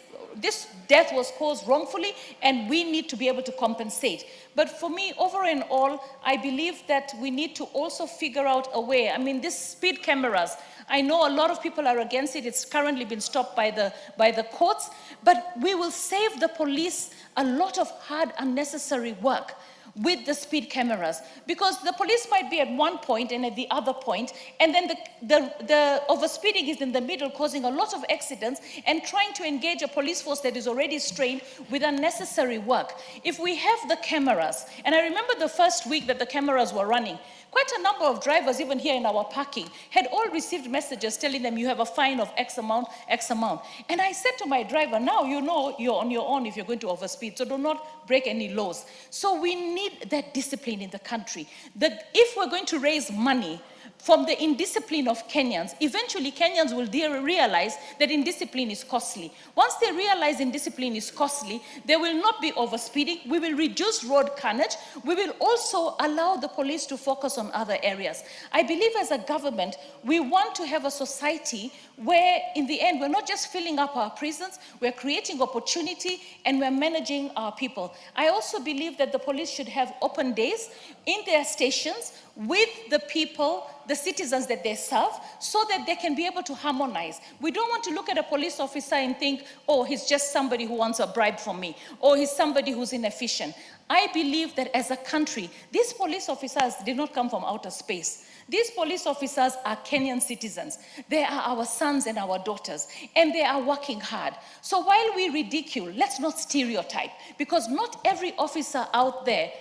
death was caused wrongfully and we need to be able to compensate. But for me, over and all, I believe that we need to also figure out a way. I mean, these speed cameras, I know a lot of people are against it. It's currently been stopped by the courts, but we will save the police a lot of hard, unnecessary work with the speed cameras, because the police might be at one point and at the other point, and then the overspeeding is in the middle, causing a lot of accidents and trying to engage a police force that is already strained with unnecessary work. If we have the cameras, and I remember the first week that the cameras were running, quite a number of drivers, even here in our parking, had all received messages telling them you have a fine of X amount, X amount. And I said to my driver, now you know you're on your own if you're going to overspeed, so do not break any laws. So we need that discipline in the country. That if we're going to raise money from the indiscipline of Kenyans, eventually Kenyans will realize that indiscipline is costly. Once they realize indiscipline is costly, there will not be overspeeding, we will reduce road carnage, we will also allow the police to focus on other areas. I believe as a government, we want to have a society where in the end, we're not just filling up our prisons, we're creating opportunity and we're managing our people. I also believe that the police should have open days in their stations with the people, the citizens that they serve, so that they can be able to harmonize. We don't want to look at a police officer and think, oh, he's just somebody who wants a bribe from me, or he's somebody who's inefficient. I believe that as a country, these police officers did not come from outer space. These police officers are Kenyan citizens. They are our sons and our daughters, and they are working hard. So while we ridicule, let's not stereotype, because not every officer out there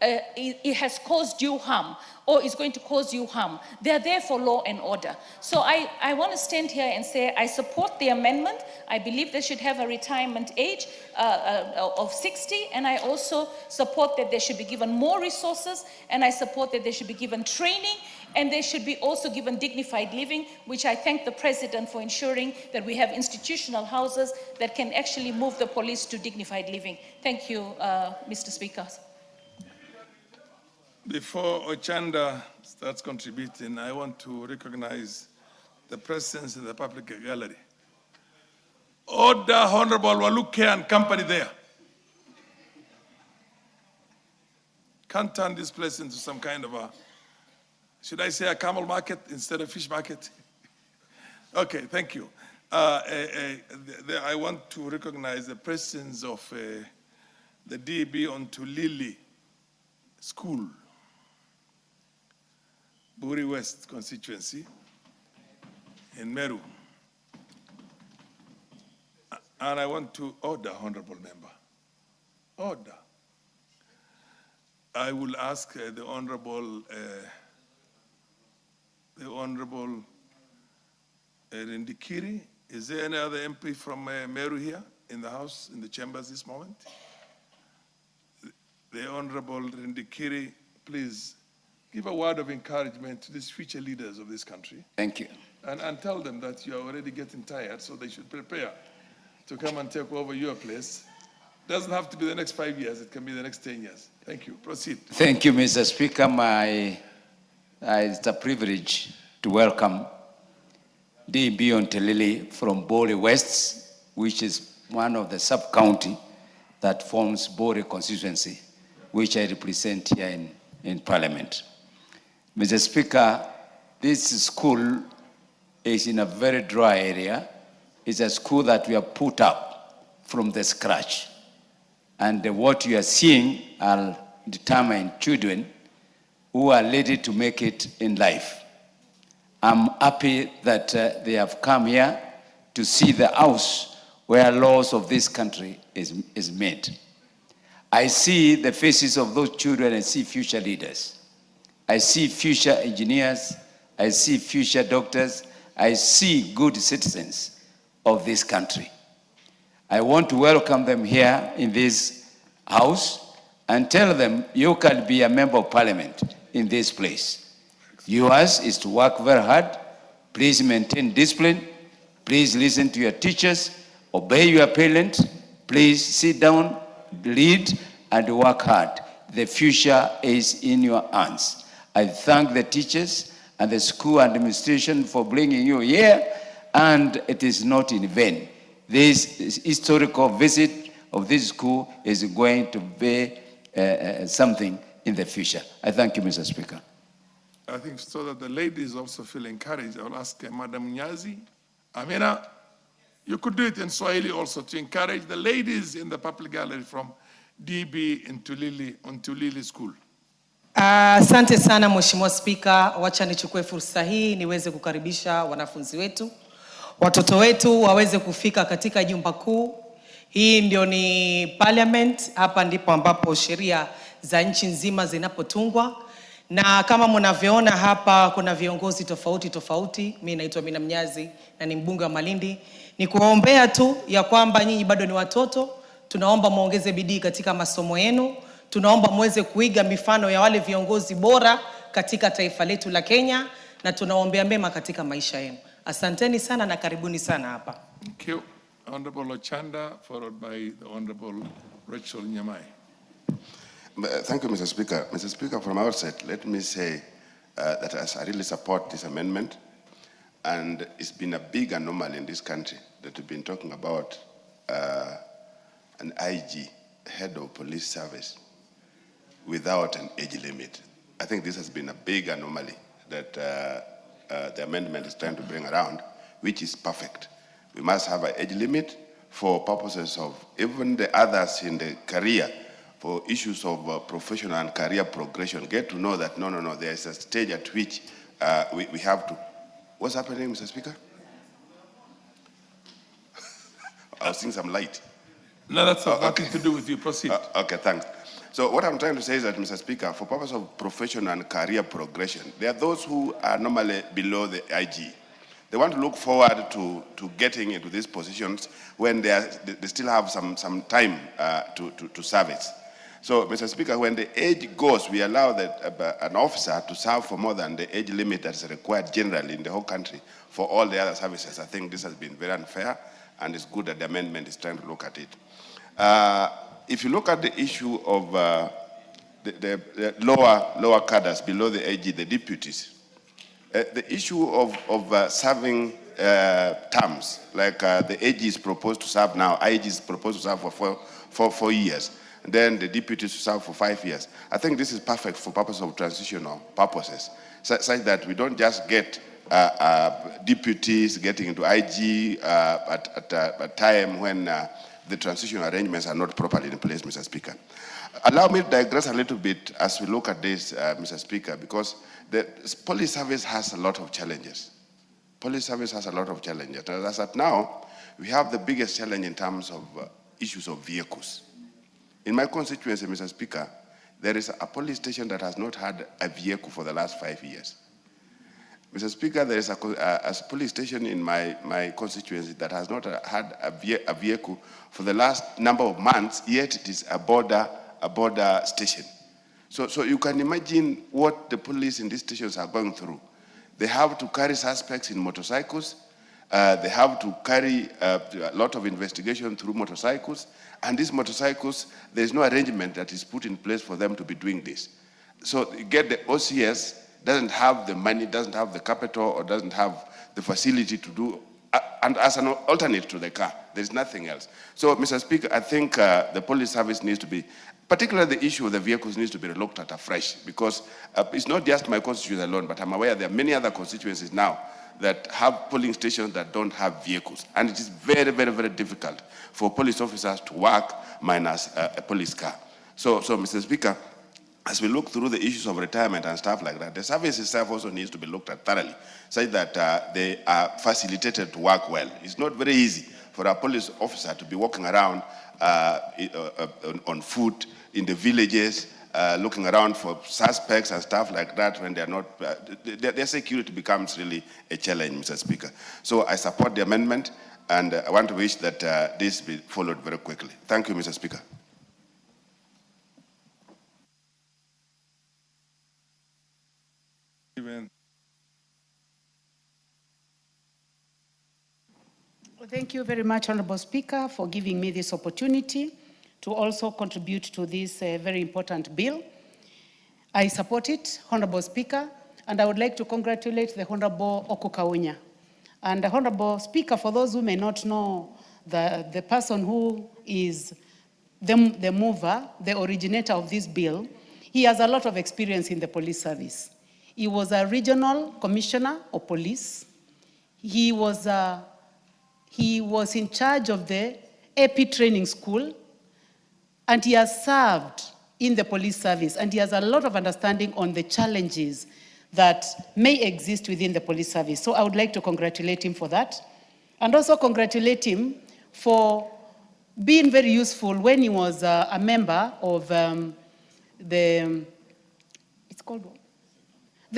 it has caused you harm or is going to cause you harm. They are there for law and order. So I want to stand here and say I support the amendment. I believe they should have a retirement age of 60, and I also support that they should be given more resources, and I support that they should be given training, and they should be also given dignified living, which I thank the President for ensuring that we have institutional houses that can actually move the police to dignified living. Thank you, Mr. Speaker. Before Ochanda starts contributing, I want to recognize the presence in the public gallery. Order Honorable Waluke and company there. Can't turn this place into some kind of a, should I say a camel market instead of fish market? Okay, thank you. I want to recognize the presence of the DB on Tulili School, Buri West constituency in Meru. And I want to order, Honorable Member, order. I will ask the Honorable Rindikiri, is there any other MP from Meru here in the House, in the chambers this moment? The Honorable Rindikiri, please give a word of encouragement to these future leaders of this country. Thank you. And tell them that you are already getting tired, so they should prepare to come and take over your place. Doesn't have to be the next 5 years, it can be the next 10 years. Thank you. Proceed. Thank you, Mr. Speaker. It's a privilege to welcome DB Ontelili from Bori West, which is one of the sub-county that forms Bori constituency, which I represent here in Parliament. Mr. Speaker, this school is in a very dry area. It's a school that we have put up from the scratch. And what you are seeing are determined children who are ready to make it in life. I'm happy that they have come here to see the house where laws of this country is made. I see the faces of those children. I see future leaders. I see future engineers. I see future doctors. I see good citizens of this country. I want to welcome them here in this house and tell them you can be a member of Parliament in this place. Yours is to work very hard. Please maintain discipline. Please listen to your teachers. Obey your parents. Please sit down, read, and work hard. The future is in your hands. I thank the teachers and the school administration for bringing you here, and it is not in vain. This historical visit of this school is going to be something in the future. I thank you, Mr. Speaker. I think so that the ladies also feel encouraged. I'll ask Madam Nyazi. Amina, you could do it in Swahili also to encourage the ladies in the public gallery from DB in Tulili School. Asante sana Mheshimiwa Spika, wacha nichukue fursa hii niweze kukaribisha wanafunzi wetu, watoto wetu waweze kufika katika jumba kuu. Hii ndio ni Parliament, hapa ndipo ambapo sheria za nchi nzima zinapotungwa. Na kama mnavyoona hapa kuna viongozi tofauti tofauti. Mimi naitwa Mina Mnyazi na ni mbunge wa Malindi. Ni kuwaombea tu ya kwamba nyinyi bado ni watoto, tunaomba muongeze bidii katika masomo yenu. Tunaomba muweze kuiga mifano ya wale viongozi bora katika taifa letu la Kenya, na tunaombea mema katika maisha yenu. Asanteni sana na karibuni sana hapa. Thank you. Honorable Ochanda, followed by the Honorable Rachel Nyamai. Thank you, Mr. Speaker. Mr. Speaker, from our outset, let me say that I really support this amendment. And it's been a big anomaly in this country that we've been talking about an IG, head of police service, without an age limit. I think this has been a big anomaly that the amendment is trying to bring around, which is perfect. We must have an age limit for purposes of even the others in the career, for issues of professional and career progression, get to know that no, there is a stage at which we have to. What's happening, Mr. Speaker? I was seeing some light. No, that's nothing to do with you. Proceed. Okay, thanks. So what I'm trying to say is that, Mr. Speaker, for purpose of professional and career progression, there are those who are normally below the IG. They want to look forward to getting into these positions when they still have some time to service. So, Mr. Speaker, when the age goes, we allow that an officer to serve for more than the age limit that is required generally in the whole country for all the other services. I think this has been very unfair, and it's good that the amendment is trying to look at it. If you look at the issue of the lower cadres below the AG, the deputies, the issue of serving terms, like the AG is proposed to serve now, IG is proposed to serve for 4 years, and then the deputies to serve for 5 years. I think this is perfect for purpose of transitional purposes, such that we don't just get deputies getting into IG at a time when the transitional arrangements are not properly in place, Mr. Speaker. Allow me to digress a little bit as we look at this, Mr. Speaker, because the police service has a lot of challenges. Police service has a lot of challenges. As at now, we have the biggest challenge in terms of issues of vehicles. In my constituency, Mr. Speaker, there is a police station that has not had a vehicle for the last 5 years. Mr. Speaker, there is a police station in my constituency that has not had a vehicle for the last number of months, yet it is a border station. So you can imagine what the police in these stations are going through. They have to carry suspects in motorcycles. They have to carry a lot of investigation through motorcycles. And these motorcycles, there's no arrangement that is put in place for them to be doing this. So you get the OCS, doesn't have the money, doesn't have the capital, or doesn't have the facility to do, and as an alternate to the car, there's nothing else. So, Mr. Speaker, I think the police service needs to be, particularly the issue of the vehicles needs to be looked at afresh, because it's not just my constituency alone, but I'm aware there are many other constituencies now that have polling stations that don't have vehicles. And it is very, very, very difficult for police officers to work minus a police car. So, Mr. Speaker, as we look through the issues of retirement and stuff like that, the service itself also needs to be looked at thoroughly, such that they are facilitated to work well. It's not very easy for a police officer to be walking around on foot in the villages, looking around for suspects and stuff like that when they're not, their security becomes really a challenge, Mr. Speaker. So I support the amendment, and I want to wish that this be followed very quickly. Thank you, Mr. Speaker. Thank you very much, Honorable Speaker, for giving me this opportunity to also contribute to this very important bill. I support it, Honorable Speaker, and I would like to congratulate the Honorable Oko Kaunya. And Honorable Speaker, for those who may not know, the person who is the mover, the originator of this bill, he has a lot of experience in the police service. He was a regional commissioner of police. He was in charge of the AP training school. and he has served in the police service, and he has a lot of understanding on the challenges that may exist within the police service. So I would like to congratulate him for that, and also congratulate him for being very useful when he was a member of the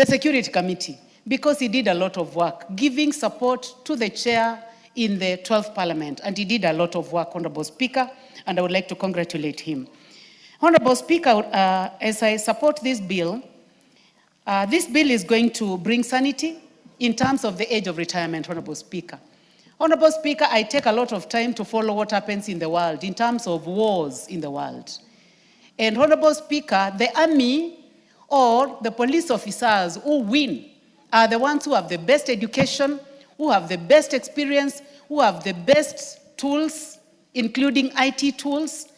Security Committee, because he did a lot of work, giving support to the chair in the 12th Parliament, and he did a lot of work, Honorable Speaker, and I would like to congratulate him. Honorable Speaker, as I support this bill is going to bring sanity in terms of the age of retirement, Honorable Speaker. Honorable Speaker, I take a lot of time to follow what happens in the world in terms of wars in the world. And Honorable Speaker, the army or the police officers who win are the ones who have the best education, who have the best experience, who have the best tools, including IT tools,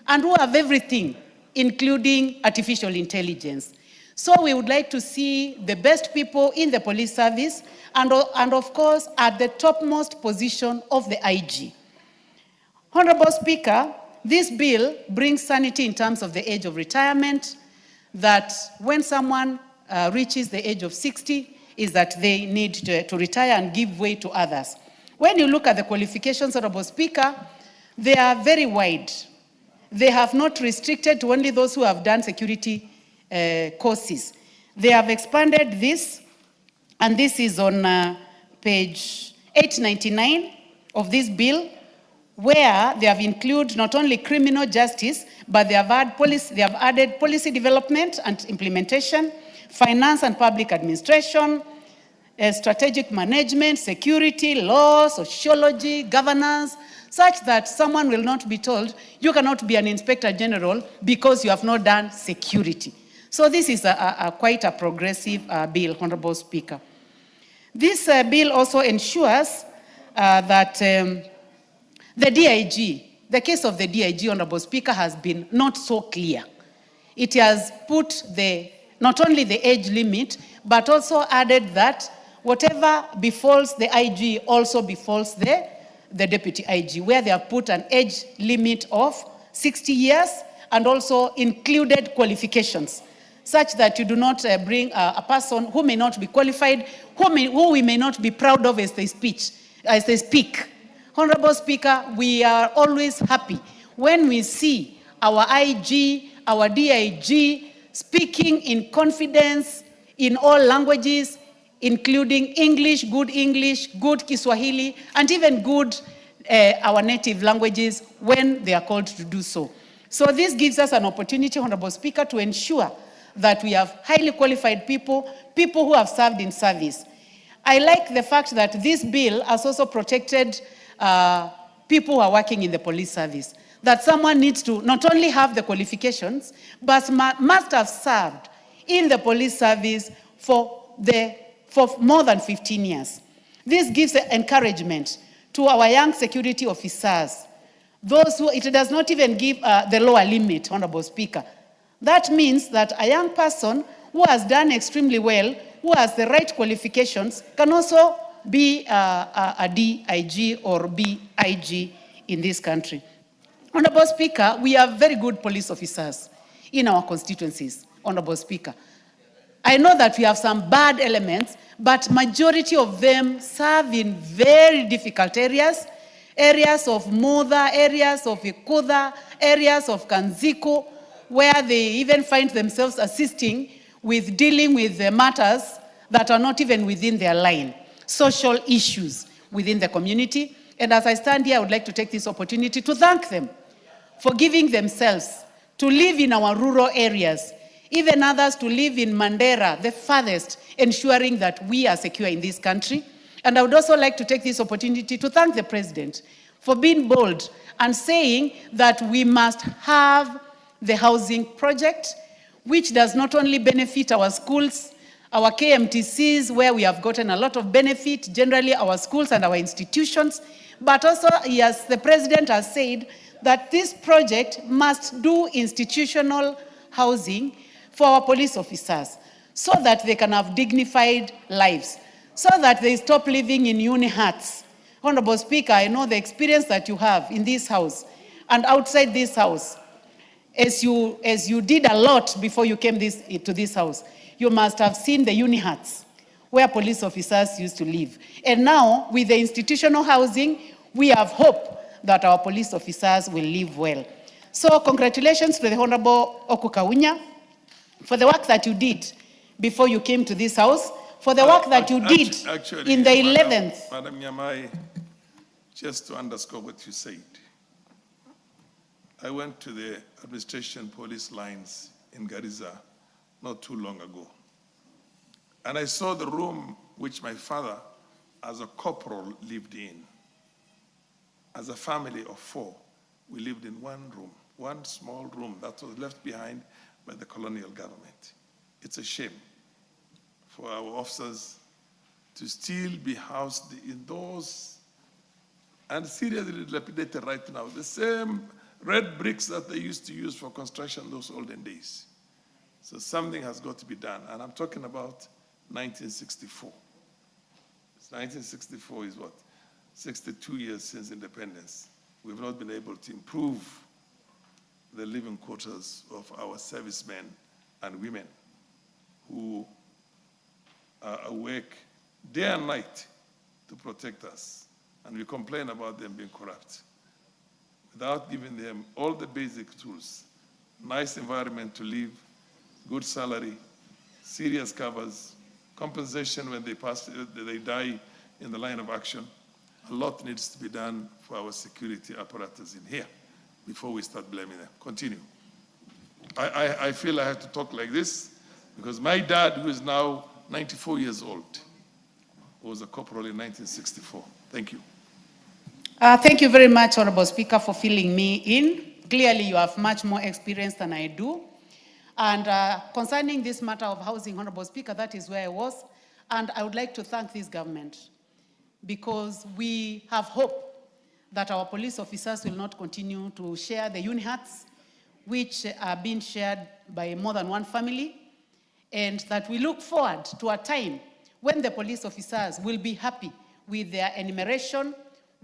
and who have everything, including artificial intelligence. So we would like to see the best people in the police service and of course, at the topmost position of the IG. Honorable Speaker, this bill brings sanity in terms of the age of retirement, that when someone reaches the age of 60, is that they need to retire and give way to others. When you look at the qualifications, Honorable Speaker, they are very wide. They have not restricted to only those who have done security courses. They have expanded this, and this is on page 899 of this bill, where they have included not only criminal justice, but they have added policy development and implementation, finance and public administration, strategic management, security, law, sociology, governance, such that someone will not be told, you cannot be an inspector general because you have not done security. So this is quite a progressive bill, Honorable Speaker. This bill also ensures that the DIG, the case of the DIG, Honorable Speaker, has been not so clear. It has put not only the age limit, but also added that whatever befalls the IG also befalls the deputy IG, where they have put an age limit of 60 years and also included qualifications, such that you do not bring a person who may not be qualified, who we may not be proud of as they speak. Honorable Speaker, we are always happy when we see our IG, our DIG speaking in confidence in all languages, including English, good Kiswahili, and even good our native languages when they are called to do so. So this gives us an opportunity, Honorable Speaker, to ensure that we have highly qualified people who have served in service. I like the fact that this bill has also protected people who are working in the police service, that someone needs to not only have the qualifications, but must have served in the police service for more than 15 years. This gives encouragement to our young security officers, those who, it does not even give the lower limit, Honorable Speaker. That means that a young person who has done extremely well, who has the right qualifications, can also be a DIG or BIG in this country. Honorable Speaker, we have very good police officers in our constituencies, Honorable Speaker. I know that we have some bad elements, but majority of them serve in very difficult areas of Muda, areas of Ikuda, areas of Kanziko, where they even find themselves assisting with dealing with the matters that are not even within their line, social issues within the community. And as I stand here, I would like to take this opportunity to thank them for giving themselves to live in our rural areas, even others to live in Mandera, the farthest, ensuring that we are secure in this country. And I would also like to take this opportunity to thank the President for being bold and saying that we must have the housing project, which does not only benefit our schools, our KMTCs, where we have gotten a lot of benefit, generally our schools and our institutions, but also, yes, the President has said that this project must do institutional housing for our police officers so that they can have dignified lives, so that they stop living in uni huts. Honorable Speaker, I know the experience that you have in this house and outside this house. as you did a lot before you came to this house, you must have seen the uni huts where police officers used to live. And now, with the institutional housing, we have hope that our police officers will live well. So congratulations to the Honorable Oku Kaunya for the work that you did before you came to this house, for the work that you did in the 11th. Madam Nyamai, just to underscore what you said, I went to the administration police lines in Garissa not too long ago. And I saw the room which my father, as a corporal, lived in. As a family of 4, we lived in one room, one small room that was left behind by the colonial government. It's a shame for our officers to still be housed in those, and seriously dilapidated right now, the same red bricks that they used to use for construction those olden days. So something has got to be done, and I'm talking about 1964. 1964 is what? 62 years since independence. We've not been able to improve the living quarters of our servicemen and women who are awake day and night to protect us. And we complain about them being corrupt without giving them all the basic tools: nice environment to live, good salary, serious covers, compensation when they die in the line of action. A lot needs to be done for our security apparatus in here before we start blaming them. Continue. I feel I have to talk like this because my dad, who is now 94 years old, was a corporal in 1964. Thank you. Thank you very much, Honorable Speaker, for filling me in. Clearly, you have much more experience than I do. And concerning this matter of housing, Honorable Speaker, that is where I was. And I would like to thank this government because we have hope that our police officers will not continue to share the uni huts, which are being shared by more than one family, and that we look forward to a time when the police officers will be happy with their enumeration,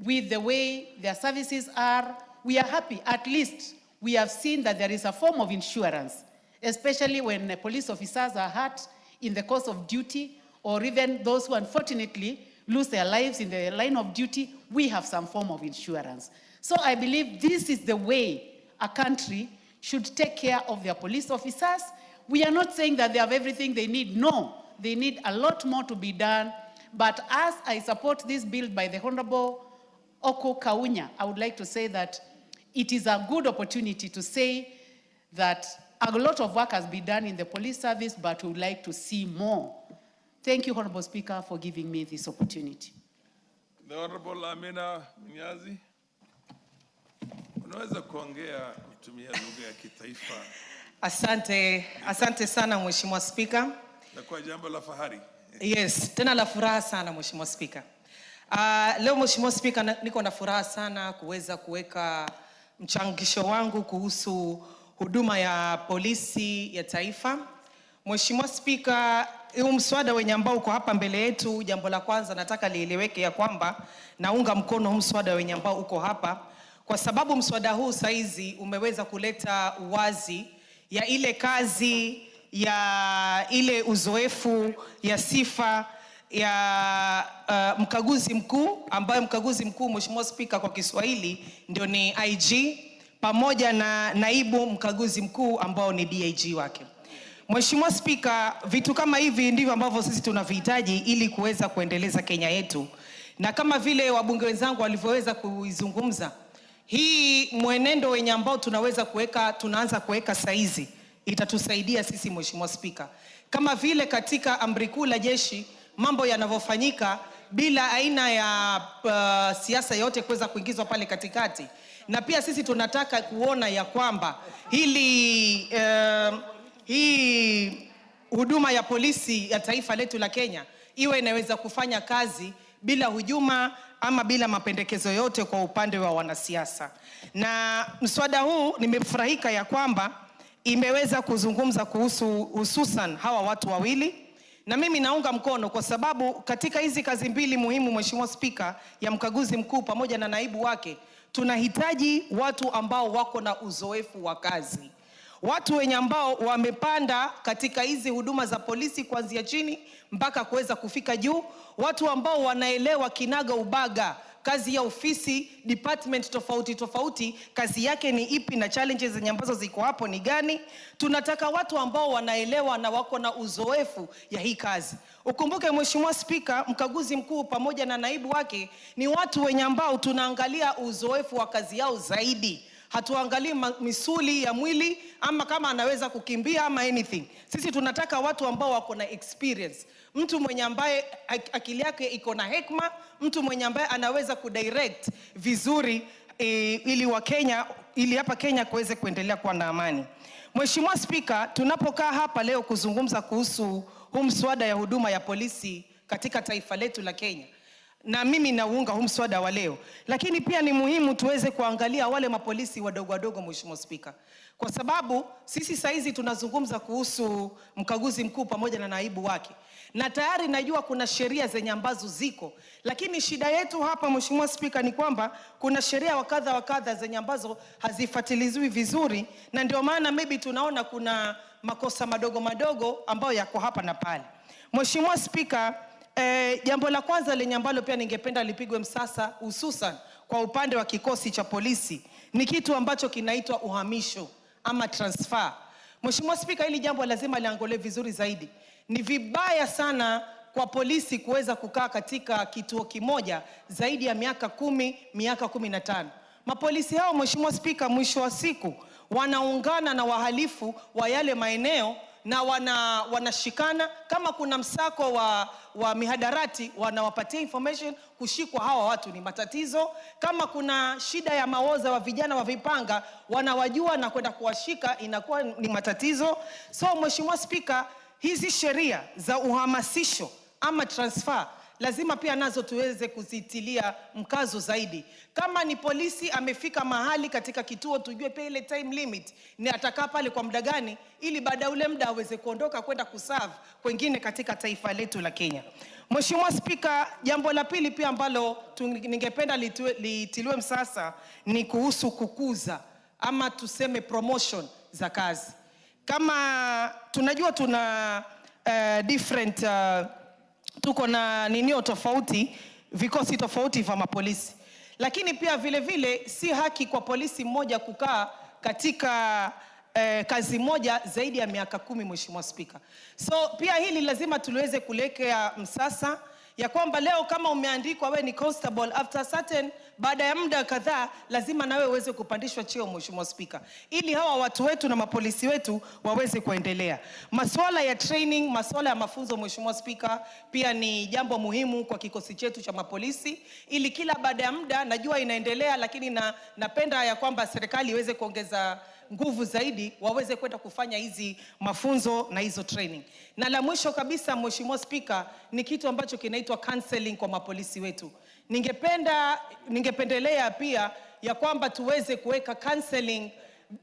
with the way their services are. We are happy. At least we have seen that there is a form of insurance, especially when the police officers are hurt in the course of duty, or even those who unfortunately lose their lives in the line of duty. We have some form of insurance. So I believe this is the way a country should take care of their police officers. We are not saying that they have everything they need. No, they need a lot more to be done. But as I support this bill by the Honorable Oku Kaunya, I would like to say that it is a good opportunity to say that a lot of work has been done in the police service, but we would like to see more. Thank you, Honorable Speaker, for giving me this opportunity. The Honorable Amina Mnyazi, unaweza kuongea kutumia lugha ya kitaifa. Asante sana Mheshimiwa Speaker. Na kwa jambo la fahari. Yes, tena la furaha sana Mheshimiwa Speaker. Leo Mheshimiwa Speaker, niko na furaha sana kuweza kuweka mchangisho wangu kuhusu huduma ya polisi ya taifa. Mheshimiwa Speaker, huu mswada wenye ambao uko hapa mbele yetu, jambo la kwanza nataka lieleweke ya kwamba naunga mkono huu mswada wenye ambao uko hapa, kwa sababu mswada huu saizi umeweza kuleta uwazi ya ile kazi, ya ile uzoefu, ya sifa ya mkaguzi mkuu, ambaye mkaguzi mkuu Mheshimiwa Speaker kwa Kiswahili ndio ni IG, pamoja na naibu mkaguzi mkuu ambao ni DIG wake. Mheshimiwa Speaker, vitu kama hivi ndivyo ambavyo sisi tunavihitaji ili kuweza kuendeleza Kenya yetu. Na kama vile wabunge wenzangu walivyoweza kuizungumza, hii mwenendo wenye ambao tunaanza kuweka saizi itatusaidia sisi Mheshimiwa Speaker. Kama vile katika amri kuu la jeshi mambo yanavyofanyika bila aina ya siasa yote kuweza kuingizwa pale katikati. Na pia sisi tunataka kuona ya kwamba hii huduma ya polisi ya taifa letu la Kenya iwe inaweza kufanya kazi bila hujuma ama bila mapendekezo yote kwa upande wa wanasiasa. Na mswada huu nimefurahika ya kwamba imeweza kuzungumza kuhusu hususan hawa watu wawili, na mimi naunga mkono kwa sababu katika hizi kazi mbili muhimu Mheshimiwa Speaker, ya mkaguzi mkuu pamoja na naibu wake, tunahitaji watu ambao wako na uzoefu wa kazi. watu wenye ambao wamepanda katika hizi huduma za polisi kuanzia chini mpaka kuweza kufika juu, watu ambao wanaelewa kinaga ubaga kazi ya ofisi, department tofauti tofauti, kazi yake ni ipi na challenges zenye ambazo ziko hapo ni gani. Tunataka watu ambao wanaelewa na wako na uzoefu ya hii kazi. Ukumbuke Mheshimiwa Spika, mkaguzi mkuu pamoja na naibu wake ni watu wenye ambao tunaangalia uzoefu wa kazi yao zaidi. Hatuangalii misuli ya mwili ama kama anaweza kukimbia ama anything. Sisi tunataka watu ambao wako na experience. Mtu mwenye ambaye akili yake iko na hekima, mtu mwenye ambaye anaweza kudirect vizuri ili hapa Kenya kuweze kuendelea kuwa na amani. Mheshimiwa Spika, tunapokaa hapa leo kuzungumza kuhusu huu mswada ya huduma ya polisi katika taifa letu la Kenya, na mimi naunga huu mswada wa leo, lakini pia ni muhimu tuweze kuangalia wale mapolisi wadogo wadogo, Mheshimiwa Spika, kwa sababu sisi saizi tunazungumza kuhusu mkaguzi mkuu pamoja na naibu wake, na tayari najua kuna sheria zenye ambazo ziko, lakini shida yetu hapa Mheshimiwa Spika ni kwamba kuna sheria wa kadha zenye ambazo hazifuatilizwi vizuri, na ndio maana maybe tunaona kuna makosa madogo madogo ambayo yako hapa na pale. Mheshimiwa Spika, jambo la kwanza lenye ambalo pia ningependa lipigwe msasa hususan kwa upande wa kikosi cha polisi ni kitu ambacho kinaitwa uhamisho ama transfer. Mheshimiwa Spika, hili jambo lazima liangolewe vizuri zaidi. Ni vibaya sana kwa polisi kuweza kukaa katika kituo kimoja zaidi ya miaka 10, miaka 15. Mapolisi hao Mheshimiwa Spika, mwisho wa siku wanaungana na wahalifu wa yale maeneo na wanashikana. Kama kuna msako wa mihadarati, wanawapatia information, kushikwa hawa watu ni matatizo. Kama kuna shida ya maoza wa vijana wa vipanga, wanawajua na kwenda kuwashika, inakuwa ni matatizo. So Mheshimiwa Spika, hizi sheria za uhamasisho ama transfer lazima pia nazo tuweze kuzitilia mkazo zaidi. Kama ni polisi amefika mahali katika kituo, tujue pia ile time limit ni atakaa pale kwa muda gani, ili baada ya ule muda aweze kuondoka kwenda kuserve kwengine katika taifa letu la Kenya. Mheshimiwa Spika, jambo la pili pia ambalo ningependa litiliwe msasa ni kuhusu kukuza ama tuseme promotion za kazi. Kama tunajua tuna different tuko na ninio tofauti, vikosi tofauti vya mapolisi, lakini pia vile vile si haki kwa polisi mmoja kukaa katika kazi moja zaidi ya miaka 10, Mheshimiwa Spika. So pia hili lazima tuliweze kulekea msasa ya kwamba leo kama umeandikwa we ni constable, after certain baada ya muda kadhaa lazima nawe uweze kupandishwa cheo, Mheshimiwa Spika, ili hawa watu wetu na mapolisi wetu waweze kuendelea. Masuala ya training, masuala ya mafunzo, Mheshimiwa Spika, pia ni jambo muhimu kwa kikosi chetu cha mapolisi, ili kila baada ya muda, najua inaendelea, lakini napenda ya kwamba serikali iweze kuongeza nguvu zaidi, waweze kwenda kufanya hizi mafunzo na hizo training. Na la mwisho kabisa, Mheshimiwa Spika, ni kitu ambacho kinaitwa counseling kwa mapolisi wetu. Ningependelea pia ya kwamba tuweze kuweka counseling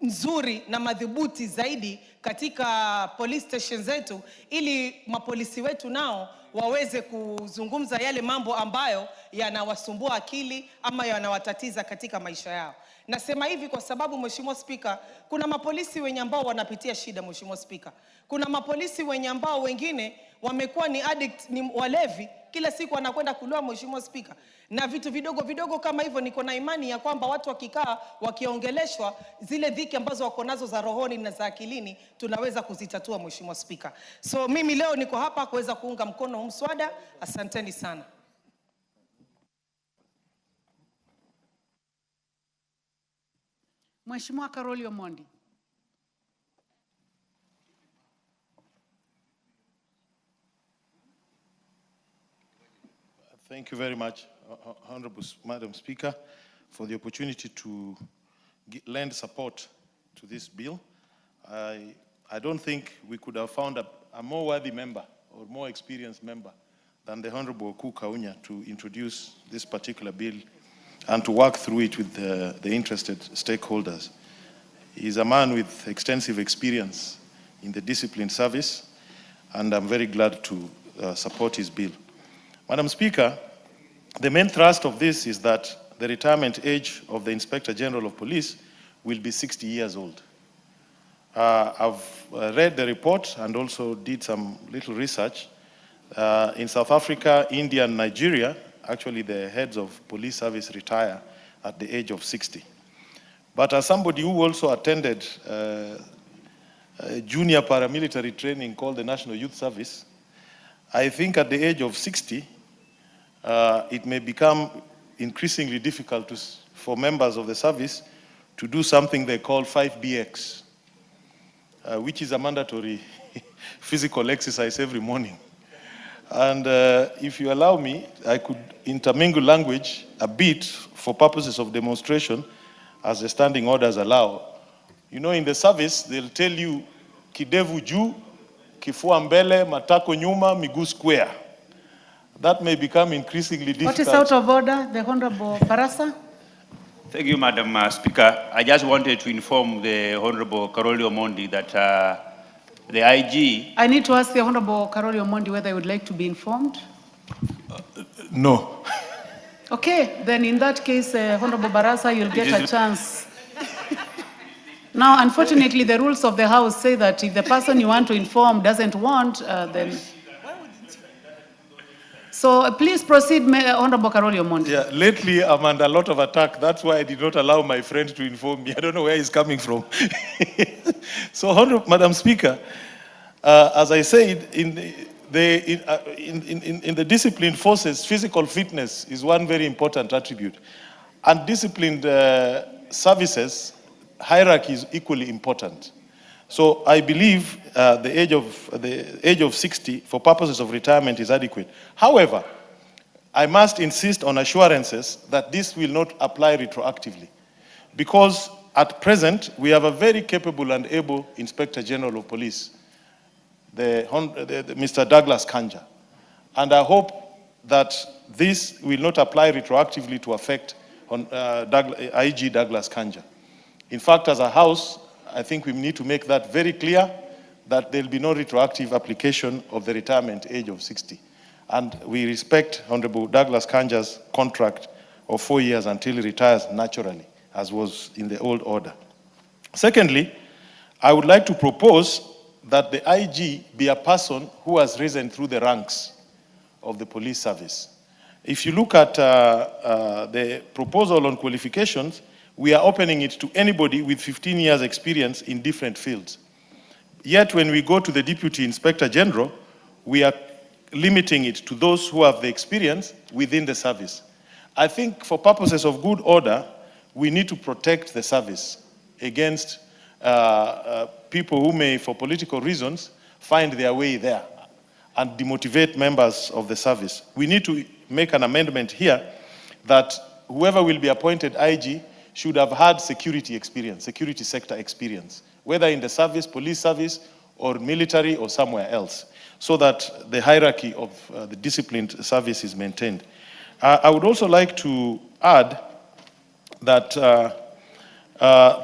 nzuri na madhubuti zaidi katika police station zetu, ili mapolisi wetu nao waweze kuzungumza yale mambo ambayo yanawasumbua akili ama yanawatatiza katika maisha yao. Nasema hivi kwa sababu Mheshimiwa Spika, kuna mapolisi wenye ambao wanapitia shida, Mheshimiwa Spika. Kuna mapolisi wenye ambao wengine wamekuwa ni addict, ni walevi, kila siku wanakwenda kulewa, Mheshimiwa Spika. Na vitu vidogo vidogo kama hivyo, niko na imani ya kwamba watu wakikaa wakiongeleshwa, zile dhiki ambazo wako nazo za rohoni na za akilini tunaweza kuzitatua, Mheshimiwa Spika. So mimi leo niko hapa kuweza kuunga mkono mswada. Asanteni sana. Mheshimiwa Karoli Omondi. Thank you very much, Honorable Madam Speaker, for the opportunity to lend support to this bill. I don't think we could have found a more worthy member or more experienced member than the Honorable Oku Kaunya to introduce this particular bill and to work through it with the interested stakeholders. He is a man with extensive experience in the discipline service, and I'm very glad to support his bill. Madam Speaker, the main thrust of this is that the retirement age of the Inspector General of Police will be 60 years old. I've read the report and also did some little research. In South Africa, India, and Nigeria, actually the heads of police service retire at the age of 60. But as somebody who also attended a junior paramilitary training called the National Youth Service, I think at the age of 60, it may become increasingly difficult for members of the service to do something they call 5BX, which is a mandatory physical exercise every morning. And if you allow me, I could intermingle language a bit for purposes of demonstration as the standing orders allow. You know, in the service, they'll tell you, kidevu juu, kifua mbele, matako nyuma, miguu square. That may become increasingly difficult. What is out of order? The Honorable Parasa? Thank you, Madam Speaker. I just wanted to inform the Honorable Karoli Omondi that the IG... I need to ask the Honorable Karoli Omondi whether he would like to be informed. No. Okay, then in that case, Honorable Barasa, you'll get a chance. Now, unfortunately, the rules of the House say that if the person you want to inform doesn't want, then... So please proceed, Honorable Karoli Omondi. Yeah, lately I'm under a lot of attack. That's why I did not allow my friend to inform me. I don't know where he's coming from. So, Madam Speaker, as I said, in the disciplined forces, physical fitness is one very important attribute. And disciplined services, hierarchy is equally important. So I believe the age of 60 for purposes of retirement is adequate. However, I must insist on assurances that this will not apply retroactively, because at present we have a very capable and able Inspector General of Police, Mr. Douglas Kanja, and I hope that this will not apply retroactively to affect IG Douglas Kanja. In fact, as a House, I think we need to make that very clear, that there will be no retroactive application of the retirement age of 60. And we respect Honorable Douglas Kanja's contract of 4 years until he retires naturally, as was in the old order. Secondly, I would like to propose that the IG be a person who has risen through the ranks of the police service. If you look at the proposal on qualifications, we are opening it to anybody with 15 years experience in different fields. Yet when we go to the Deputy Inspector General, we are limiting it to those who have the experience within the service. I think for purposes of good order, we need to protect the service against people who may, for political reasons, find their way there and demotivate members of the service. We need to make an amendment here that whoever will be appointed IG should have had security experience, security sector experience, whether in the service, police service, or military, or somewhere else, so that the hierarchy of the disciplined service is maintained. I would also like to add that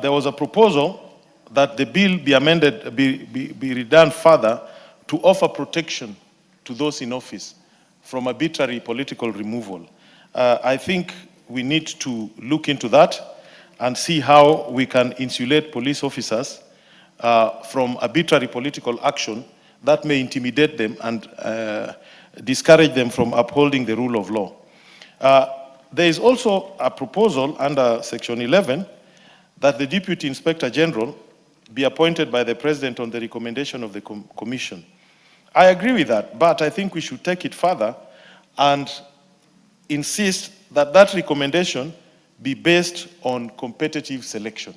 there was a proposal that the bill be amended, be redone further to offer protection to those in office from arbitrary political removal. I think we need to look into that and see how we can insulate police officers from arbitrary political action that may intimidate them and discourage them from upholding the rule of law. There is also a proposal under Section 11 that the Deputy Inspector General be appointed by the President on the recommendation of the Commission. I agree with that, but I think we should take it further and insist that that recommendation be based on competitive selection.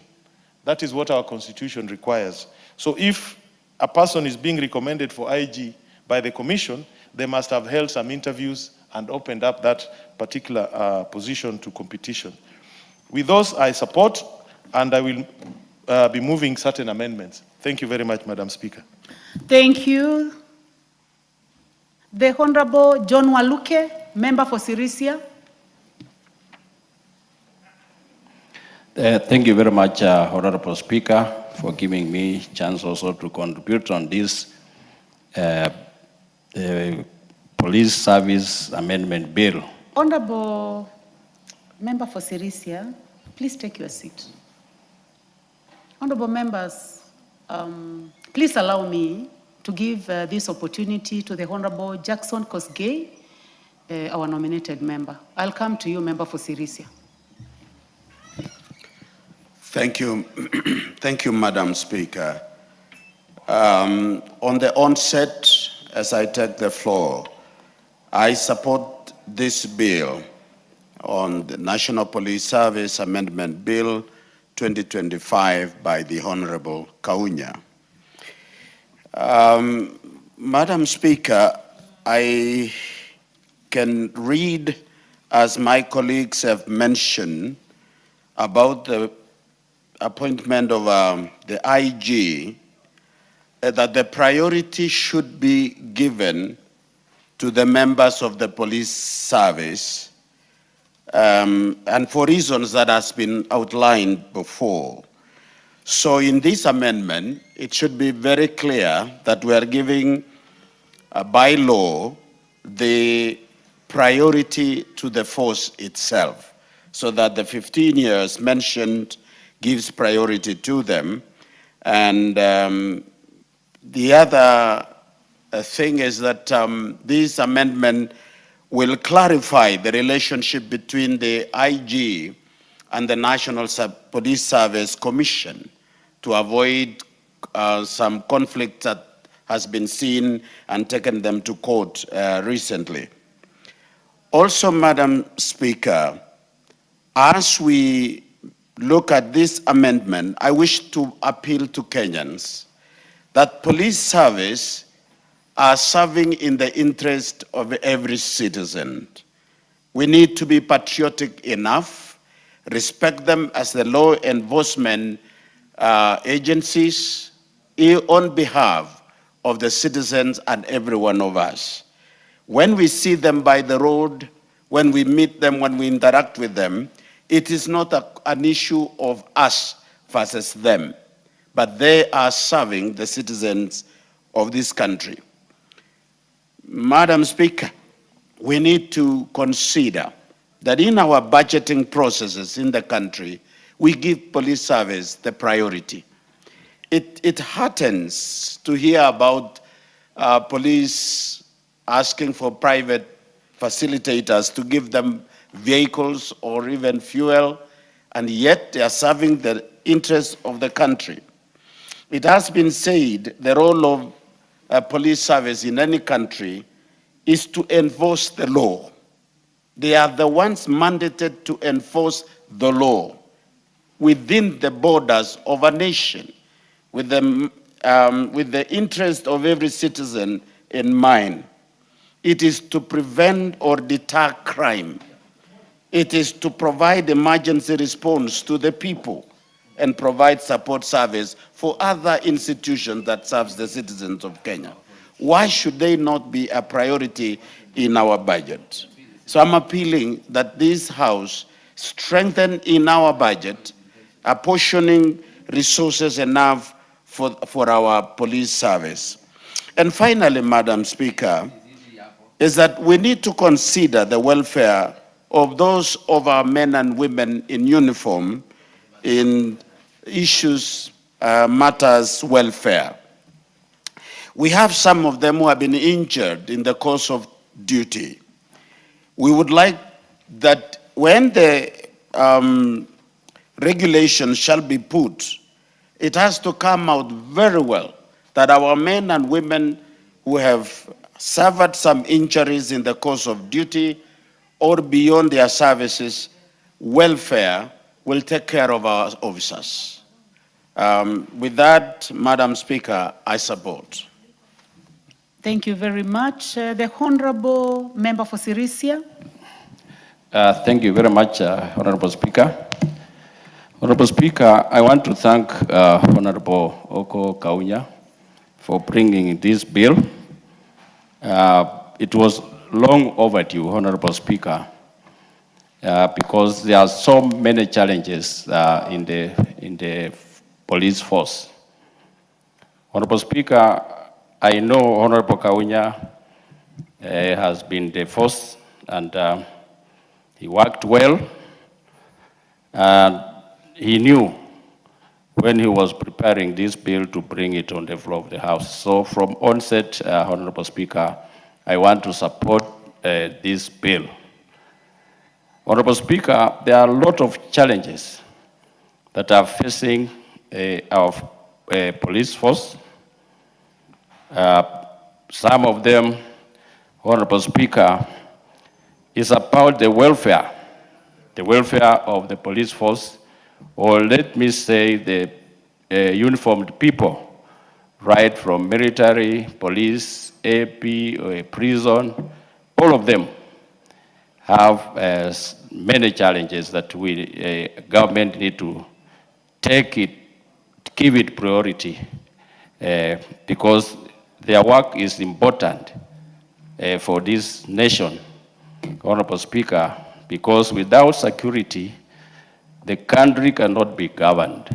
That is what our Constitution requires. So if a person is being recommended for IG by the Commission, they must have held some interviews and opened up that particular position to competition. With those, I support, and I will be moving certain amendments. Thank you very much, Madam Speaker. Thank you. The Honorable John Waluke, member for Sirisia. Thank you very much, Honorable Speaker, for giving me a chance also to contribute on this Police Service Amendment Bill. Honorable member for Sirisia, please take your seat. Honorable members, Please allow me to give this opportunity to the Honorable Jackson Kosgei, our nominated member. I'll come to you, Member for Sirisia. Thank you. Thank you, Madam Speaker. On the onset, as I take the floor, I support this bill on the National Police Service Amendment Bill 2025 by the Honorable Kaunya. Madam Speaker, I can read, as my colleagues have mentioned, about the appointment of the IG, that the priority should be given to the members of the police service, and for reasons that has been outlined before. So in this amendment, it should be very clear that we are giving by law the priority to the force itself, so that the 15 years mentioned gives priority to them. And the other thing is that this amendment will clarify the relationship between the IG and the National Police Service Commission to avoid some conflict that has been seen and taken them to court recently. Also, Madam Speaker, as we look at this amendment, I wish to appeal to Kenyans that police service are serving in the interest of every citizen. We need to be patriotic enough, respect them as the law enforcement agencies on behalf of the citizens and every one of us. When we see them by the road, when we meet them, when we interact with them, it is not an issue of us versus them, but they are serving the citizens of this country. Madam Speaker, we need to consider that in our budgeting processes in the country, we give police service the priority. It heartens to hear about police asking for private facilitators to give them vehicles or even fuel, and yet they are serving the interests of the country. It has been said the role of a police service in any country is to enforce the law. They are the ones mandated to enforce the law within the borders of a nation, with the interest of every citizen in mind. It is to prevent or deter crime. It is to provide emergency response to the people and provide support service for other institutions that serves the citizens of Kenya. Why should they not be a priority in our budget? So I'm appealing that this House strengthen in our budget, apportioning resources enough for our police service. And finally, Madam Speaker, is that we need to consider the welfare of those of our men and women in uniform in issues, matters welfare. We have some of them who have been injured in the course of duty. We would like that when the regulations shall be put, it has to come out very well that our men and women who have suffered some injuries in the course of duty or beyond their services, welfare will take care of our officers. With that, Madam Speaker, I support. Thank you very much. The Honorable Member for Sirisia. Thank you very much, Honorable Speaker. Honorable Speaker, I want to thank Honorable Oko Kaunya for bringing this bill. It was long overdue, Honorable Speaker, because there are so many challenges in the police force. Honorable Speaker, I know Honorable Kaunya has been the force, and he worked well, and he knew when he was preparing this bill to bring it on the floor of the House. So from onset, Honorable Speaker, I want to support this bill. Honorable Speaker, there are a lot of challenges that are facing our police force. Some of them, Honorable Speaker, is about the welfare of the police force, or let me say the uniformed people, right from military, police, AP, prison, all of them have many challenges that we, government need to give it priority because their work is important for this nation, Honorable Speaker, because without security, the country cannot be governed.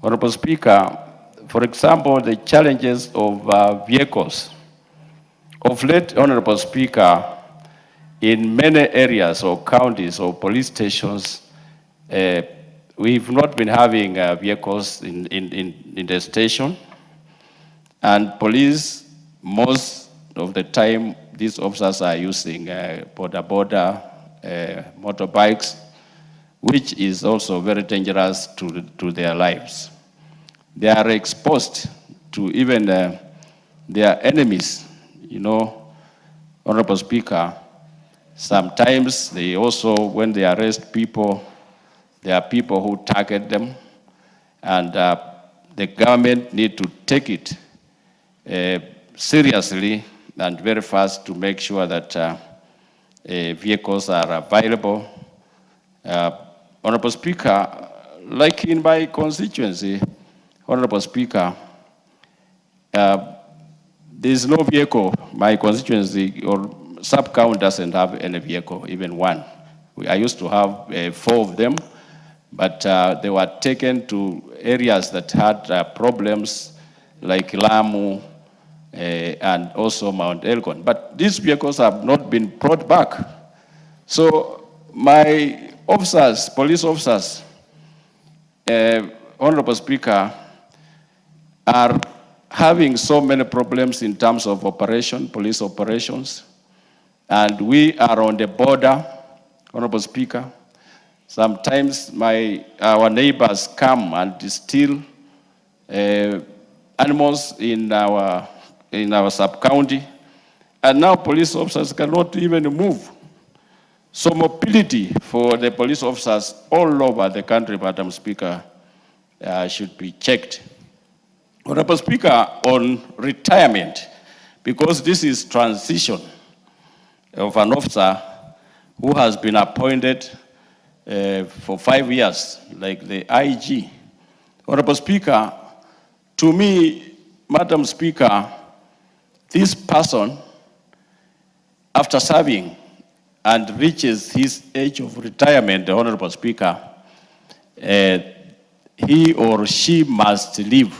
Honorable Speaker, for example, the challenges of vehicles. Of late, Honorable Speaker, in many areas or counties or police stations, we've not been having vehicles in the station. And police, most of the time, these officers are using border motorbikes, which is also very dangerous to their lives. They are exposed to even their enemies, you know, Honorable Speaker. Sometimes they also, when they arrest people, there are people who target them, and the government need to take it seriously and very fast to make sure that vehicles are available. Honorable Speaker, like in my constituency, Honorable Speaker, there's no vehicle. My constituency or sub-count doesn't have any vehicle, even one. I used to have 4 of them, but they were taken to areas that had problems like Lamu and also Mount Elgon. But these vehicles have not been brought back. So my officers, police officers, Honorable Speaker, are having so many problems in terms of police operations. And we are on the border, Honorable Speaker. Sometimes our neighbors come and steal animals in our sub-county. And now police officers cannot even move. So mobility for the police officers all over the country, Madam Speaker, should be checked. Honorable Speaker, on retirement, because this is transition of an officer who has been appointed for 5 years, like the IG. Honorable Speaker, to me, Madam Speaker, this person, after serving and reaches his age of retirement, the Honorable Speaker, he or she must leave,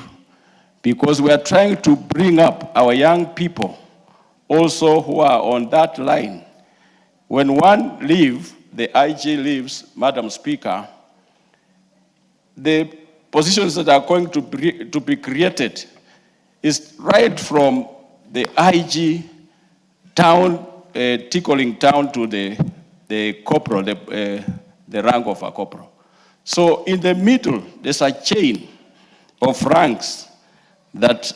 because we are trying to bring up our young people also who are on that line. When one leaves, the IG leaves, Madam Speaker, the positions that are going to be created is right from the IG down, tickling down to the corporal, the rank of a corporal. So in the middle, there's a chain of ranks that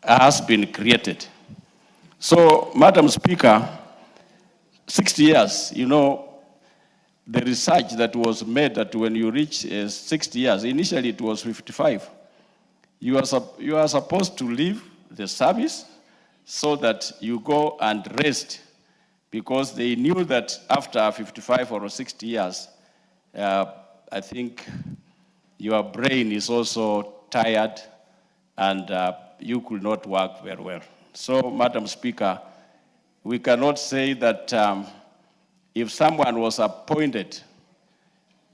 has been created. So, Madam Speaker, 60 years, you know, the research that was made that when you reach 60 years, initially it was 55, you are supposed to leave the service so that you go and rest, because they knew that after 55 or 60 years, I think your brain is also tired and you could not work very well. So, Madam Speaker, we cannot say that if someone was appointed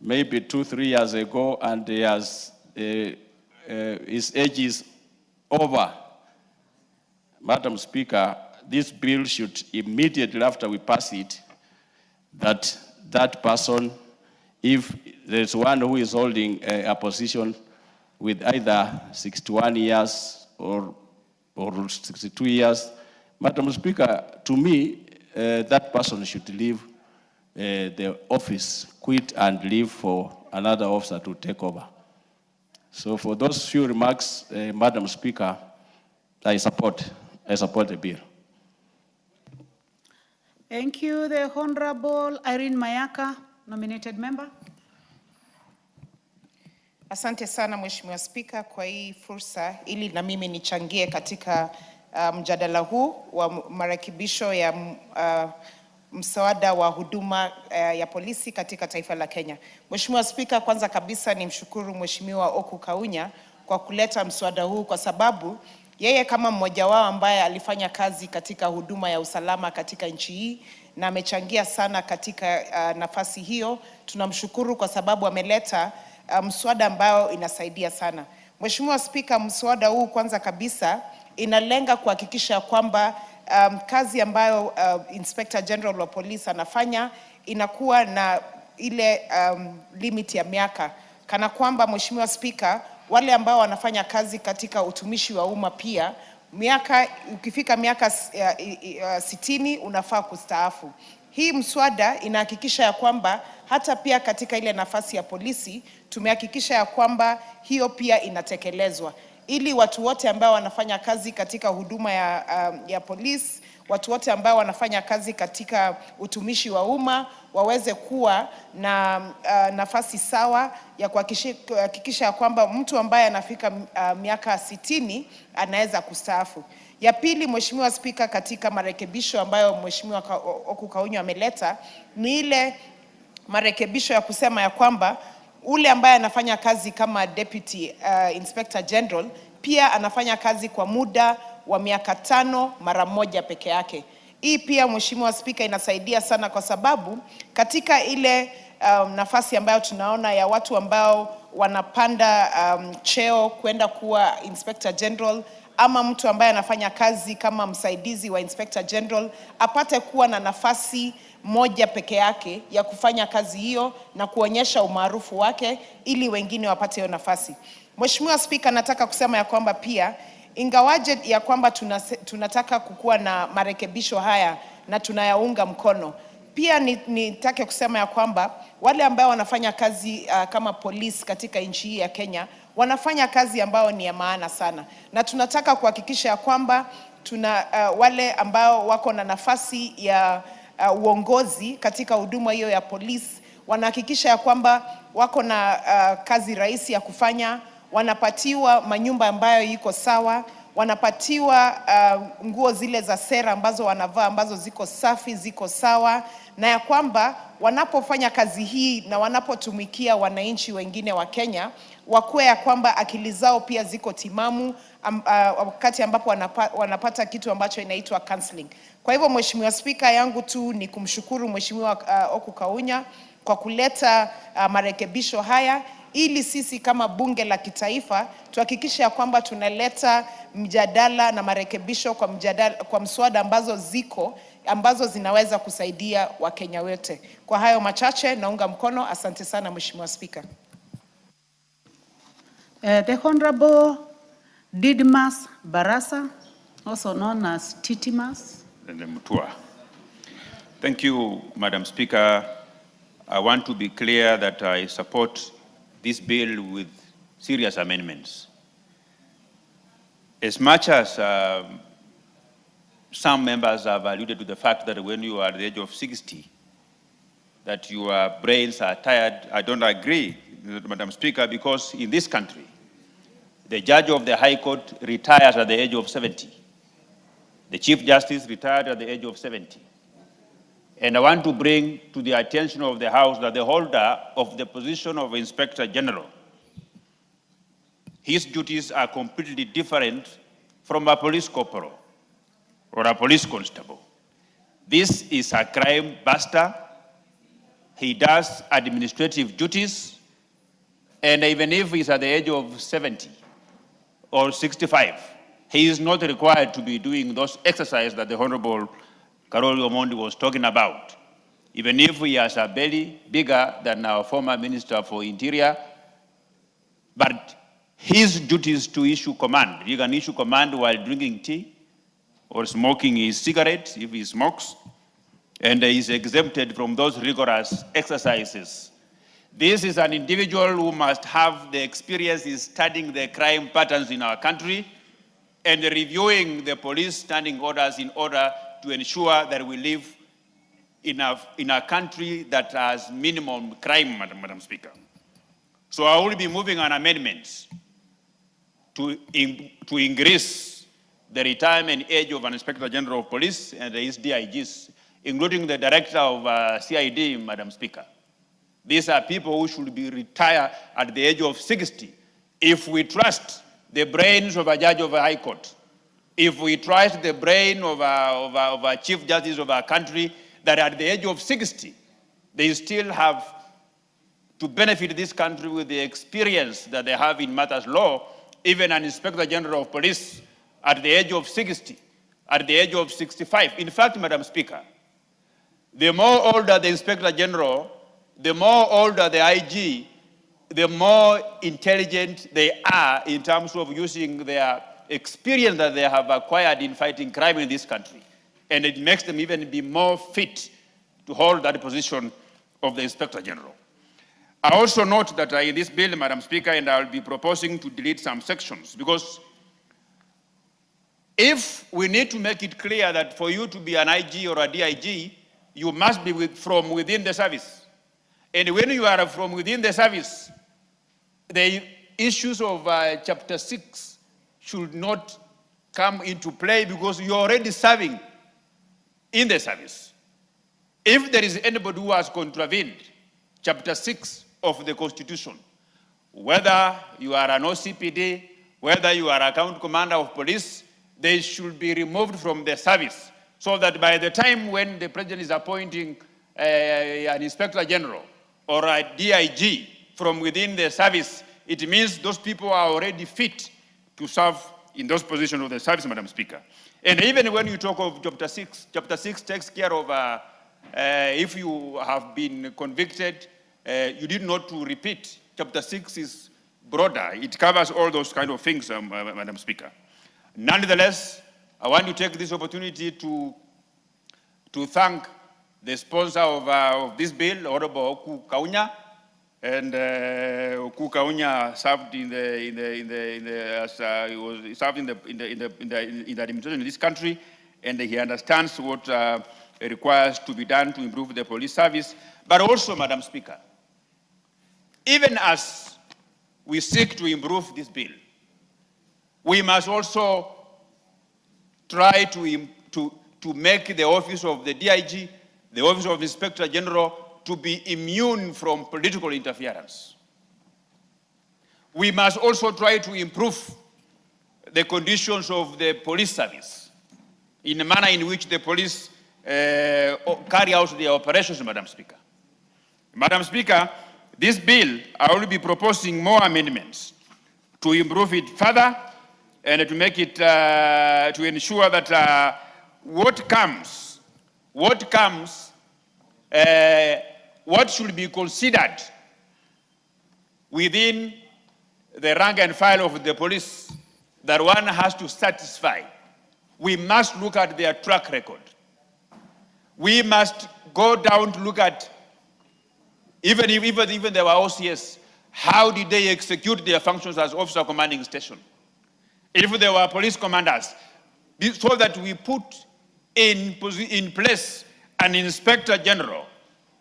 maybe 2-3 years ago and his age is over, Madam Speaker, this bill should immediately after we pass it, that person if there's one who is holding a position with either 61 years or 62 years, Madam Speaker, to me, that person should leave the office, quit and leave for another officer to take over. So for those few remarks, Madam Speaker, I support the bill. Thank you. The Honorable Irene Mayaka, nominated member. Asante sana Mheshimiwa Spika kwa hii fursa ili na mimi nichangie katika mjadala huu wa marekebisho ya mswada wa huduma ya polisi katika taifa la Kenya. Mheshimiwa Spika, kwanza kabisa nimshukuru Mheshimiwa Oku Kaunya kwa kuleta mswada huu kwa sababu yeye kama mmoja wao ambaye alifanya kazi katika huduma ya usalama katika nchi hii na amechangia sana katika nafasi hiyo, tunamshukuru kwa sababu ameleta mswada ambao inasaidia sana. Mheshimiwa Spika, mswada huu kwanza kabisa inalenga kuhakikisha kwamba kazi ambayo Inspector General wa Police anafanya inakuwa na ile limit ya miaka. Kana kwamba Mheshimiwa Spika, wale ambao wanafanya kazi katika utumishi wa umma pia ukifika miaka 60 unafaa kustaafu. Hii mswada inahakikisha ya kwamba hata pia katika ile nafasi ya polisi tumehakikisha ya kwamba hiyo pia inatekelezwa, ili watu wote ambao wanafanya kazi katika huduma ya polisi, watu wote ambao wanafanya kazi katika utumishi wa umma waweze kuwa na nafasi sawa ya kuhakikisha kwamba mtu ambaye anafika miaka 60 anaweza kustaafu. Ya pili, Mheshimiwa Spika, katika marekebisho ambayo Mheshimiwa Oku Kaunya ameleta ni ile marekebisho ya kusema ya kwamba ule ambaye anafanya kazi kama Deputy Inspector General pia anafanya kazi kwa muda wa miaka 5 mara moja peke yake. Hii pia Mheshimiwa Spika inasaidia sana kwa sababu katika ile nafasi ambayo tunaona ya watu ambao wanapanda cheo kwenda kuwa Inspector General ama mtu ambaye anafanya kazi kama msaidizi wa Inspector General apate kuwa na nafasi moja peke yake ya kufanya kazi hiyo na kuonyesha umaarufu wake ili wengine wapate hiyo nafasi. Mheshimiwa Spika, nataka kusema ya kwamba pia ingawaje ya kwamba tunataka kukuwa na marekebisho haya na tunayaunga mkono, pia nitake kusema ya kwamba wale ambao wanafanya kazi kama polisi katika nchi hii ya Kenya wanafanya kazi ambayo ni ya maana sana, na tunataka kuhakikisha ya kwamba wale ambao wako na nafasi ya uongozi katika huduma hiyo ya polisi wanahakikisha ya kwamba wako na kazi rahisi ya kufanya, wanapatiwa manyumba ambayo iko sawa, wanapatiwa nguo zile za sera ambazo wanavaa ambazo ziko safi, ziko sawa, na ya kwamba wanapofanya kazi hii na wanapotumikia wananchi wengine wa Kenya wakuwe ya kwamba akili zao pia ziko timamu wakati ambapo wanapata kitu ambacho inaitwa counseling. Kwa hivyo Mheshimiwa Spika, yangu tu ni kumshukuru Mheshimiwa Oku Kaunya kwa kuleta marekebisho haya ili sisi kama bunge la kitaifa tuhakikishe kwamba tunaleta mjadala na marekebisho kwa mswada ambazo zinaweza kusaidia Wakenya wote. Kwa hayo machache naunga mkono. Asante sana Mheshimiwa Spika. The Honorable Didmas Barasa, also known as Titimas. Thank you, Madam Speaker. I want to be clear that I support this bill with serious amendments. As much as some members have alluded to the fact that when you are at the age of 60, that your brains are tired, I don't agree, Madam Speaker, because in this country, the judge of the High Court retires at the age of 70. The Chief Justice retired at the age of 70. And I want to bring to the attention of the House that the holder of the position of Inspector General, his duties are completely different from a police corporal or a police constable. This is a crime buster. He does administrative duties, and even if he's at the age of 70 or 65, he is not required to be doing those exercises that the Honorable Karoli Omondi was talking about. even if he has a belly bigger than our former Minister for Interior. But his duty is to issue command. He can issue command while drinking tea or smoking his cigarette if he smokes, and he is exempted from those rigorous exercises. This is an individual who must have the experience in studying the crime patterns in our country and reviewing the police standing orders in order to ensure that we live in a country that has minimum crime, Madam Speaker. So I will be moving an amendment to increase the retirement age of an Inspector General of Police and his DIGs, including the Director of CID, Madam Speaker. These are people who should be retired at the age of 60. If we trust the brains of a judge of a high court, if we trust the brain of a chief justice of our country, that at the age of 60, they still have to benefit this country with the experience that they have in matters law, even an Inspector General of Police at the age of 60, at the age of 65. In fact, Madam Speaker, the more older the Inspector General, the more older the IG, the more intelligent they are in terms of using their experience that they have acquired in fighting crime in this country. And it makes them even be more fit to hold that position of the Inspector General. I also note that in this bill, Madam Speaker, and I'll be proposing to delete some sections, because if we need to make it clear that for you to be an IG or a DIG, you must be from within the service. And when you are from within the service, the issues of Chapter 6 should not come into play because you're already serving in the service. If there is anybody who has contravened Chapter 6 of the Constitution, whether you are an OCPD, whether you are a account commander of police, they should be removed from the service so that by the time when the president is appointing an Inspector General or a DIG from within the service, it means those people are already fit to serve in those positions of the service, Madam Speaker. And even when you talk of Chapter 6 takes care of if you have been convicted, you did not to repeat. Chapter 6 is broader. It covers all those kind of things, Madam Speaker. Nonetheless, I want to take this opportunity to thank the sponsor of this bill, Honorable Oku Kaunya, and Oku Kaunya served in the administration in this country, and he understands what requires to be done to improve the police service. But also, Madam Speaker, even as we seek to improve this bill, we must also try to make the office of the DIG, the office of the Inspector General, to be immune from political interference. We must also try to improve the conditions of the police service in the manner in which the police carry out their operations, Madam Speaker. Madam Speaker, this bill, I will be proposing more amendments to improve it further and to make it, to ensure that what should be considered within the rank and file of the police that one has to satisfy. We must look at their track record. We must go down to look at, even they were OCS, how did they execute their functions as officer commanding station? If they were police commanders, so that we put in place an Inspector General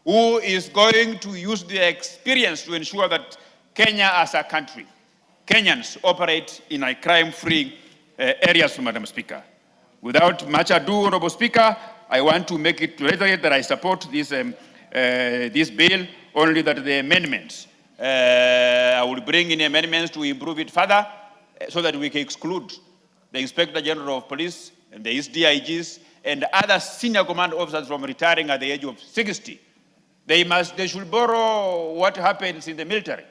who is going to use their experience to ensure that Kenya as a country, Kenyans operate in a crime-free areas, Madam Speaker. Without much ado, Honorable Speaker, I want to make it reiterate that I support this bill, only that the amendments, I will bring in amendments to improve it further so that we can exclude the Inspector General of Police and the DIGs and other senior command officers from retiring at the age of 60. They should borrow what happens in the military.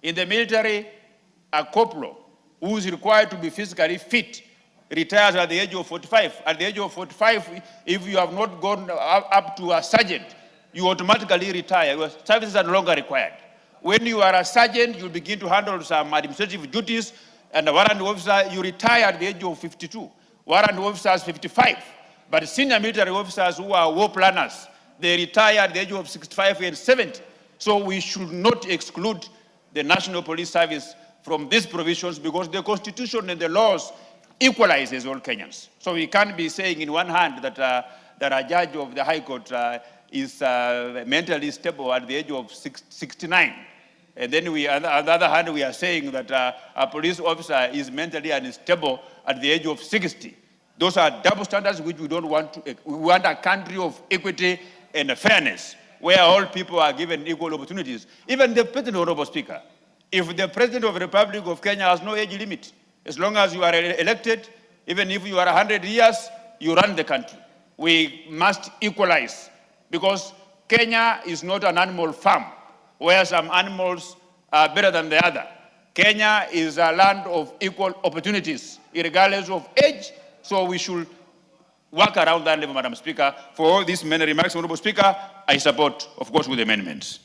In the military, a corporal who is required to be physically fit retires at the age of 45. At the age of 45, if you have not gone up to a sergeant, you automatically retire. Your services are no longer required. When you are a sergeant, you begin to handle some administrative duties, and a warrant officer, you retire at the age of 52. Warrant officers, 55. But senior military officers who are war planners, they retire at the age of 65 and 70. So we should not exclude the National Police Service from these provisions because the Constitution and the laws equalizes all Kenyans. So we can't be saying in one hand that, that a judge of the High Court is mentally stable at the age of 69. And then we, on the other hand, we are saying that a police officer is mentally unstable at the age of 60. Those are double standards which we don't want to. We want a country of equity and fairness, where all people are given equal opportunities. Even the President, Honorable Speaker, if the President of the Republic of Kenya has no age limit, as long as you are elected, even if you are 100 years, you run the country. We must equalize, because Kenya is not an animal farm, where some animals are better than the other. Kenya is a land of equal opportunities, regardless of age, so we should work around that level, Madam Speaker. For all these many remarks, Honorable Speaker, I support, of course, with amendments.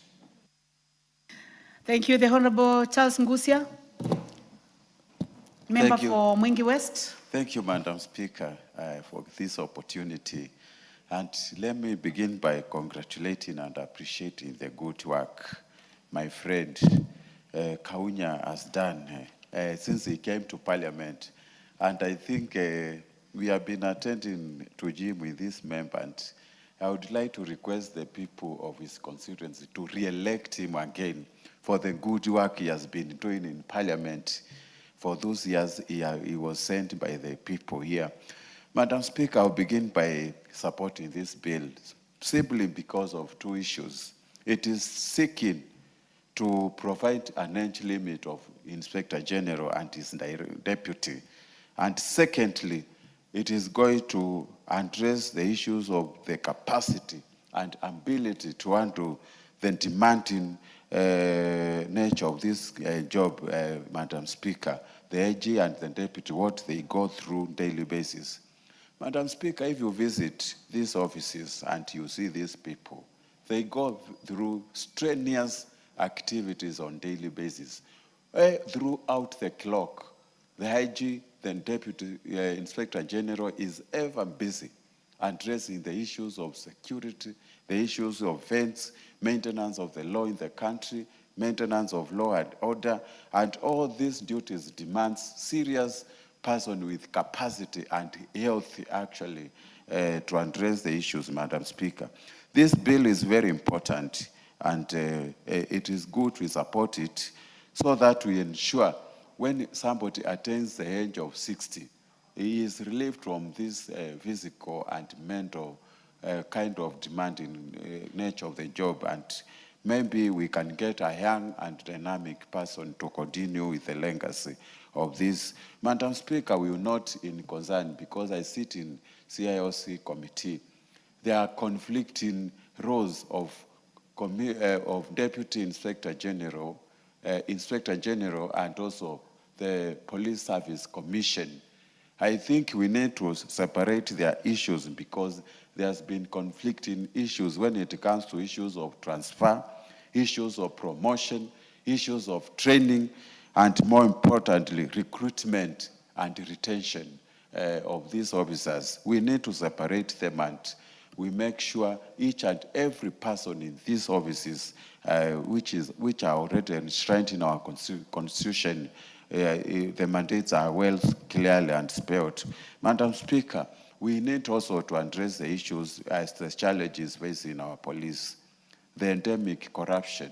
Thank you. The Honorable Charles Ngusia, member for Mwingi West. Thank you, Madam Speaker, for this opportunity. And let me begin by congratulating and appreciating the good work my friend Kaunya has done since he came to Parliament. And I think we have been attending to him with this member. And I would like to request the people of his constituency to re-elect him again for the good work he has been doing in Parliament for those years he was sent by the people here. Madam Speaker, I'll begin by supporting this bill simply because of two issues. It is seeking to provide an age limit of Inspector General and his deputy. And secondly, it is going to address the issues of the capacity and ability to handle the demanding nature of this job, Madam Speaker, the AG and the deputy, what they go through daily basis. Madam Speaker, if you visit these offices and you see these people, they go through strenuous activities on daily basis. Throughout the clock, the IG, the Deputy Inspector General is ever busy addressing the issues of security, the issues of events, maintenance of the law in the country, maintenance of law and order, and all these duties demands serious person with capacity and health actually to address the issues, Madam Speaker. This bill is very important, and it is good we support it so that we ensure when somebody attains the age of 60, he is relieved from this physical and mental kind of demanding nature of the job, and maybe we can get a young and dynamic person to continue with the legacy of this. Madam Speaker, we will not in concern because I sit in CIOC committee. There are conflicting roles of Deputy Inspector General, and also the Police Service Commission. I think we need to separate their issues because there's been conflicting issues when it comes to issues of transfer, issues of promotion, issues of training, and more importantly, recruitment and retention of these officers. We need to separate them, and we make sure each and every person in these offices, which are already enshrined in our constitution, the mandates are well clearly and spelled. Madam Speaker, we need also to address the issues as the challenges facing our police. The endemic corruption,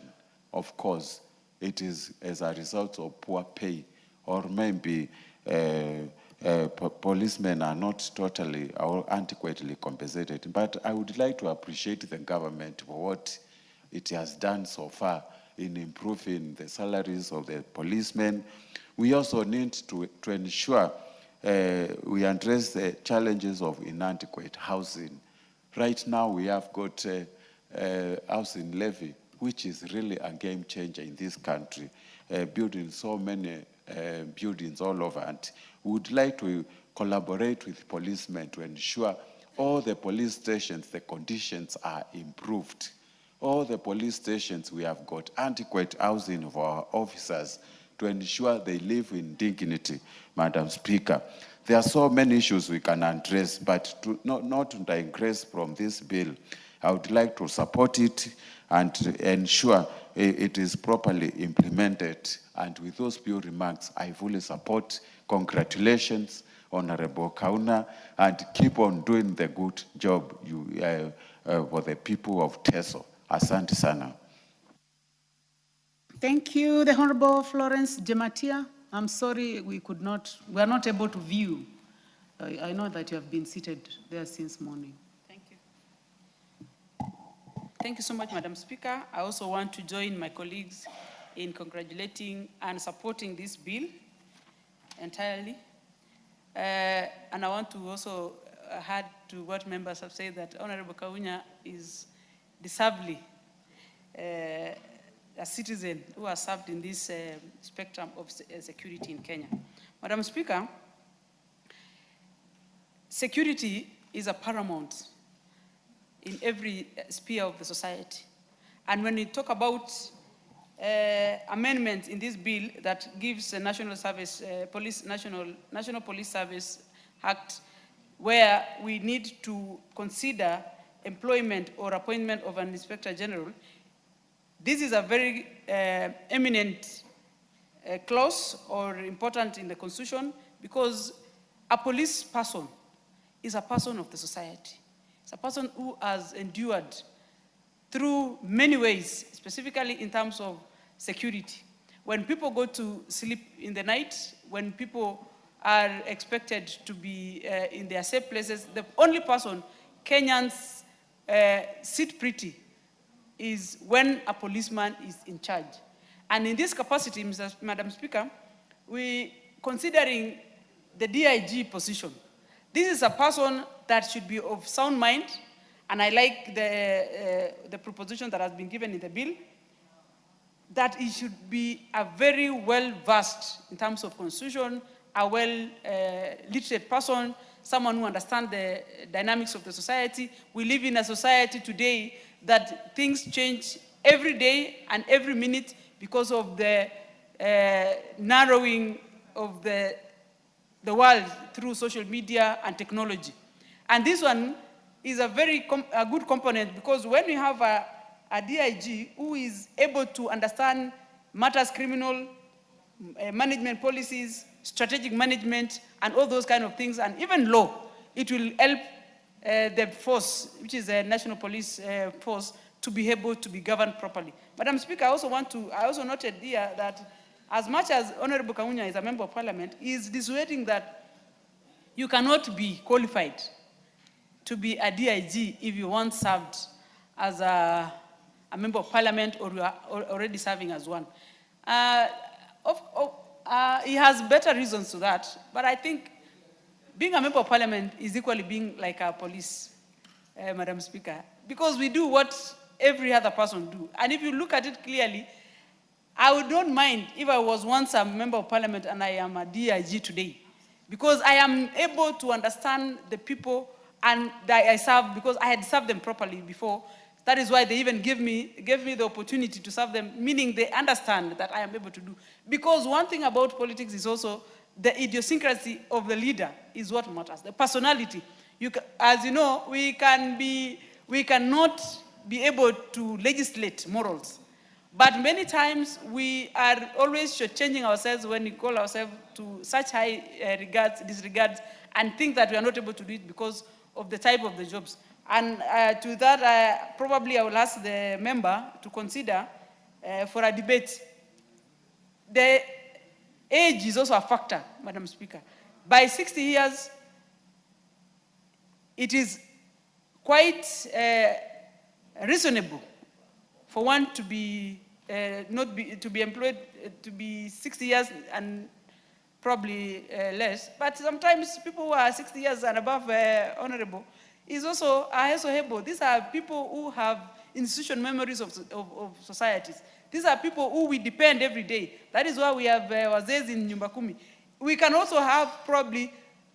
of course, it is as a result of poor pay, or maybe policemen are not totally or adequately compensated. But I would like to appreciate the government for what it has done so far in improving the salaries of the policemen. We also need to ensure we address the challenges of inadequate housing. Right now we have got housing levy, which is really a game changer in this country, building so many buildings all over. And we would like to collaborate with policemen to ensure all the police stations, the conditions are improved. all the police stations, we have got adequate housing for our officers to ensure they live in dignity, Madam Speaker. There are so many issues we can address, but not to digress from this bill, I would like to support it and ensure it is properly implemented. And with those few remarks, I fully support. Congratulations, Honorable Kauna, and keep on doing the good job for the people of Teso. Asante sana. Thank you, the Honorable Florence Jematia. I'm sorry we are not able to view. I know that you have been seated there since morning. Thank you. Thank you so much, Madam Speaker. I also want to join my colleagues in congratulating and supporting this bill entirely. And I want to also add to what members have said that Honorable Kaunya is deservedly a citizen who has served in this spectrum of security in Kenya. Madam Speaker, security is a paramount in every sphere of the society. And when we talk about amendments in this bill that gives the National Service, National Police Service Act, where we need to consider employment or appointment of an Inspector General, this is a very eminent clause or important in the Constitution, because a police person is a person of the society. It's a person who has endured through many ways, specifically in terms of security. When people go to sleep in the night, when people are expected to be in their safe places, the only person Kenyans sit pretty is when a policeman is in charge. And in this capacity, Madam Speaker, considering the DIG position, this is a person that should be of sound mind, and I like the proposition that has been given in the bill, that he should be a very well-versed in terms of constitution, a well-literate person, someone who understands the dynamics of the society. We live in a society today that things change every day and every minute because of the narrowing of the world through social media and technology. And this one is a good component, because when we have a DIG who is able to understand matters criminal, management policies, strategic management, and all those kind of things, and even law, it will help the force, which is the National Police Force, to be able to be governed properly. Madam Speaker, I also noted here that as much as Honorable Kaunya is a member of Parliament, he is dissuading that you cannot be qualified to be a DIG if you once served as a member of Parliament or you are already serving as one. He has better reasons to that, but I think being a member of Parliament is equally being like a police, Madam Speaker, because we do what every other person do. And if you look at it clearly, I don't mind if I was once a member of Parliament and I am a DIG today, because I am able to understand the people and that I serve, because I had served them properly before. That is why they even gave me the opportunity to serve them, meaning they understand that I am able to do. Because one thing about politics is also the idiosyncrasy of the leader is what matters, the personality. As you know, we cannot be able to legislate morals. But many times we are always shortchanging ourselves when we call ourselves to such high disregards, and think that we are not able to do it because of the type of the jobs. And to that, probably I will ask the member to consider for a debate. The age is also a factor, Madam Speaker. By 60 years, it is quite reasonable for one to be employed to be 60 years and probably less. But sometimes people who are 60 years and above, honorable, are also able. These are people who have institutional memories of societies. These are people who we depend every day. That is why we have wazee in Nyumba Kumi. We can also have probably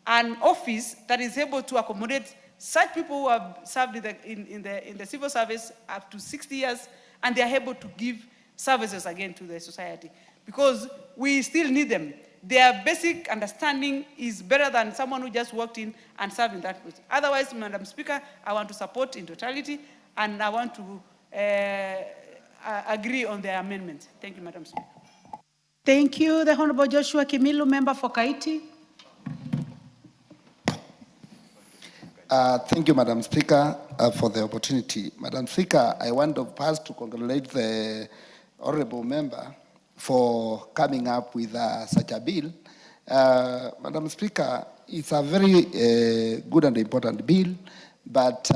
an office that is able to accommodate such people who have served in the civil service up to 60 years, and they are able to give services again to the society. Because we still need them. Their basic understanding is better than someone who just walked in and served in that place. Otherwise, Madam Speaker, I want to support in totality, and I want to agree on the amendment. Thank you, Madam Speaker. Thank you. The Honorable Joshua Kimilu, member for Kaiti. Thank you, Madam Speaker, for the opportunity. Madam Speaker, I want first to congratulate the honorable member for coming up with such a bill. Madam Speaker, it's a very good and important bill, but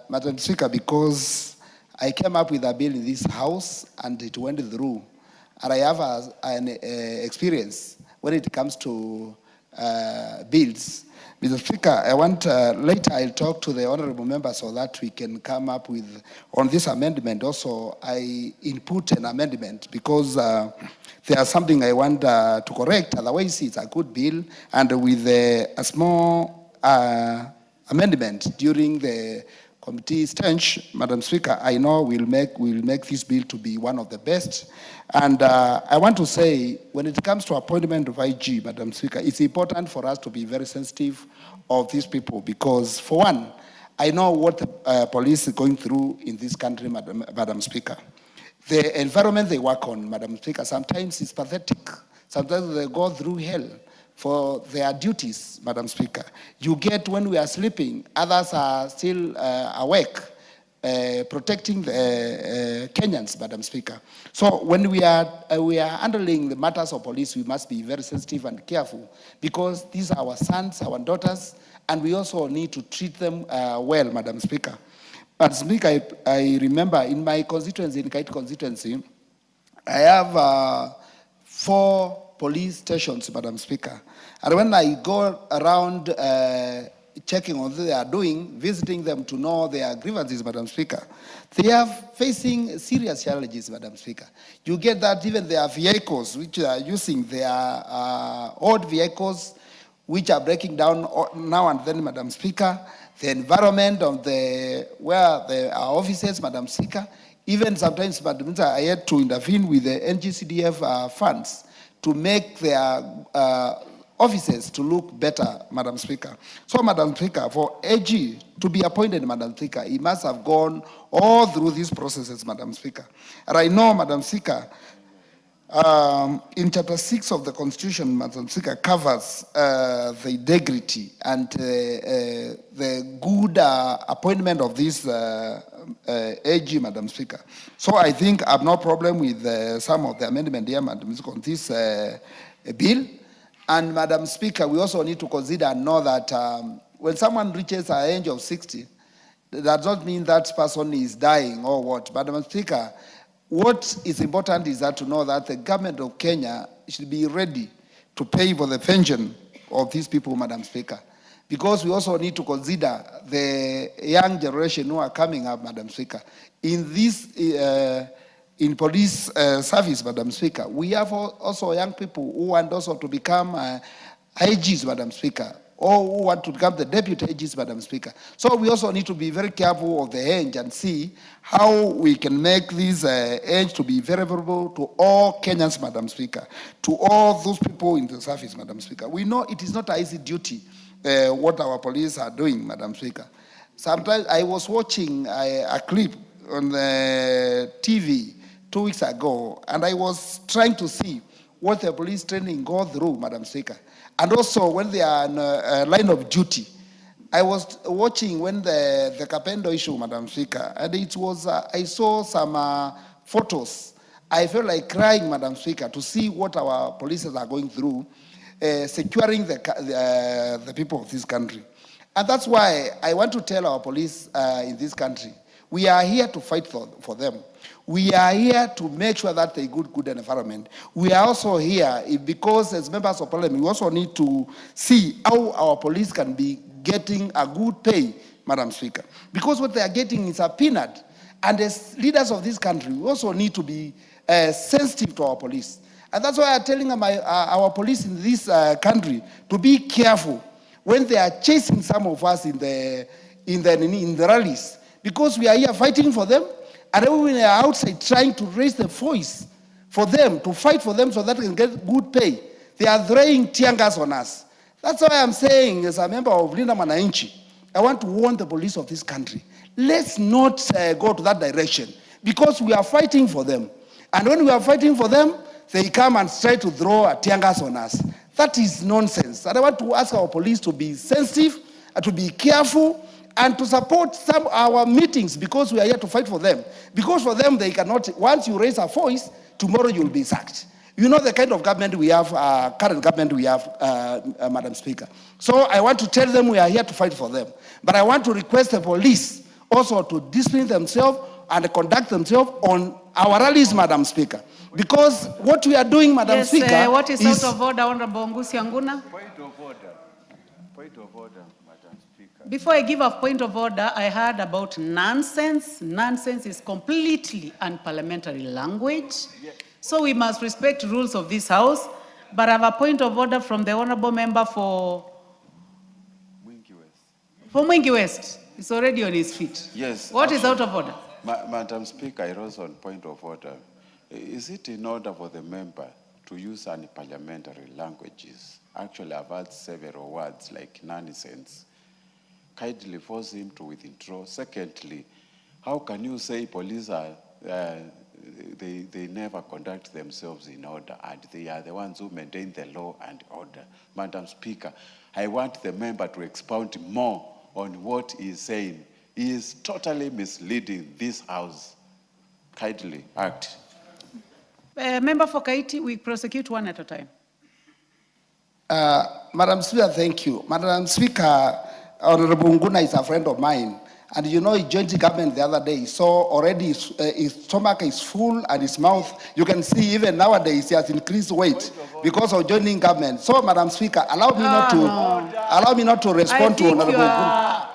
Madam Speaker, because I came up with a bill in this House and it went through, and I have an experience when it comes to bills. Mr. Speaker, I want, later I'll talk to the honorable member so that we can come up with, on this amendment also, I input an amendment because there's something I want to correct, otherwise it's a good bill, and with a small amendment during the committee stench, Madam Speaker, I know we'll make this bill to be one of the best. And I want to say, when it comes to appointment of IG, Madam Speaker, it's important for us to be very sensitive of these people because, for one, I know what the police is going through in this country, Madam Speaker. The environment they work on, Madam Speaker, sometimes is pathetic. Sometimes they go through hell for their duties, Madam Speaker. You get when we are sleeping, others are still awake, protecting the Kenyans, Madam Speaker. So when we are handling the matters of police, we must be very sensitive and careful because these are our sons, our daughters, and we also need to treat them well, Madam Speaker. Madam Speaker, I remember in my constituency, in Kaiti constituency, I have 4 police stations, Madam Speaker. And when I go around checking on what they are doing, visiting them to know their grievances, Madam Speaker, they are facing serious challenges, Madam Speaker. You get that even their vehicles, which are using their old vehicles, which are breaking down now and then, Madam Speaker, the environment of where the offices, Madam Speaker, even sometimes, Madam Speaker, I had to intervene with the NGCDF funds to make their offices to look better, Madam Speaker. So, Madam Speaker, for AG to be appointed, Madam Speaker, he must have gone all through these processes, Madam Speaker. And I know, Madam Speaker, in Chapter 6 of the Constitution, Madam Speaker, covers the integrity and the good appointment of this AG, Madam Speaker. So I think I have no problem with some of the amendment here, Madam Speaker, on this bill. And Madam Speaker, we also need to consider and know that when someone reaches an age of 60, that does not mean that person is dying or what. Madam Speaker, what is important is that to know that the government of Kenya should be ready to pay for the pension of these people, Madam Speaker. Because we also need to consider the young generation who are coming up, Madam Speaker. In this, in police service, Madam Speaker, we have also young people who want also to become IGs, Madam Speaker, or who want to become the deputy AGs, Madam Speaker. So we also need to be very careful of the age and see how we can make this age to be very favorable to all Kenyans, Madam Speaker, to all those people in the service, Madam Speaker. We know it is not an easy duty what our police are doing, Madam Speaker. Sometimes I was watching a clip on the TV 2 weeks ago, and I was trying to see what the police training go through, Madam Speaker. And also when they are on a line of duty. I was watching when the Kapendo issue, Madam Speaker, and it was, I saw some photos. I felt like crying, Madam Speaker, to see what our police are going through, securing the people of this country. And that's why I want to tell our police in this country, we are here to fight for them. We are here to make sure that they good environment. We are also here because as members of parliament, we also need to see how our police can be getting a good pay, Madam Speaker. Because what they are getting is a peanut. And as leaders of this country, we also need to be sensitive to our police. And that's why I'm telling our police in this country to be careful. when they are chasing some of us in the rallies, because we are here fighting for them, and then we are outside trying to raise the voice for them, to fight for them so that they can get good pay. They are throwing tear gas on us. That's why I'm saying, as a member of Linda Mwananchi, I want to warn the police of this country. Let's not go to that direction, because we are fighting for them. And when we are fighting for them, they come and try to throw a tear gas on us. That is nonsense. And I want to ask our police to be sensitive, to be careful, and to support our meetings, because we are here to fight for them. Because for them, they cannot, once you raise a voice, tomorrow you'll be sacked. You know the kind of government we have, current government we have, Madam Speaker. So I want to tell them we are here to fight for them. But I want to request the police also to discipline themselves and conduct themselves on our rallies, Madam Speaker. Because what we are doing, Madam Speaker, what is out of order, Honorable Ngusi Anguna? Point of order. Point of order, Madam Speaker. Before I give a point of order, I heard about nonsense. Nonsense is completely unparliamentary language. So we must respect rules of this House. But I have a point of order from the Honorable Member for Mwingi West. He's already on his feet. Yes. What is out of order? Madam Speaker, I rose on point of order. Is it in order for the member to use unparliamentary languages? Actually, I've had several words like nonsense. Kindly force him to withdraw. Secondly, how can you say police are, they never conduct themselves in order, and they are the ones who maintain the law and order? Madam Speaker, I want the member to expound more on what he is saying. He is totally misleading this House. Kindly act. Member for Kaiti, we prosecute one at a time. Madam Speaker, thank you. Madam Speaker, Honorable Nguna is a friend of mine. And you know, he joined the government the other day. So already his stomach is full and his mouth, you can see even nowadays he has increased weight because of joining government. So, Madam Speaker, allow me not to respond to Honorable Nguna.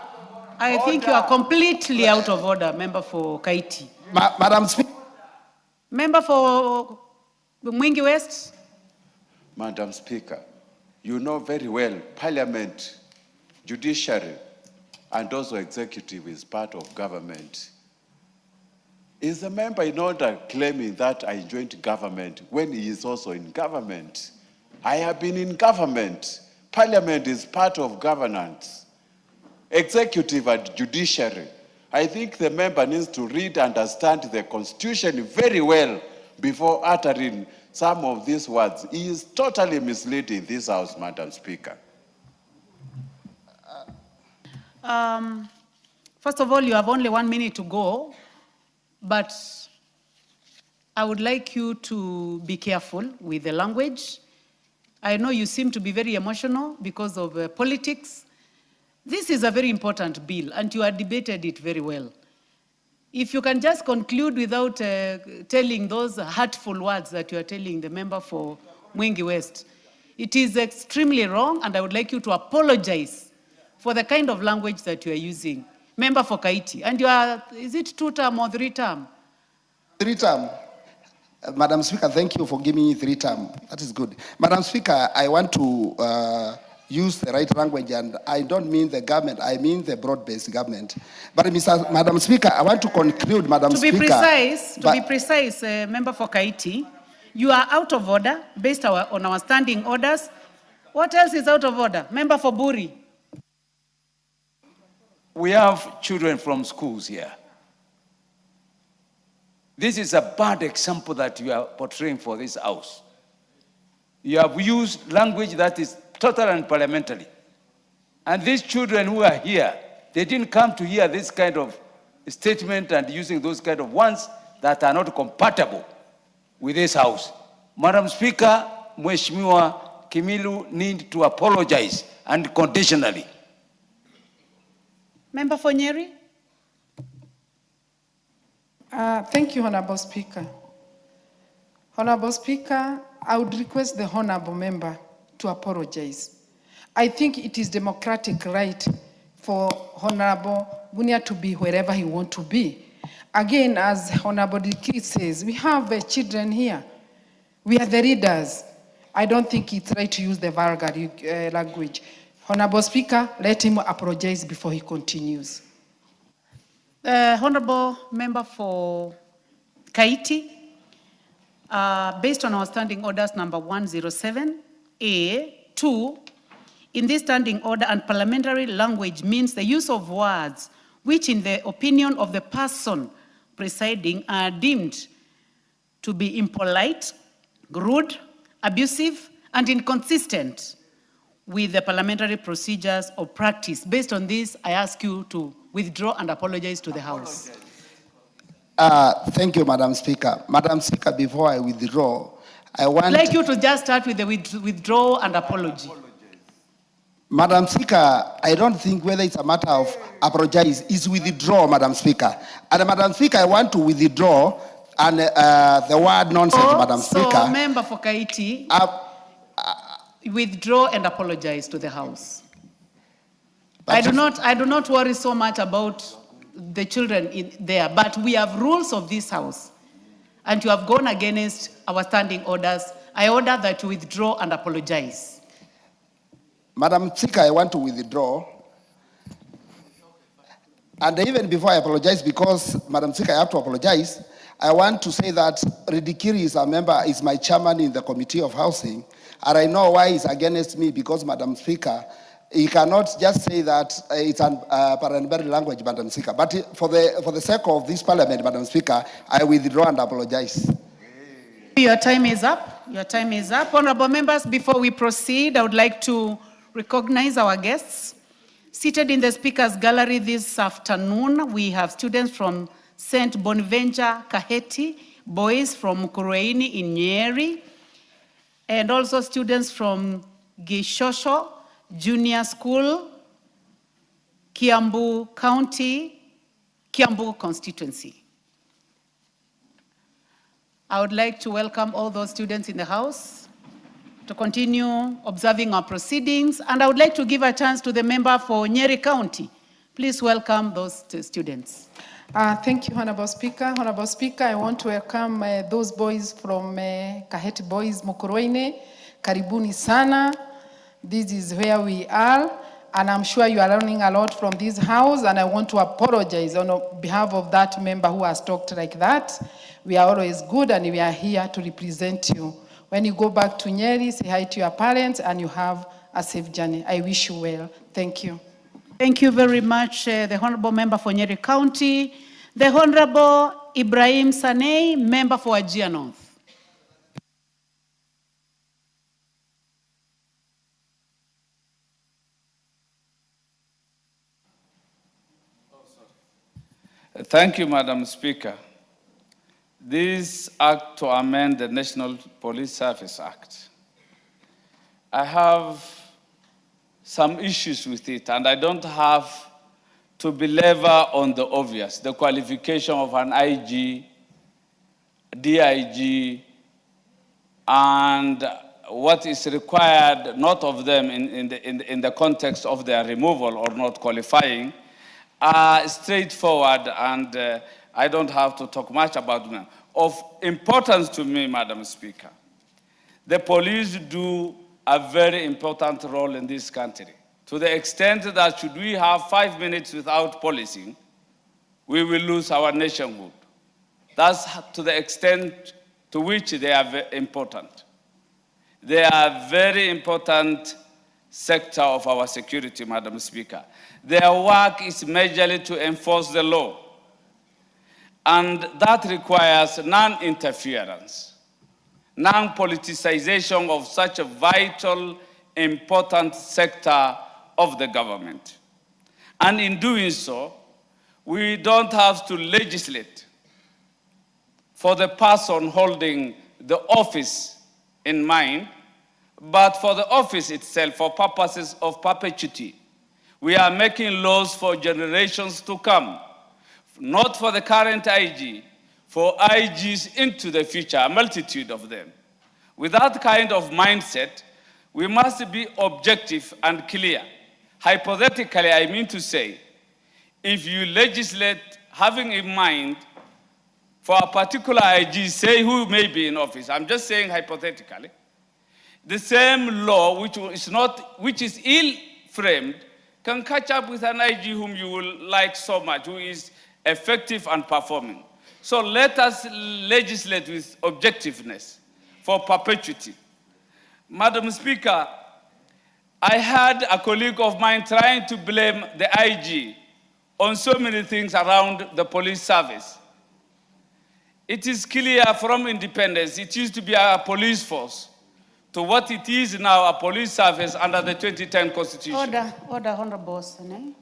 I think you are completely out of order, Member for Kaiti. Madam Speaker. Member for Mwingi West. Madam Speaker, you know very well, Parliament, judiciary, and also executive is part of government. Is the member in order claiming that I joined government when he is also in government? I have been in government. Parliament is part of governance. Executive and judiciary. I think the member needs to read and understand the Constitution very well before uttering some of these words. He is totally misleading this House, Madam Speaker. First of all, you have only 1 minute to go, but I would like you to be careful with the language. I know you seem to be very emotional because of politics. This is a very important bill, and you have debated it very well. If you can just conclude without telling those hurtful words that you are telling the member for Mwingi West, it is extremely wrong, and I would like you to apologize for the kind of language that you are using. Member for Kaiti, and you are, is it 2-term or 3-term? 3-term. Madam Speaker, thank you for giving me 3-term. That is good. Madam Speaker, I want to use the right language, and I don't mean the government, I mean the broad-based government. But Madam Speaker, I want to conclude, Madam Speaker. To be precise, Member for Kaiti, you are out of order based on our standing orders. What else is out of order? Member for Buri. We have children from schools here. This is a bad example that you are portraying for this House. You have used language that is total and parliamentary. And these children who are here, they didn't come to hear this kind of statement and using those kind of ones that are not compatible with this House. Madam Speaker, Mheshimiwa Kimilu need to apologize unconditionally. Member for Nyeri. Thank you, Honorable Speaker. Honorable Speaker, I would request the Honorable Member to apologize. I think it is democratic right for Honorable Gunia to be wherever he wants to be. Again, as Honorable Diki says, we have children here. We are the leaders. I don't think it's right to use the vulgar language. Honorable Speaker, let him apologize before he continues. The Honorable Member for Kaiti, based on our standing orders number 107A2, in this standing order, and parliamentary language means the use of words which in the opinion of the person presiding are deemed to be impolite, rude, abusive, and inconsistent with the parliamentary procedures or practice. Based on this, I ask you to withdraw and apologize to the House. Thank you, Madam Speaker. Madam Speaker, before I withdraw, I want... I'd like you to just start with the withdrawal and apology. Madam Speaker, I don't think whether it's a matter of apologize, is withdraw, Madam Speaker. And Madam Speaker, I want to withdraw and the word nonsense, Madam Speaker. So, Member for Kaiti, withdraw and apologize to the House. I do not worry so much about the children in there, but we have rules of this House, and you have gone against our standing orders. I order that you withdraw and apologize. Madam Speaker, I want to withdraw. And even before I apologize, because, Madam Speaker, I have to apologize, I want to say that Ridikiri is a member, is my chairman in the Committee of Housing, and I know why he's against me, because, Madam Speaker, he cannot just say that it's a parliamentary language, Madam Speaker. But for the sake of this parliament, Madam Speaker, I withdraw and apologize. Your time is up. Your time is up. Honorable members, before we proceed, I would like to recognize our guests. Seated in the Speaker's Gallery this afternoon, we have students from St. Bonaventure Kaheti, boys from Mukurweini in Nyeri, and also students from Gishosho Junior School, Kiambu County, Kiambu constituency. I would like to welcome all those students in the House to continue observing our proceedings, and I would like to give a chance to the member for Nyeri County. Please welcome those students. Thank you, Honorable Speaker. Honorable Speaker, I want to welcome those boys from Kaheti Boys Mukurweini. Karibuni sana. This is where we are, and I'm sure you are learning a lot from this house, and I want to apologize on behalf of that member who has talked like that. We are always good, and we are here to represent you. When you go back to Nyeri, say hi to your parents, and you have a safe journey. I wish you well. Thank you. Thank you very much, the Honorable Member for Nyeri County. The Honorable Ibrahim Sanei, Member for Wajir North. Thank you, Madam Speaker. This act to amend the National Police Service Act, I have some issues with it, and I don't have to belabor on the obvious, the qualification of an IG, DIG, and what is required, not of them in the context of their removal or not qualifying, are straightforward, and I don't have to talk much about them. Of importance to me, Madam Speaker, the police do a very important role in this country, to the extent that should we have 5 minutes without policing, we will lose our nationhood. That's to the extent to which they are very important. They are a very important sector of our security, Madam Speaker. Their work is majorly to enforce the law, and that requires non-interference, non-politicization of such a vital, important sector of the government. And in doing so, we don't have to legislate for the person holding the office in mind, but for the office itself, for purposes of perpetuity. We are making laws for generations to come, not for the current IG, for IGs into the future, a multitude of them. With that kind of mindset, we must be objective and clear. Hypothetically, I mean to say, if you legislate having in mind for a particular IG, say who may be in office, I'm just saying hypothetically, the same law which is ill framed can catch up with an IG whom you will like so much, who is effective and performing. So let us legislate with objectiveness for perpetuity. Madam Speaker, I had a colleague of mine trying to blame the IG on so many things around the police service. It is clear from independence, it used to be a police force, to what it is now, a police service under the 2010 Constitution. Order, Honorable Sene.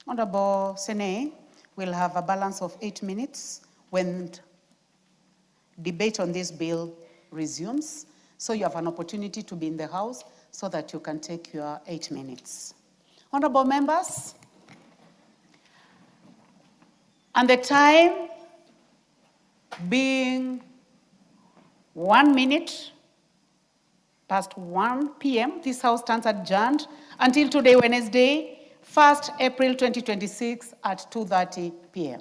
Honorable Sene will have a balance of 8 minutes when debate on this bill resumes. So you have an opportunity to be in the House so that you can take your 8 minutes. Honorable members, and the time being 1 minute past 1 p.m., this House stands adjourned until today, Wednesday, 1st April 2026 at 2:30 p.m.